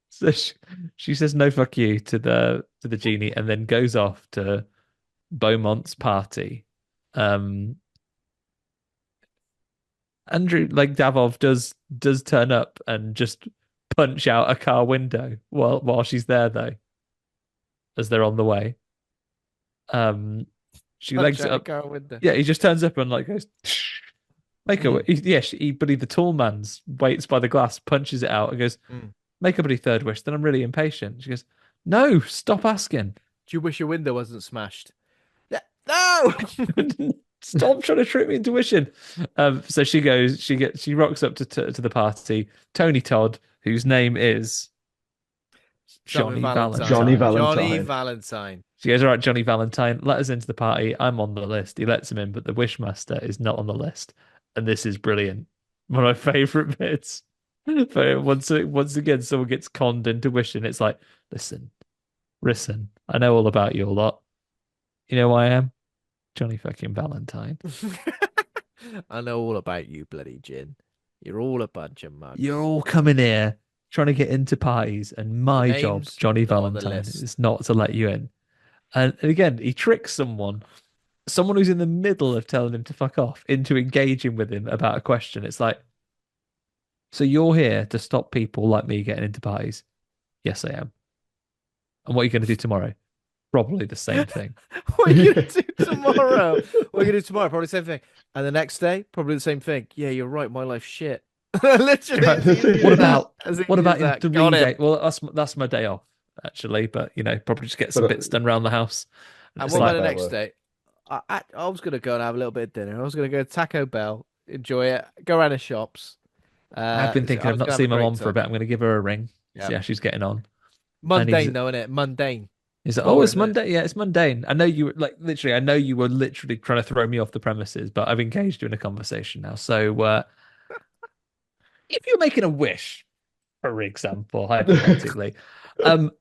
so she says no, fuck you to the genie, and then goes off to Beaumont's party. Um, Andrew, like Davov, does turn up and just punch out a car window while she's there though, as they're on the way. Um, she punch legs it out a up. car window. Yeah, he just turns up and like goes, make her. But the tall man's waits by the glass, punches it out, and goes, Mm. make a bloody third wish. Then I'm really impatient. She goes, no, stop asking. Do you wish your window wasn't smashed? No. Stop trying to trick me into wishing. So she rocks up to the party. Tony Todd, whose name is Johnny Valentine. Johnny Valentine. Johnny Valentine. She goes, all right, Johnny Valentine, let us into the party. I'm on the list. He lets him in, but the Wishmaster is not on the list. And this is brilliant. One of my favorite bits. But once again, someone gets conned into wishing. It's like, listen, I know all about you a lot. You know who I am? Johnny fucking Valentine. I know all about you, bloody djinn. You're all a bunch of mugs. You're all coming here trying to get into parties, and my Your job, name's Johnny not on the Valentine, list. is not to let you in. And again, he tricks someone someone who's in the middle of telling him to fuck off into engaging with him about a question. It's like, so you're here to stop people like me getting into parties? Yes, I am. And what are you going to do tomorrow? Probably the same thing. What are you gonna do tomorrow? What are you gonna do tomorrow? Probably the same thing. And the next day, probably the same thing. Yeah, you're right. My life's shit. Literally, as easy What as that. about As what easy as about in that. three Got him. days? Well, that's my day off actually, but probably just get some But bits done around the house. And And it's what about thinking like, the about next work. day? I was gonna go and have a little bit of dinner. I was gonna go to Taco Bell, enjoy it, go around the shops. I've been I thinking I've was not gonna have a seen my great mom for a time. bit. I'm going to give her a ring, Yeah. see how she's getting on. And Mundane though, isn't it? Mundane. he's like, oh, it's Boring, isn't it? Monday. Yeah, it's mundane. I know you were like literally. I know you were literally trying to throw me off the premises, but I've engaged you in a conversation now. So if you're making a wish, for example, hypothetically, um,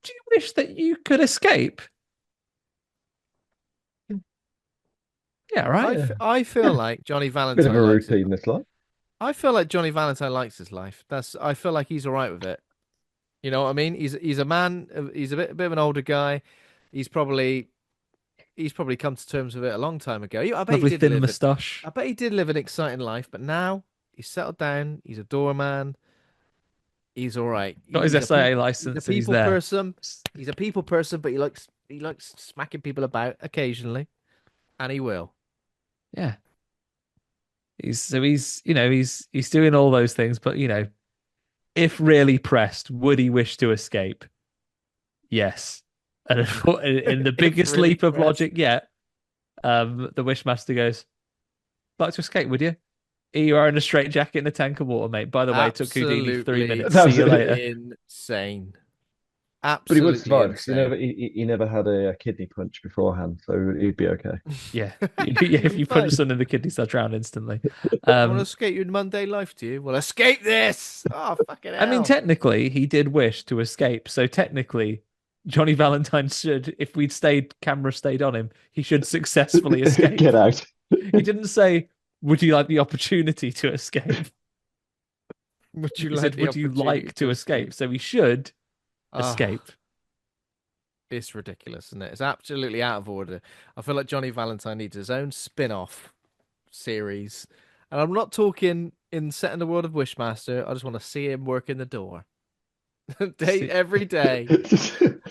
do you wish that you could escape? Yeah, right. Yeah, I feel like Johnny bit of a Valentine likes it. routine this life. I feel like Johnny Valentine likes his life. I feel like he's all right with it. You know what I mean? He's a man. He's a bit of an older guy. He's probably he's probably come to terms with it a long time ago. I bet he Lovely did thin live it. moustache. I bet he did live an exciting life. But now he's settled down. He's a doorman. He's all right. Got his SIA He's a license and he's people there. person. He's a people person, but he likes smacking people about occasionally, and he will. Yeah. He's doing all those things, but if really pressed, would he wish to escape? Yes. And in the If biggest really leap of pressed. logic yet, the Wishmaster goes, like to escape, would you? Here you are in a straight jacket and a tank of water, mate. By the way, it took Houdini 3 minutes. Absolutely That See was you later. insane. But he would Absolutely survive because insane. he never had a kidney punch beforehand, so he'd be okay. Yeah. He'd If be you punch fine. someone in the kidneys, they'll drown instantly. You want to Um, escape your mundane life, do you? Well, escape this. Oh, fucking I mean, hell. technically, he did wish to escape. So technically, Johnny Valentine should, if camera stayed on him, he should successfully escape. Get out. He didn't say, would you like the opportunity to escape? Would you He like said, the would you opportunity like to to escape? escape? So he should Oh, escape. it's ridiculous, isn't it? It's absolutely out of order. I feel like Johnny Valentine needs his own spin-off series. And I'm not talking in set in the world of Wishmaster. I just want to see him working the door. See, Every day,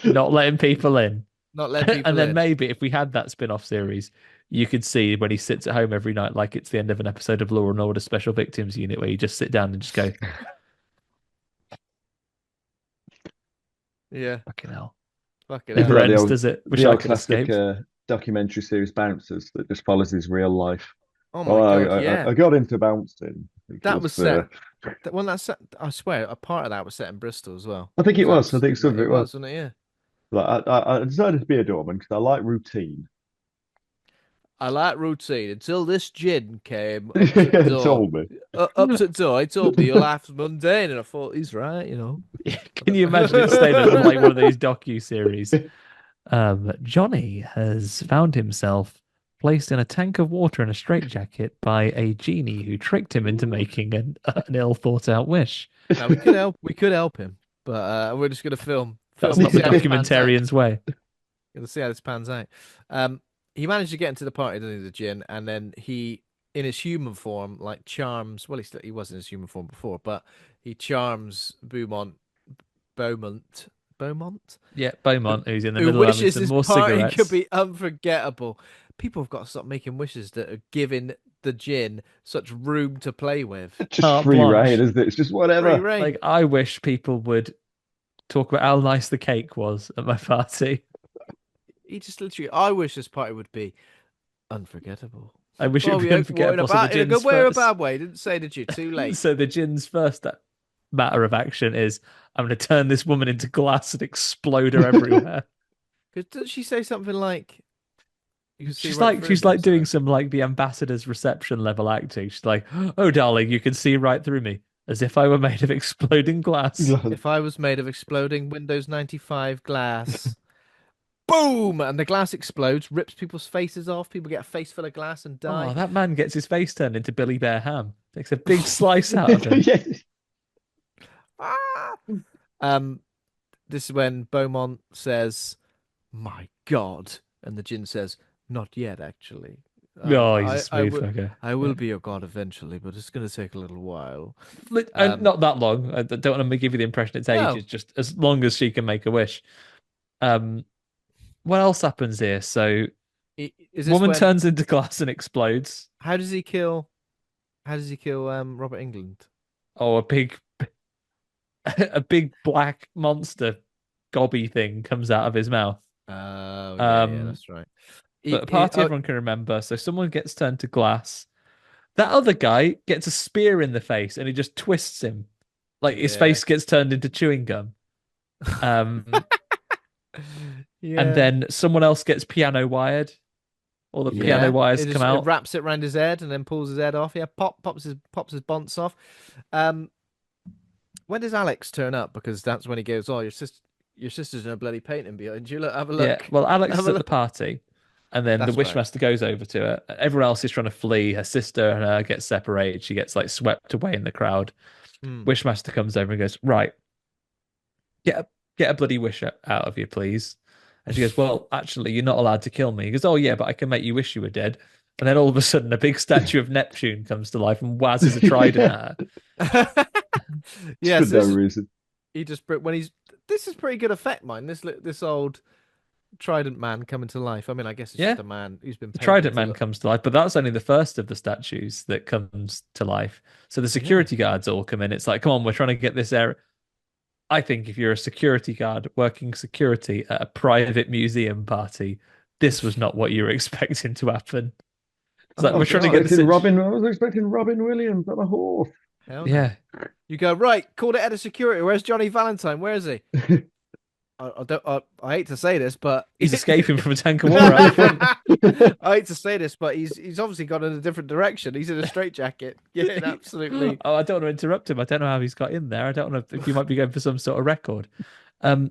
not letting people in. not letting And people then in. maybe if we had that spin-off series, you could see when he sits at home every night, like it's the end of an episode of Law and Order Special Victims Unit, where you just sit down and just go, Yeah, fucking hell. fucking It's Never hell. like ends, does it? the Wish I old could classic escape. documentary series Bouncers that just follows his real life. Oh my Well, God, yeah. I got into bouncing That was because set. That one that set. I swear, a part of that was set in Bristol as well. I think It it was was. I think some of absolutely. it It was. was, wasn't it? Yeah. Like I decided to be a doorman because I like routine. I like routine until this gin came up to the It door. told me. Up to the door, he told me your life's mundane, and I thought he's right, you know. Can you imagine it staying on like one of these docu-series? Johnny has found himself placed in a tank of water in a straitjacket by a genie who tricked him into making an ill thought out wish. Now we could help him, but we're just gonna film That's film and not see the how this pans out. documentarian's way. Gonna see how this pans out. He managed to get into the party, doesn't he, the gin, and then he, in his human form, like charms. Well, he was in his human form before, but he charms Beaumont, Beaumont, Yeah, Beaumont, who's in the who middle of having wishes some his more party could cigarettes. be unforgettable. People have got to stop making wishes that are giving the gin such room to play with. Just Carte free reign, blanche. isn't it? It's just Free whatever. reign. Like, I wish people would talk about how nice the cake was at my party. He just literally. I wish this party would be unforgettable. I wish it Well, would be yeah, well, unforgettable. So the in a good gin's way or a first. bad way. Didn't say, did you? Too late. So the gin's first matter of action is I'm going to turn this woman into glass and explode her everywhere. Because does she say something like, "You can see She's right like through she's me" or like doing something? some like the ambassador's reception level acting. She's like, "Oh, darling, you can see right through me, as if I were made of exploding glass." If I was made of exploding Windows 95 glass, boom, and the glass explodes, rips people's faces off. People get a face full of glass and Oh, die. that man gets his face turned into Billy Bear Ham. Takes a big slice out of him. Yeah. Ah! Um, this is when Beaumont says, "My God," and the djinn says, Not yet, actually. Oh, he's a I smooth will fucker. I Yeah. will be your god eventually, but it's going to take a little while. And Um, not that long. I don't want to give you the impression it's ages, no, just as long as she can make a wish. Um, what else happens here? So, is this woman when? turns into glass and explodes. How does he kill? How does he kill Robert England? Oh, a big, a big black monster gobby thing comes out of his mouth. Oh yeah, Um, that's right. but a party Oh everyone can remember. So someone gets turned to glass. That other guy gets a spear in the face and he just twists him. Like his yeah, face gets turned into chewing gum. Um, and yeah, then someone else gets piano wired. All the piano Yeah. yeah. wires come It out. wraps it around his head and then pulls his head off. Yeah, pops his bonce off. Um, when does Alex turn up? Because that's when he goes, "Oh, your sister's in a bloody painting behind you. Look, have a Yeah. look, Well, Alex have is a at the look." party, and then the That's right. Wishmaster goes over to her. Everyone else is trying to flee. Her sister and her get separated. She gets like swept away in the crowd. Hmm. Wishmaster comes over and goes, "Right, get get a bloody wish out of you, please." And she goes, "Well, actually, you're not allowed to kill me." He goes, "Oh yeah, but I can make you wish you were dead." And then all of a sudden, a big statue of Neptune comes to life and wazzes a trident Yeah. at her. Yeah, For so no this is reason. he just when he's this is pretty good effect, mine. This old Trident man coming to life. I mean, I guess it's Yeah, just a man who's been the painted Trident to Man look. comes to life, but that's only the first of the statues that comes to life. So the Yeah. security guards all come in. It's like, come on, we're trying to get this area. I think if you're a security guard working security at a private museum party, this was not what you were expecting to happen. It's like Oh I we're was trying to get God. this. I was expecting Robin Williams on a horse. Hell no. Yeah, You go right. Called it head of security. Where's Johnny Valentine? Where is he? I don't. I hate to say this, but he's escaping from a tank of war out the front. I hate to say this, but he's obviously gone in a different direction. He's in a straitjacket. Yeah, absolutely. Oh, I don't want to interrupt him. I don't know how he's got in there. I don't know if you might be going for some sort of record.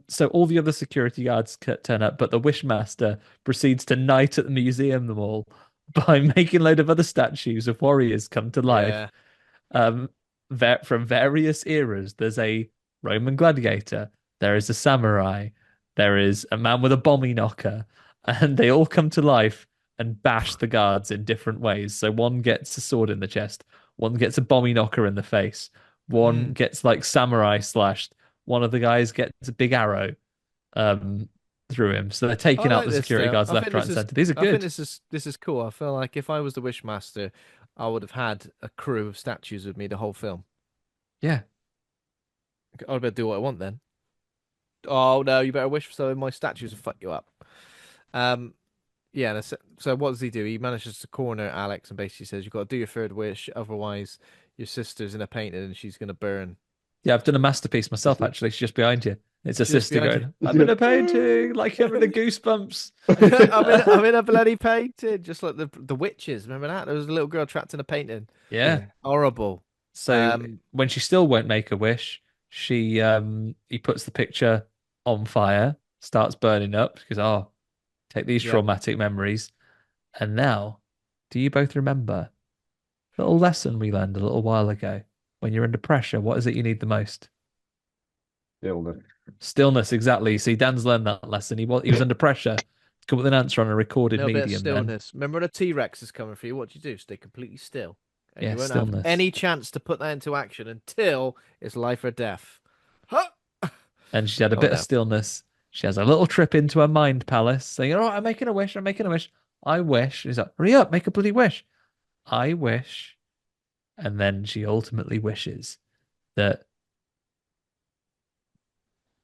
So all the other security guards turn up, but the Wishmaster proceeds to knight at the museum them all by making a load of other statues of warriors come to life. Yeah. Um, from various eras. There's a Roman gladiator, there is a samurai, there is a man with a bombie knocker, and they all come to life and bash the guards in different ways. So one gets a sword in the chest, one gets a bombie knocker in the face, one Mm. gets like samurai slashed, one of the guys gets a big arrow um through him. So they're I taking out like the this security though. guards left, right, and center. These are I think good. this is cool. I feel like if I was the Wishmaster, I would have had a crew of statues with me the whole film. Yeah. I'd better do what I want then. Oh no, you better wish so my statues will fuck you up. Um, yeah. So what does he do? He manages to corner Alex and basically says, "You've got to do your third wish, otherwise your sister's in a painting and she's gonna burn." Yeah, I've done a masterpiece Is myself, it? actually. She's just behind you. It's a She's just sister behind you. going, Is I'm in a it? painting, like having the goosebumps. I'm in a bloody painting, just like the witches. Remember that? There was a little girl trapped in a painting. Yeah. Yeah. Horrible. So Um, when she still won't make a wish, he puts the picture on fire, starts burning up, because take these yeah. traumatic memories. And now, do you both remember the little lesson we learned a little while ago? When you're under pressure, what is it you need the most? Illness. Stillness, exactly. See, Dan's learned that lesson. He was under pressure to come up with an answer on a A recorded little bit of medium then. stillness. Remember when a T-Rex is coming for you? What do you do? Stay completely still. And Yeah, you won't have stillness. any chance to put that into action until it's life or death. Huh? And she had a Oh bit of no. stillness. She has a little trip into her mind palace, saying, "All right, I'm making a wish. I'm making a wish. I wish." He's like, "Hurry up, make a bloody wish." I wish. And then she ultimately wishes that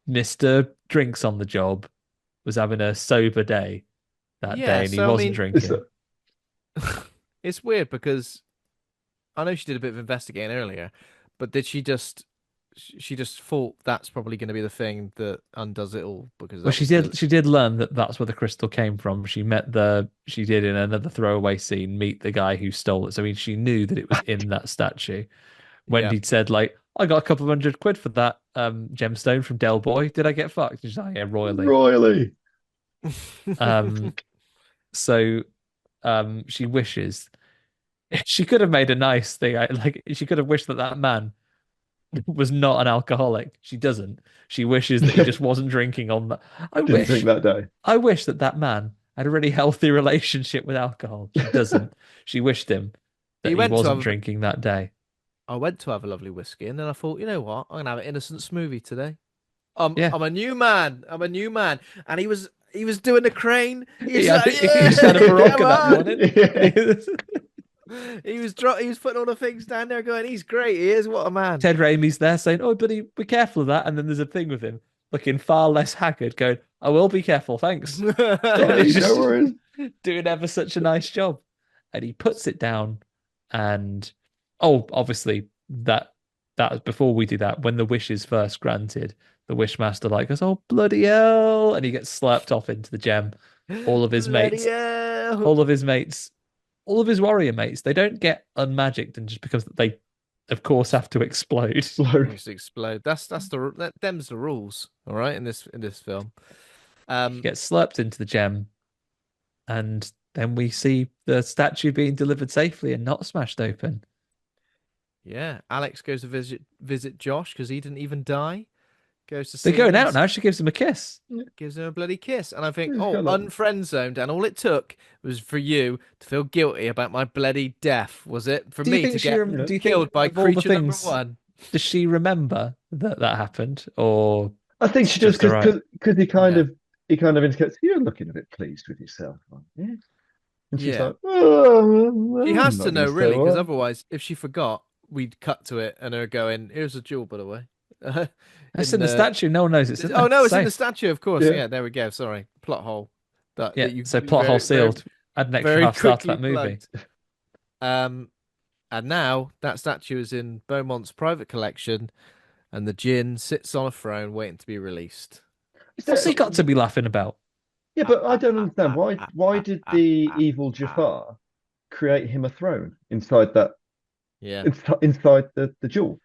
Mr. Drinks on the job was having a sober day that Yeah, day and he so I wasn't mean, It's drinking. it's weird because I know she did a bit of investigating earlier, but did she just thought that's probably going to be the thing that undoes it all because Well, that was the she did learn that that's where the crystal came from. She did in another throwaway scene meet the guy who stole it. So I mean, she knew that it was in that statue. When yeah. he'd said like, I got a couple of £100 for that gemstone from Del Boy. Did I get fucked? She's like, yeah, royally. royally. Um, so she wishes she could have made a nice thing. Like she could have wished that that man was not an alcoholic. She doesn't. She wishes that he just wasn't drinking on that. Didn't drink that day. I wish that that man had a really healthy relationship with alcohol. She doesn't. She wished him He that he went to wasn't have. drinking that day. I went to have a lovely whiskey, and then I thought, you know what? I'm gonna have an innocent smoothie today. Yeah. I'm a new man. I'm a new man. And he was doing the crane. He's Yeah, I like, think he yeah, just had a come Barocca that on. morning. And Yeah. he was... He was putting all the things down there, going, he's great. He is what a man. Ted Raimi's there saying, "Oh, buddy, be careful of that." And then there's a thing with him looking far less haggard, going, "I will be careful, thanks." And Sorry, he's no just worries. doing ever such a nice job. And he puts it down, and oh, obviously that was before we do that. When the wish is first granted, the Wishmaster like goes, "Oh bloody hell!" and he gets slurped off into the gem. All of his Bloody mates, hell. all of his mates, all of his warrior mates, they don't get unmagicked and just because they, of course, have to explode. Load. Just explode. Them's the rules. All right, in this film. He Um, gets slurped into the gem, and then we see the statue being delivered safely and not smashed open. yeah. Alex goes to visit Josh because he didn't even die. Goes to They're see him going and out now. She gives him a kiss. gives him a bloody kiss. And I think, He's oh, got that. unfriend zoned, and all it took was for you to feel guilty about my bloody death, was it? For Do you me think to she? get Yeah. Do you think killed by of all the creature number things, one. does she remember that that happened, or I think it's she does just alright? because Yeah. he kind of indicates you're looking a bit pleased with yourself, aren't you? And she's Yeah. like, oh, She I'm has not to going know, to say really, because what. otherwise, if she forgot, we'd cut to it and her going, here's a jewel, by the way. It's in in the the statue. No one knows it's in Oh there. no, It's it's in the safe. statue, of course. Yeah. Yeah, there we go. Sorry, plot hole that Yeah. you So plot hole very very sealed. Add an extra very half star to quickly that movie. plugged. Um, and now that statue is in Beaumont's private collection, and the djinn sits on a throne waiting to be released. Is What's he that, got to be laughing about? yeah, but I don't understand why did the evil Ah. Jafar create him a throne inside that Yeah. inside the jewel?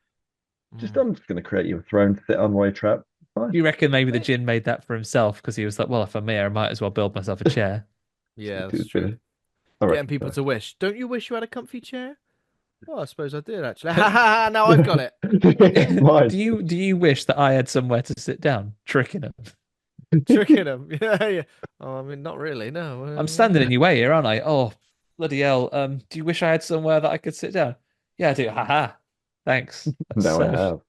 Just Mm. I'm just going to create you a throne to sit on while you trap. Do Fine. you reckon maybe the Jinn made that for himself because he was like, well, if I'm here, I might as well build myself a chair. Yeah, It's that's been true. I Getting reckon people so. to wish. Don't you wish you had a comfy chair? Oh, I suppose I did actually. Ha ha ha! Now I've got it. Mine. Do you wish that I had somewhere to sit down, tricking him? Tricking them. Yeah, yeah. Oh, I mean, not really. I'm No. standing in your way here, aren't I? Oh, bloody hell. Do you wish I had somewhere that I could sit down? Yeah, I do. Haha. Thanks. That's No, I have.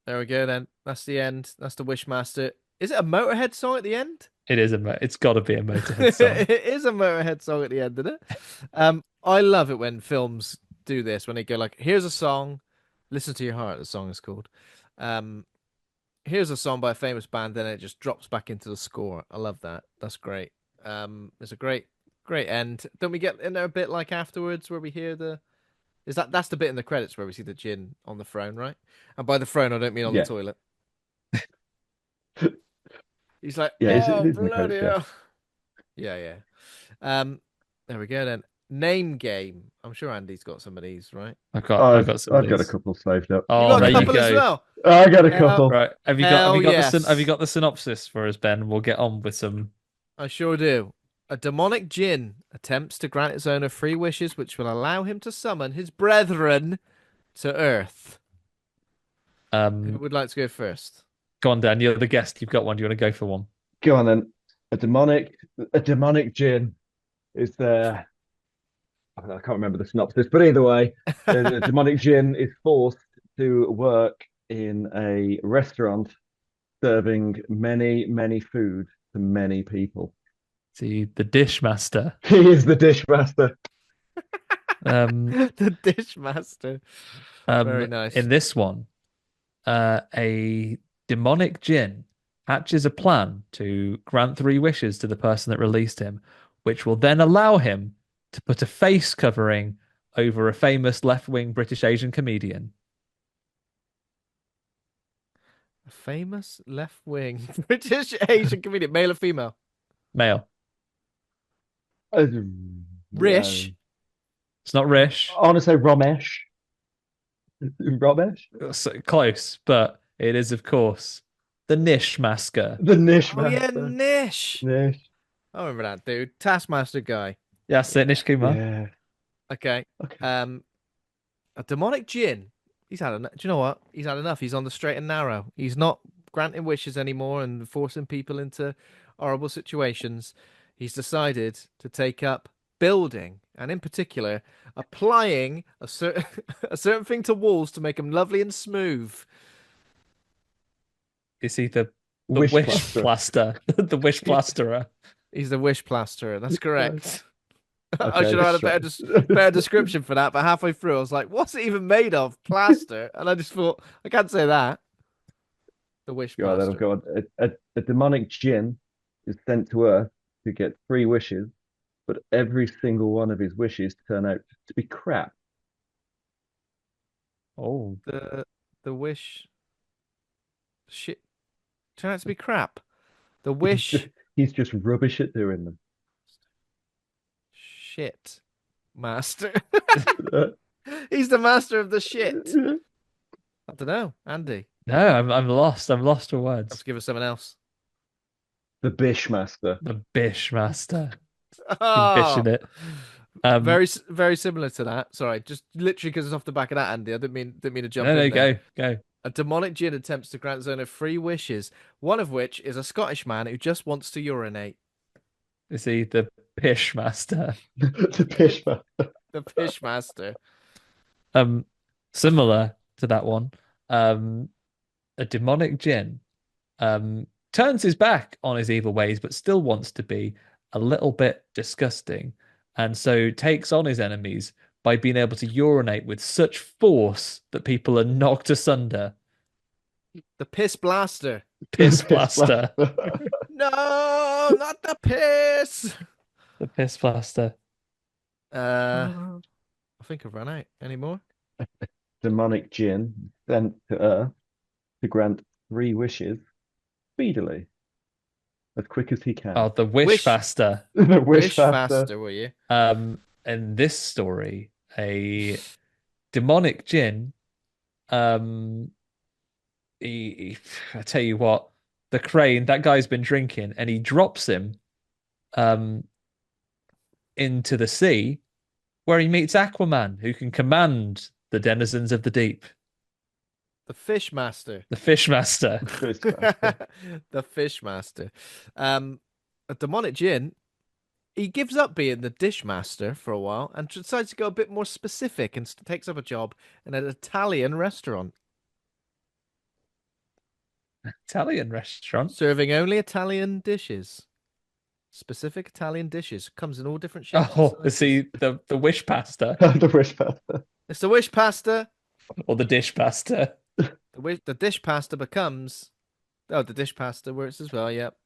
There we go. Then that's the end. That's the Wishmaster. Is it a Motorhead song at the end? it is it's got to be a Motorhead song. It is a Motorhead song at the end, isn't it? I love it when films do this. When they go like, "Here's a song, listen to your heart." The song is called. Um, Here's a song by a famous band, then it just drops back into the score. I love that. That's great. It's a great end. Don't we get in there a bit like afterwards where we hear the? That's the bit in the credits where we see the djinn on the throne, right? And by the throne, I don't mean on the Yeah. toilet. He's like, Yeah, oh it is in the bloody credits, yeah. hell. Yeah, yeah. There we go then. Name game. I'm sure Andy's got some of these, right? I've got some of I've got a these. couple saved up. You Oh, got there a you couple as go. well. I got a Hell, couple. Right. Have you hell got yes. have you got the synopsis for us, Ben? We'll get on with some. I sure do. A demonic djinn attempts to grant its owner free wishes, which will allow him to summon his brethren to Earth. Who would like to go first? Go on, Dan. You're the guest. You've got one. Do you want to go for one? Go on then. A demonic djinn is there. I can't remember the synopsis, but either way, the demonic djinn is forced to work in a restaurant serving many food to many people. See, the Dishmaster. He is the dishmaster. The Dishmaster. Very nice. In this one, a demonic djinn hatches a plan to grant 3 wishes to the person that released him, which will then allow him to put a face covering over a famous left-wing British Asian comedian. A famous left-wing British Asian comedian, male or female? Male. Rish. It's not Rish. I want to say Ramesh. Ramesh? Close, but it is, of course, the Nishmaster. The Nish Oh yeah, master. Nish. Nish. I remember that dude. Taskmaster guy. That's it, Nish Kumar. Yeah. Okay. Okay. A demonic djinn. He's had enough. Do you know what? He's had enough. He's on the straight and narrow. He's not granting wishes anymore and forcing people into horrible situations. he's decided to take up building, and in particular, applying a certain a certain thing to walls to make them lovely and smooth. Is he the Wish wish plaster. plaster, the wish plasterer? He's the wish plasterer. That's correct. I Okay, should have had a sure. better description for that, but halfway through I was like, "What's it even made of? Plaster?" And I just thought, I can't say that. The wish Right, then I've plaster. got a demonic djinn is sent to Earth to get three wishes, but every single one of his wishes turn out to be crap. Oh, The wish shit turned out to be crap. The He's just wish he's just rubbish at doing them. shit master. He's the master of the shit. I don't know, Andy. no, I'm lost. I'm lost for Have to words. give us something else. The Bishmaster. The bish master. Keep bishing Oh, it. Um, very similar to that. Sorry, just literally because it's off the back of that, Andy. I didn't mean to jump no, no, in there. go. A demonic djinn attempts to grant Zona three wishes, one of which is a Scottish man who just wants to urinate. Is he the pish master? The Bishmaster. The Fishmaster. Um, Similar to that one. Um, a demonic djinn turns his back on his evil ways, but still wants to be a little bit disgusting, and so takes on his enemies by being able to urinate with such force that people are knocked asunder. The Piss Blaster. The Piss blaster. Bishmaster. No, not the piss. The piss blaster. I think I've run out. Any more? Demonic djinn sent to Earth to grant three wishes speedily, as quick as he Oh, can. the wish Wish, faster. The wish Wishmaster. faster, will you? In this story, a demonic djinn, um, I tell you what, the crane, that guy's been drinking, and he drops him, um, into the sea, where he meets Aquaman, who can command the denizens of the deep. The Fishmaster. The Fishmaster. Wishmaster. The Fishmaster. A demonic djinn. He gives up being the dishmaster for a while and decides to go a bit more specific and takes up a job in an Italian restaurant, Italian restaurant. serving only Italian dishes. Specific Italian dishes. Comes in all different shapes and Oh, is sizes. he the wish pasta The Wishmaster. It's the wish pasta. or the dish pasta? The dish pasta becomes. Oh, the dish pasta works as well. Yep.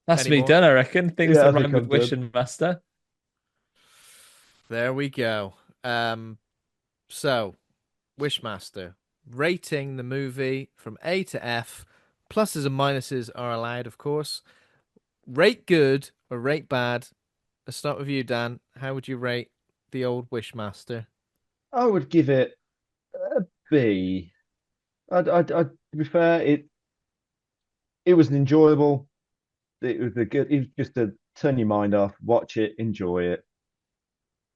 That's Any me more? done, I reckon. Things Yeah, that I think rhyme with I'm wish done. and master. There we go. So Wishmaster rating the movie from A to F. Pluses and minuses are allowed, of course. Rate good or rate bad. Let's start with you, Dan. How would you rate the old Wishmaster? I would give it a B. To be fair, it was enjoyable. It was a good. It was just to turn your mind off, watch it, enjoy it,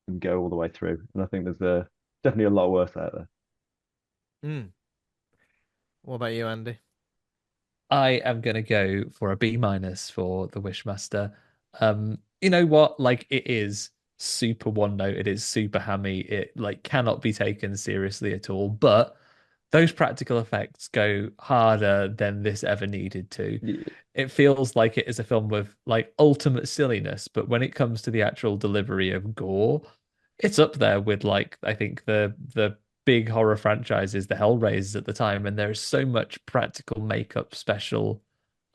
and go all the way through. And I think there's definitely a lot worse out there. Hmm. What about you, Andy? I am gonna go for a B minus for the Wishmaster. You know what? Like it is super one note. It is super hammy. It like cannot be taken seriously at all. But those practical effects go harder than this ever needed to. Yeah, It feels like it is a film with like ultimate silliness, but when it comes to the actual delivery of gore, it's up there with like I think the big horror franchises, the Hellraisers at the time, and there is so much practical makeup special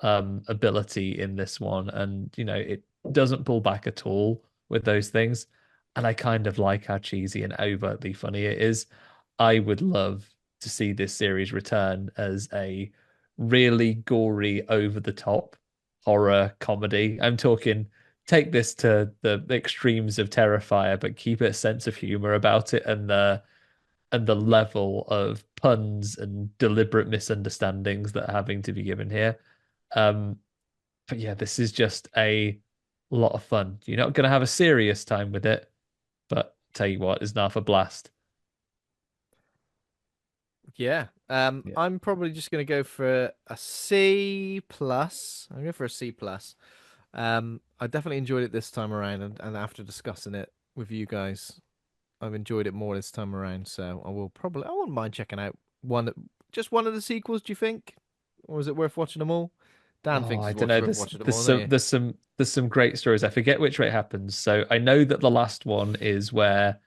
ability in this one, and you know it doesn't pull back at all with those things, and I kind of like how cheesy and overtly funny it is. I would love to see this series return as a really gory, over the top horror comedy. I'm talking take this to the extremes of Terrifier, but keep a sense of humor about it and the level of puns and deliberate misunderstandings that are having to be given here. Um, but yeah, this is just a lot of fun. You're not going to have a serious time with it, but tell you what, it's not a blast. Yeah. Yeah. I'm probably just gonna go for a C plus. I'm going for a C plus. I definitely enjoyed it this time around, and after discussing it with you guys, I've enjoyed it more this time around. So I wouldn't mind checking out just one of the sequels. Do you think, or is it worth watching them all? Dan Oh, thinks I it's don't know. worth watching them all, don't you? There's some great stories. I forget which way it happens. So I know that the last one is where,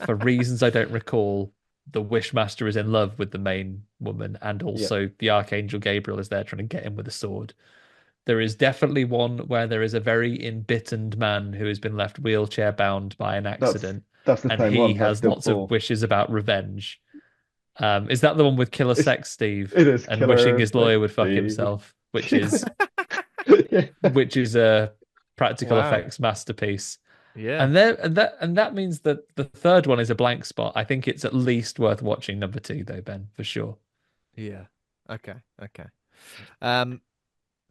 for reasons I don't recall, the Wishmaster is in love with the main woman, and Yeah. also the Archangel Gabriel is there trying to get him with a sword. There is definitely one where there is a very embittered man who has been left wheelchair bound by an That's accident, that's the and same he one. That's has still lots of four. wishes about revenge. Is that the one with Killer It's Sex Steve it is and wishing Killer his lawyer would fuck Sexy. himself, Yeah. which is a practical Wow. effects masterpiece. Yeah. And that means that the third one is a blank spot. I think it's at least worth watching number two though, Ben, for sure. Yeah. Okay. Okay. Um.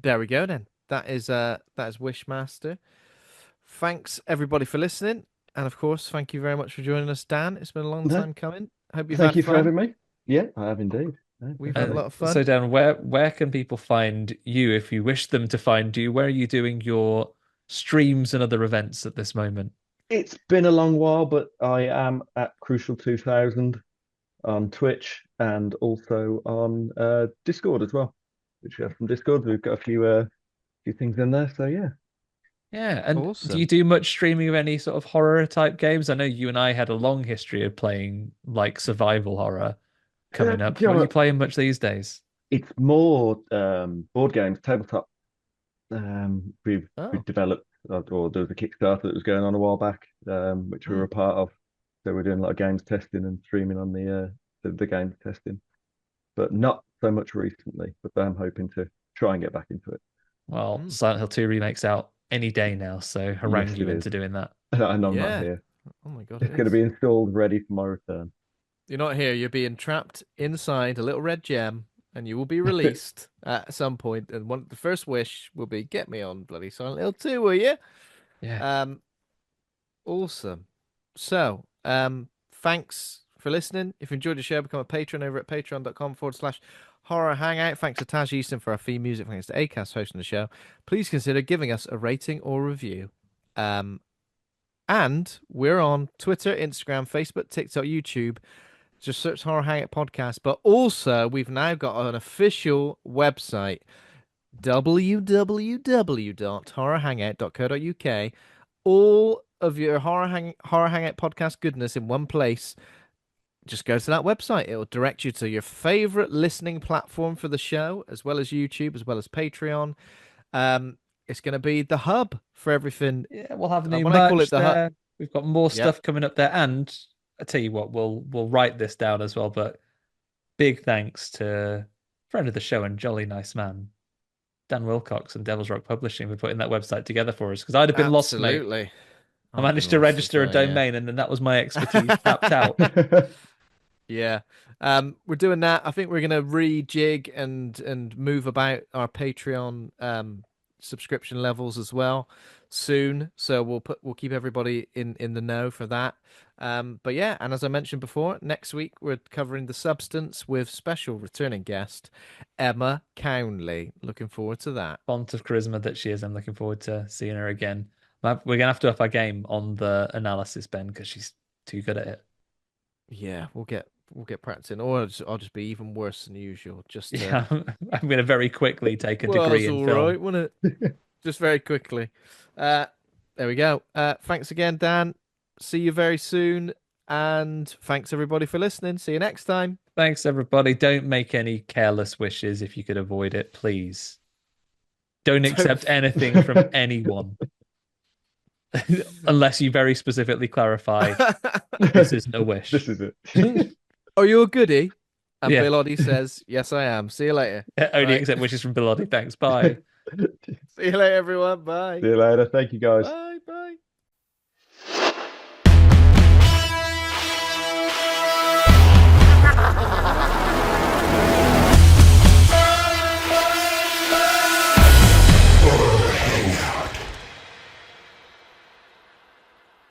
There we go then. That is Wishmaster. Thanks everybody for listening, and of course, thank you very much for joining us, Dan. It's been a long No, time coming. Hope you've thank had you for fun. having me. Yeah, I have indeed. No, We've had a And definitely. lot of so fun. Dan, where can people find you if you wish them to find you? Where are you doing your streams and other events at this moment? It's been a long while, but I am at Crucial 2000 on Twitch and also on Discord as well. Which we have from Discord. We've got a few things in there. So yeah. Yeah, and do you Awesome. do much streaming of any sort of horror type games? I know you and I had a long history of playing like survival horror coming Do up. you know What are you what? playing much these days? It's more board games, tabletop. We've Oh. developed, or there was a Kickstarter that was going on a while back, which we were Hmm. a part of. So we're doing a lot of games testing and streaming on the games testing, but not so much recently. But I'm hoping to try and get back into it. Well, Hmm. Silent Hill 2 remake's out any day now, so harangue Yes, you it is. into doing that. And I'm not Yeah. here. Oh my God, it It's going to is. be installed, ready for my return. You're not here. You're being trapped inside a little red gem, and you will be released at some point. And the first wish will be, "Get me on bloody Silent Hill 2, will you?" Yeah. Um. Awesome. So, thanks for listening. If you enjoyed the show, become a patron over at patreon.com/horror hangout. Thanks to Taj Easton for our theme music. Thanks to Acast hosting the show. Please consider giving us a rating or review. Um, and we're on Twitter, Instagram, Facebook, TikTok, YouTube. Just search Horror Hangout Podcast. But also, we've now got an official website, www.horrorhangout.co.uk. All of your Horror Hangout podcast goodness in one place. Just go to that website. It'll direct you to your favorite listening platform for the show, as well as YouTube, as well as Patreon. It's going to be the hub for everything. Yeah, we'll have new When I call it merch the hub, there. We've got more yep. stuff coming up there. And I tell you what, we'll write this down as well. But big thanks to friend of the show and jolly nice man, Dan Wilcox and Devil's Rock Publishing for putting that website together for us. Because I'd have been lost, mate. Absolutely. I I'd have been managed to lost as register a well, yeah. domain, and then that was my expertise tapped out. Yeah. We're doing that. I think we're gonna rejig and move about our Patreon subscription levels as well soon. So we'll keep everybody in the know for that. But yeah, and as I mentioned before, next week we're covering The Substance with special returning guest Emma Cownley. Looking forward to that. Font of charisma that she is. I'm looking forward to seeing her again. We're gonna have to up our game on the analysis, Ben, because she's too good at it. Yeah, we'll get practicing, or I'll just be even worse than usual. Just to Yeah, I'm gonna very quickly take a well, degree it's in all film. right, wasn't it? Just very quickly. Uh, there we go. Thanks again, Dan. See you very soon. And thanks everybody for listening. See you next time. Thanks, everybody. Don't make any careless wishes if you could avoid it, please. Don't accept anything from anyone unless you very specifically clarify this isn't a wish. This is it. Are you a goodie? And Yeah, Bill Oddie says, "Yes, I am." See you later. only Bye. accept wishes from Bilotti. Thanks. Bye. See you later, everyone. Bye. See you later. Thank you, guys. Bye.